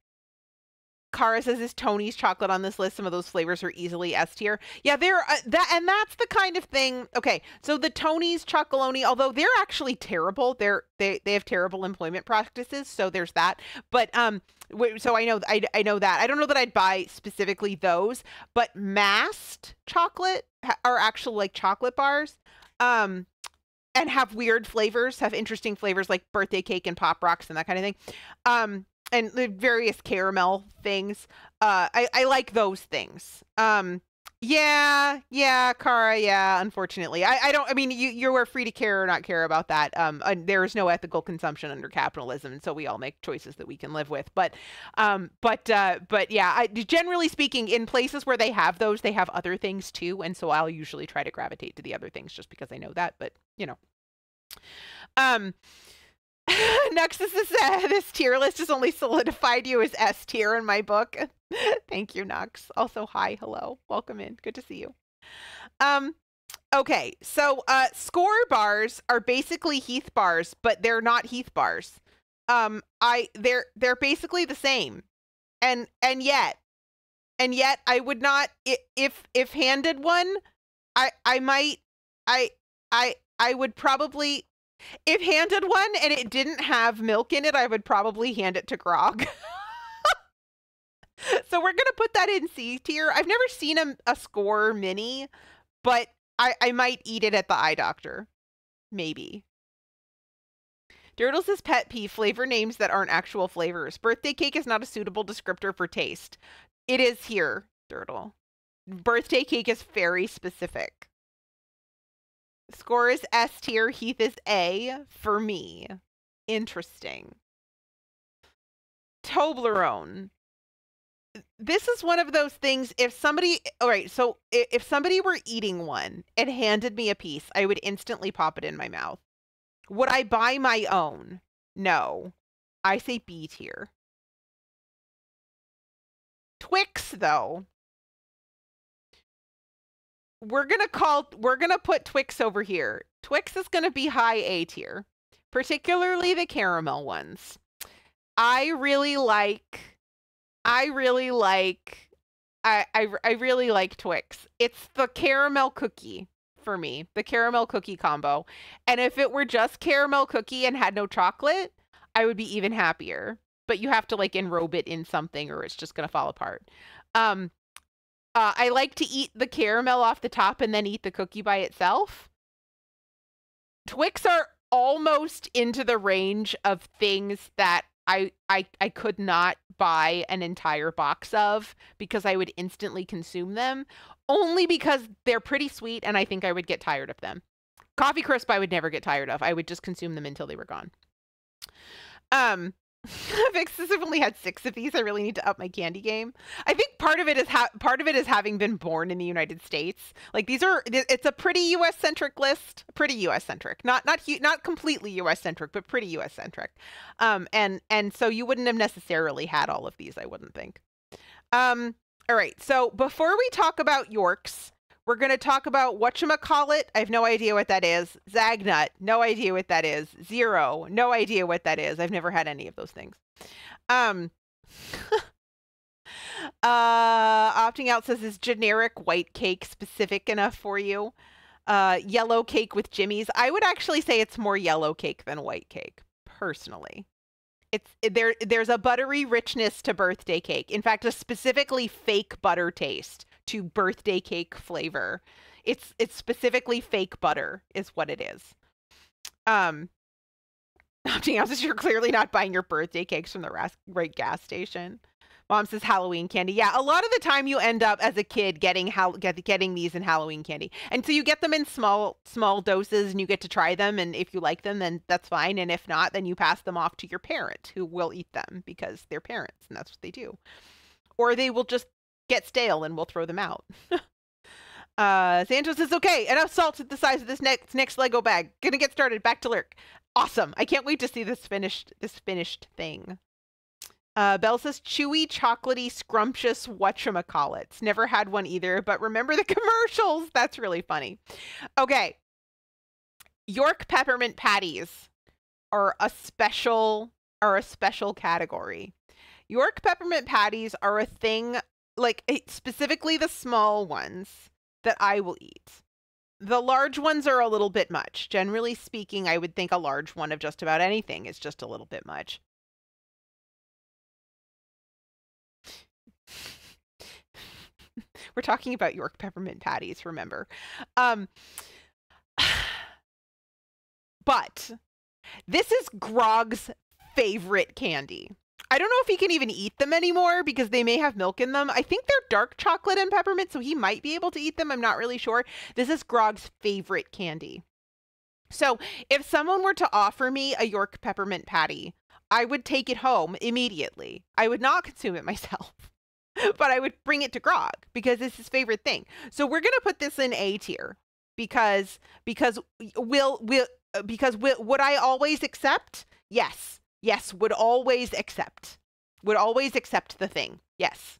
says, is Tony's chocolate on this list? Some of those flavors are easily S tier. Yeah, they're that's the kind of thing. Okay, so the Tony's Chocolonely, although they're actually terrible, they have terrible employment practices, so there's that. But so I know that. I don't know that I'd buy specifically those, but masked chocolate are actually like chocolate bars. And have weird flavors, have interesting flavors like birthday cake and Pop Rocks and that kind of thing. And the various caramel things. I like those things. Yeah, Kara, yeah, unfortunately. I mean, you are free to care or not care about that. There is no ethical consumption under capitalism, and so we all make choices that we can live with. But yeah, generally speaking, in places where they have those, they have other things too, and so I'll usually try to gravitate to the other things just because I know that, but, you know. Nexus is this tier list has only solidified you as S tier in my book. Thank you, Nux. Also, hi, hello, welcome in. Good to see you. Okay, so score bars are basically Heath bars, but they're not Heath bars. They're basically the same, and yet I would not, if handed one, I would probably. If handed one and it didn't have milk in it, I would probably hand it to Grog. So we're going to put that in C tier. I've never seen a score mini, but I might eat it at the eye doctor. Maybe. Dirtles' pet peeve, flavor names that aren't actual flavors. Birthday cake is not a suitable descriptor for taste. It is here, Dirtle. Birthday cake is very specific. Score is S tier. Heath is A for me. Interesting. Toblerone. This is one of those things, if somebody, all right, so if somebody were eating one and handed me a piece, I would instantly pop it in my mouth. Would I buy my own? No. I say B tier. Twix, though. We're going to put Twix over here. Twix is going to be high A tier, particularly the caramel ones. I really like Twix. It's the caramel cookie for me, the caramel cookie combo. And if it were just caramel cookie and had no chocolate, I would be even happier. But you have to like enrobe it in something or it's just going to fall apart. I like to eat the caramel off the top and then eat the cookie by itself. Twix are almost into the range of things that I could not buy an entire box of because I would instantly consume them, only because they're pretty sweet and I think I would get tired of them. Coffee Crisp I would never get tired of. I would just consume them until they were gone. Vixus have only had 6 of these. I really need to up my candy game. I think part of it is having been born in the United States. Like it's a pretty U.S. centric list. Pretty U.S. centric, not completely U.S. centric, but pretty U.S. centric. And so you wouldn't have necessarily had all of these. I wouldn't think. All right. So before we talk about Yorks, we're going to talk about whatchamacallit. I have no idea what that is. Zagnut. No idea what that is. Zero. No idea what that is. I've never had any of those things. Opting out says, is generic white cake specific enough for you? Yellow cake with jimmies. I would actually say it's more yellow cake than white cake, personally. There's a buttery richness to birthday cake. In fact, a specifically fake butter taste to birthday cake flavor. It's specifically fake butter is what it is. Opting out says, you're clearly not buying your birthday cakes from the right gas station. Mom says Halloween candy. Yeah, a lot of the time you end up as a kid getting these in Halloween candy. And so you get them in small doses and you get to try them. And if you like them, then that's fine. And if not, then you pass them off to your parent who will eat them because they're parents and that's what they do. Or they will just get stale and we'll throw them out. Santos says, okay, enough salt at the size of this next Lego bag. Gonna get started. Back to Lurk. Awesome. I can't wait to see this finished thing. Belle says, chewy, chocolatey, scrumptious whatchamacallits. Never had one either, but remember the commercials. That's really funny. Okay. York peppermint patties are a special category. York peppermint patties are a thing, like specifically the small ones that I will eat. The large ones are a little bit much. Generally speaking, I would think a large one of just about anything is just a little bit much. We're talking about York peppermint patties, remember. But this is Grog's favorite candy. I don't know if he can even eat them anymore because they may have milk in them. I think they're dark chocolate and peppermint, so he might be able to eat them. I'm not really sure. This is Grog's favorite candy. So if someone were to offer me a York peppermint patty, I would take it home immediately. I would not consume it myself. But I would bring it to Grog because it's his favorite thing. So we're gonna put this in A tier because would I always accept? Yes, would always accept the thing. Yes.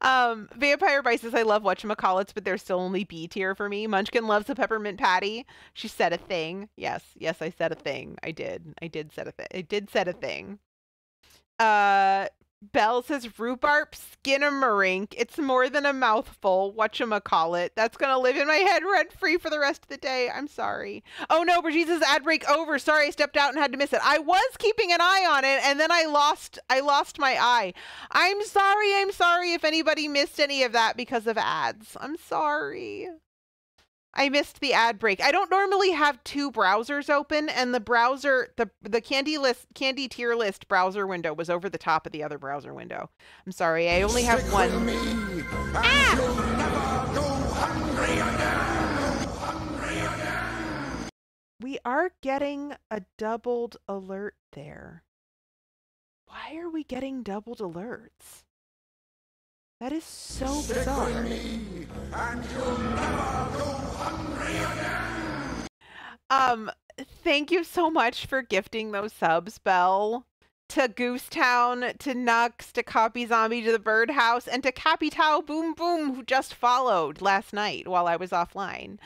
Vampire Vice says, I love whatchamacallits, but they're still only B tier for me. Munchkin loves a peppermint patty. She said a thing. Yes, I said a thing. I did said a thing. Belle says rhubarb skinamarink. It's more than a mouthful. Whatchamacallit. That's gonna live in my head rent free for the rest of the day. I'm sorry. Oh no, Brigitte says ad break over. Sorry, I stepped out and had to miss it. I was keeping an eye on it and then I lost my eye. I'm sorry if anybody missed any of that because of ads. I'm sorry. I missed the ad break. I don't normally have two browsers open, and the browser, the candy tier list browser window was over the top of the other browser window. I'm sorry, I only have one. We are getting a doubled alert there. Why are we getting doubled alerts? That is so bizarre. Thank you so much for gifting those subs, Belle. To Goosetown, to Nux, to Copy Zombie, to the Birdhouse, and to Cappy Tau Boom Boom, who just followed last night while I was offline.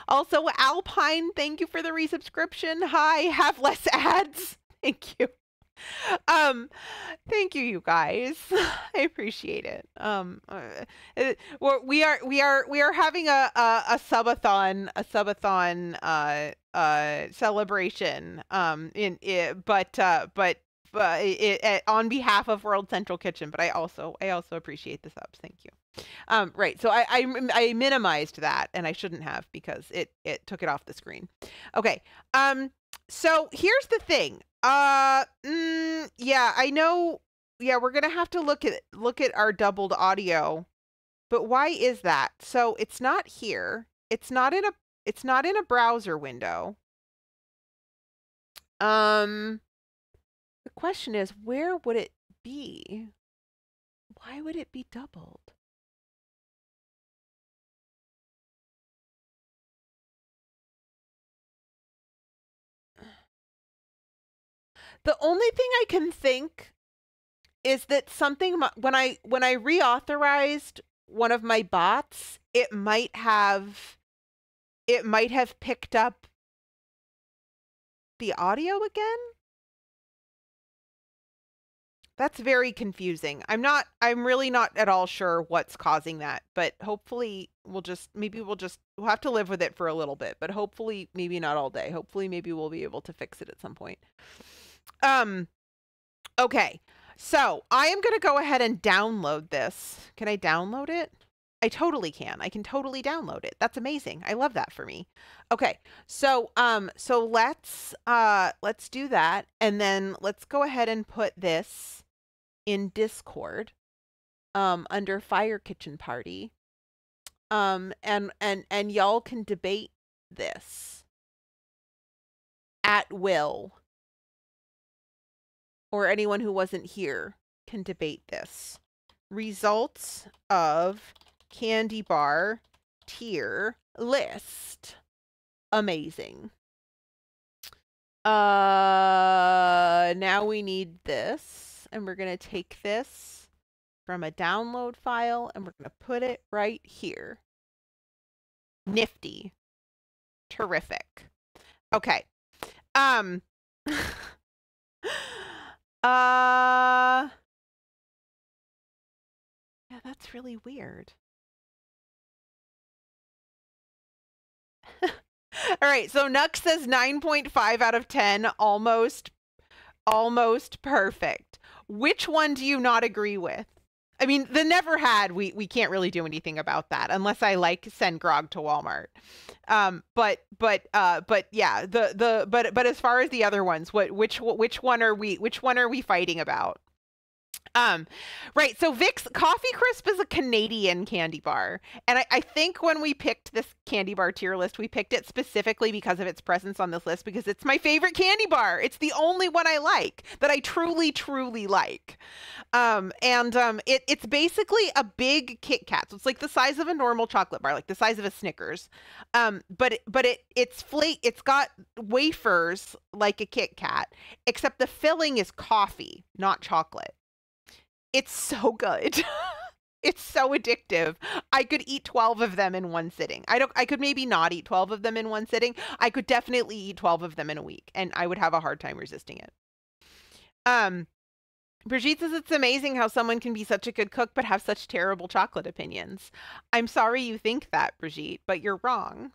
Also, Alpine, thank you for the resubscription. Hi, have less ads. Thank you. Thank you, you guys. I appreciate it. We are having a subathon celebration. On behalf of World Central Kitchen, but I also appreciate the subs. Thank you. Right. So I minimized that, and I shouldn't have because it took it off the screen. Okay. So here's the thing. Yeah, I know. Yeah, we're gonna have to look at our doubled audio, but why is that? So it's not here. It's not in a browser window. The question is, where would it be? Why would it be doubled? The only thing I can think is that something when I reauthorized one of my bots, it might have picked up the audio again. That's very confusing. I'm really not at all sure what's causing that, but hopefully we'll have to live with it for a little bit, but hopefully maybe not all day. Hopefully maybe we'll be able to fix it at some point. Okay. So I am going to go ahead and download this. Can I download it? I totally can. I can totally download it. That's amazing. I love that for me. Okay. So let's do that. And then let's go ahead and put this in Discord, under Fire Kitchen Party. And y'all can debate this at will. Or anyone who wasn't here can debate this. Results of candy bar tier list. Amazing. Now we need this, and we're going to take this from a download file and we're going to put it right here. Nifty. Terrific. Okay. Yeah, that's really weird. All right, so Nux says 9.5 out of 10, almost perfect. Which one do you not agree with? I mean, the never had, we can't really do anything about that unless I like send grog to Walmart. But yeah, but as far as the other ones, which one are we fighting about? Right. So Vic's Coffee Crisp is a Canadian candy bar. And I think when we picked this candy bar tier list, we picked it specifically because of its presence on this list, because it's my favorite candy bar. It's the only one I like, that I truly, truly like. It's basically a big Kit Kat. So it's like the size of a normal chocolate bar, like the size of a Snickers. But it's got wafers like a Kit Kat, except the filling is coffee, not chocolate. It's so good. It's so addictive. I could eat 12 of them in one sitting. I could maybe not eat 12 of them in one sitting. I could definitely eat 12 of them in a week, and I would have a hard time resisting it. Brigitte says it's amazing how someone can be such a good cook but have such terrible chocolate opinions. I'm sorry you think that, Brigitte, but you're wrong.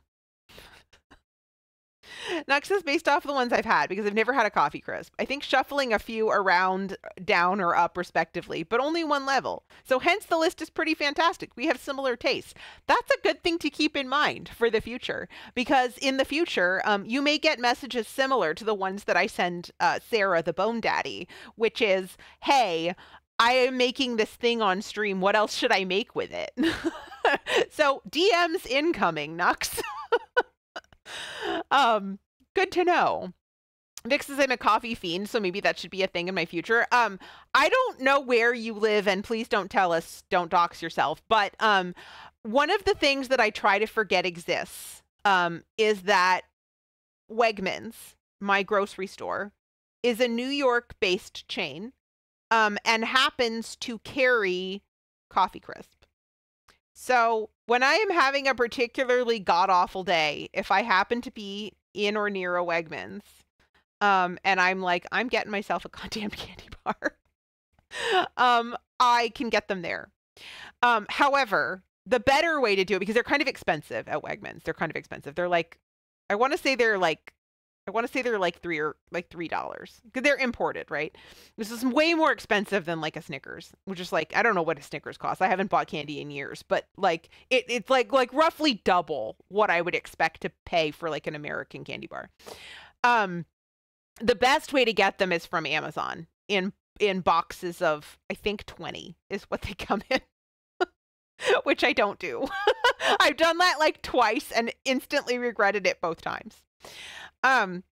Nux is based off of the ones I've had because I've never had a Coffee Crisp. I think shuffling a few around, down or up respectively, but only one level. So hence the list is pretty fantastic. We have similar tastes. That's a good thing to keep in mind for the future, because in the future, you may get messages similar to the ones that I send Sarah, the Bone Daddy, which is, hey, I am making this thing on stream. What else should I make with it? So DMs incoming, Nux. Good to know. Vix says I'm a coffee fiend, so maybe that should be a thing in my future. I don't know where you live, and please don't tell us, don't dox yourself. But one of the things that I try to forget exists is that Wegmans, my grocery store, is a New York-based chain and happens to carry Coffee Crisp. So when I am having a particularly god-awful day, if I happen to be in or near a Wegmans, and I'm like, I'm getting myself a goddamn candy bar, I can get them there. However, the better way to do it, because they're kind of expensive at Wegmans. They're kind of expensive. They're like, I want to say they're like $3 because they're imported, right? This is way more expensive than like a Snickers, which is like, I don't know what a Snickers costs. I haven't bought candy in years, but like it's like roughly double what I would expect to pay for like an American candy bar. The best way to get them is from Amazon in boxes of, I think 20 is what they come in. Which I don't do. I've done that like twice and instantly regretted it both times. Mom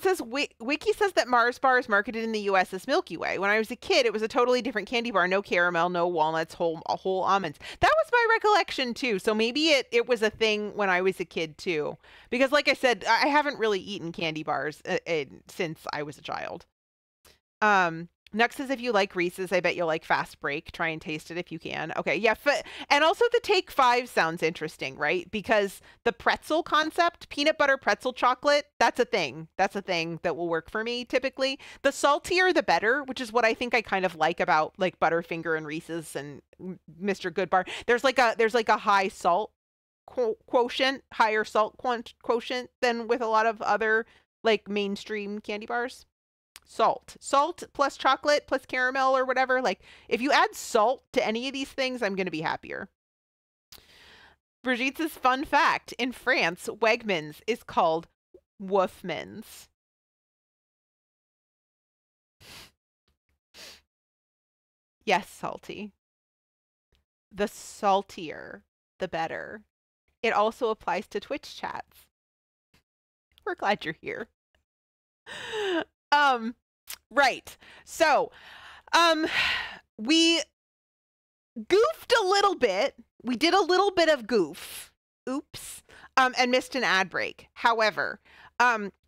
says, Wiki says that Mars bar is marketed in the U.S. as Milky Way. When I was a kid, it was a totally different candy bar. No caramel, no walnuts, whole almonds. That was my recollection too. So maybe it was a thing when I was a kid too. Because like I said, I haven't really eaten candy bars since I was a child. Next is if you like Reese's, I bet you'll like Fast Break. Try and taste it if you can. Okay, yeah. And also the Take 5 sounds interesting, right? Because the pretzel concept, peanut butter pretzel chocolate, that's a thing. That's a thing that will work for me typically. The saltier, the better, which is what I think I kind of like about like Butterfinger and Reese's and Mr. Goodbar. There's like a high salt quotient, higher salt quotient than with a lot of other like mainstream candy bars. Salt plus chocolate plus caramel or whatever. Like if you add salt to any of these things, I'm going to be happier. Brigitte's fun fact: in France, Wegmans is called Wolfman's. Yes, salty. The saltier, the better. It also applies to Twitch chats. We're glad you're here. Right. So, we goofed a little bit. We did a little bit of goof. Oops. And missed an ad break. However,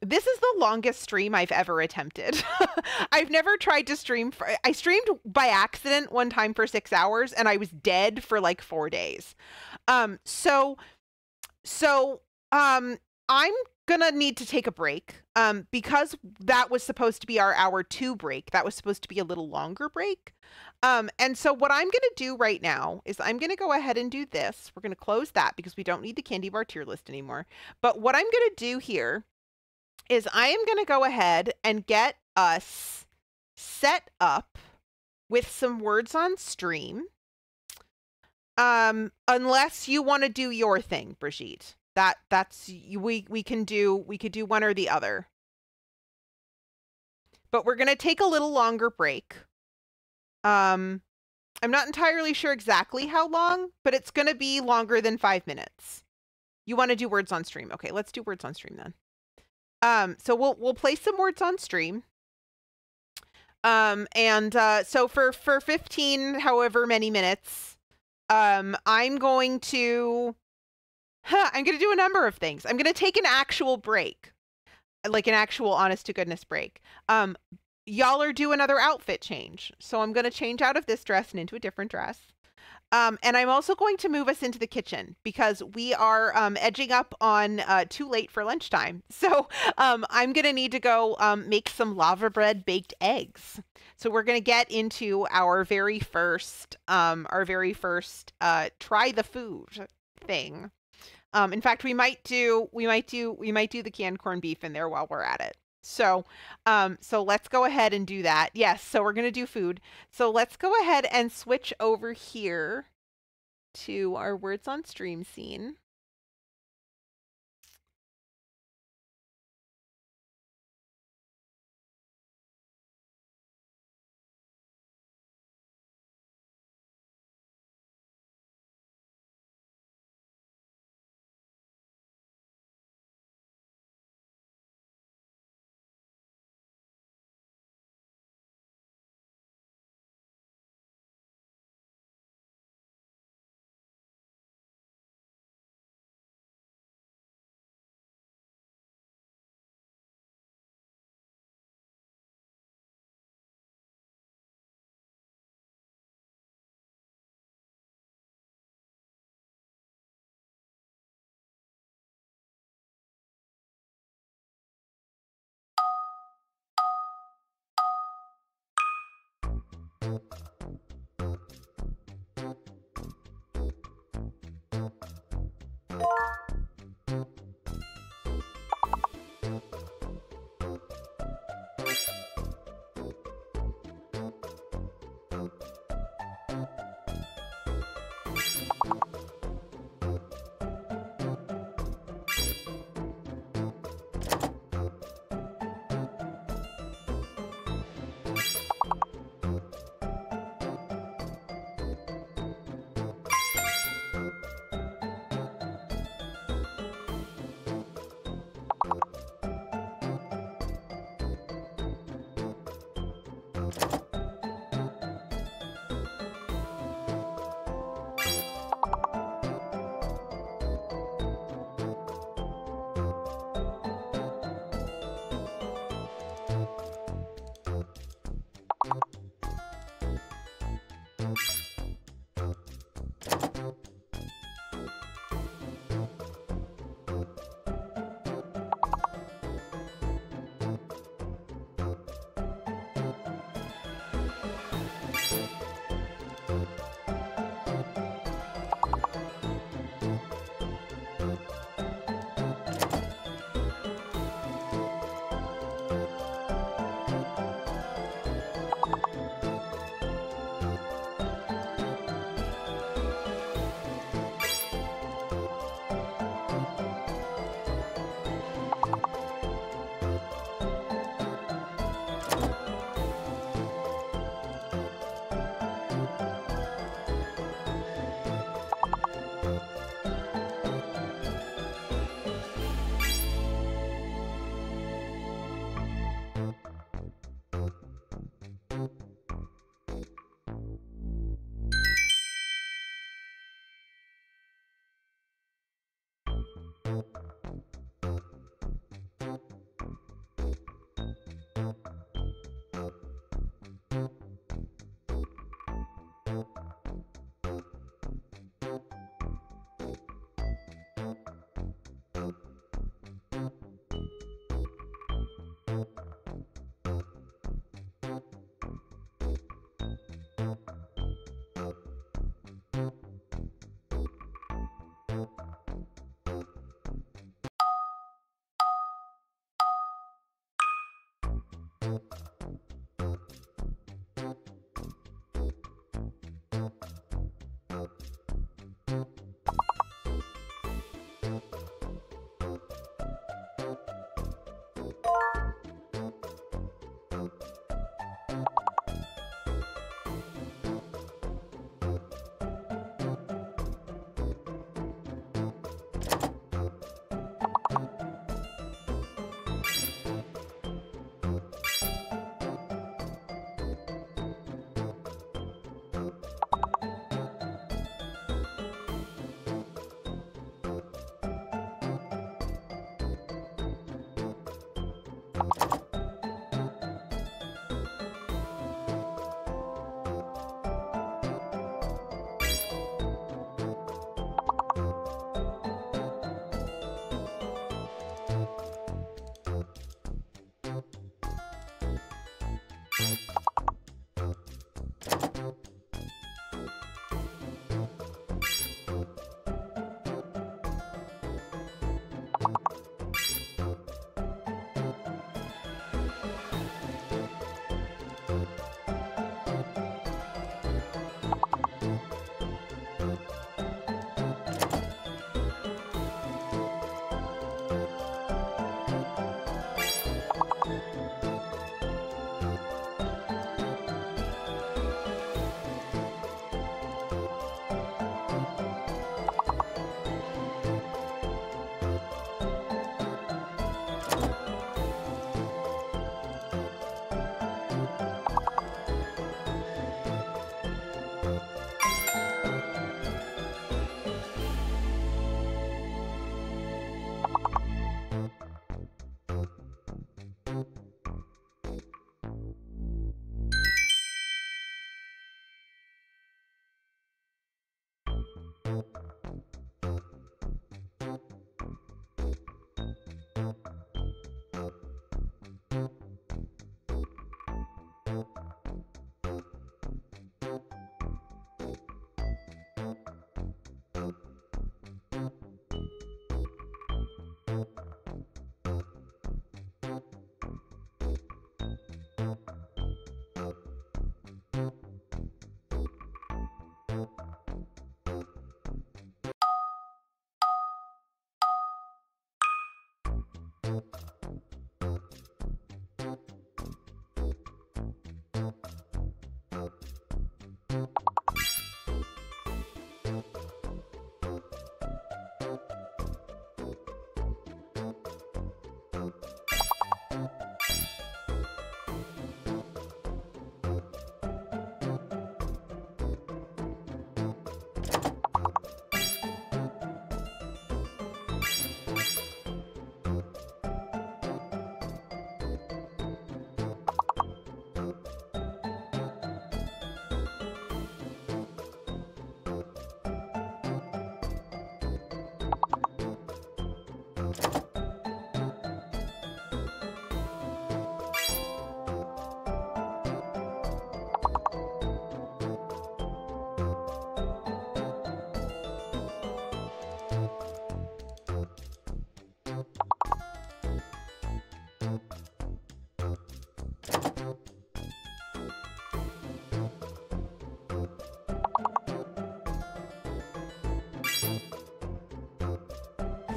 this is the longest stream I've ever attempted. I've never tried to stream I streamed by accident one time for 6 hours and I was dead for like 4 days. So I'm gonna need to take a break because that was supposed to be our hour 2 break. That was supposed to be a little longer break. And so what I'm gonna do right now is I'm gonna go ahead and do this. We're gonna close that because we don't need the candy bar tier list anymore. But what I'm gonna do here is I am gonna go ahead and get us set up with some words on stream. Unless you want to do your thing, Brigitte. That's we could do one or the other. But we're gonna take a little longer break. I'm not entirely sure exactly how long, but it's gonna be longer than 5 minutes. You want to do words on stream? Okay, let's do words on stream then. So we'll play some words on stream. So for 15 however many minutes, I'm going to do a number of things. I'm going to take an actual break, like an actual honest to goodness break. Y'all are due another outfit change. So I'm going to change out of this dress and into a different dress. And I'm also going to move us into the kitchen because we are edging up on too late for lunchtime. So I'm going to need to go make some lava bread baked eggs. So we're going to get into our very first try the food thing. In fact, we might do the canned corned beef in there while we're at it. So let's go ahead and do that. Yes, so we're going to do food. So let's go ahead and switch over here to our words on stream scene.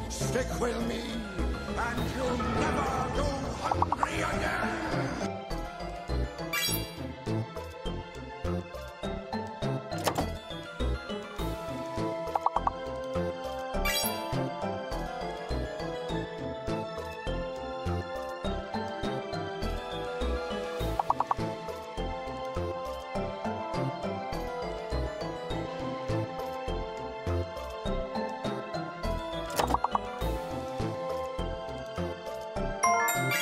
Stick with me, and you'll never go hungry again!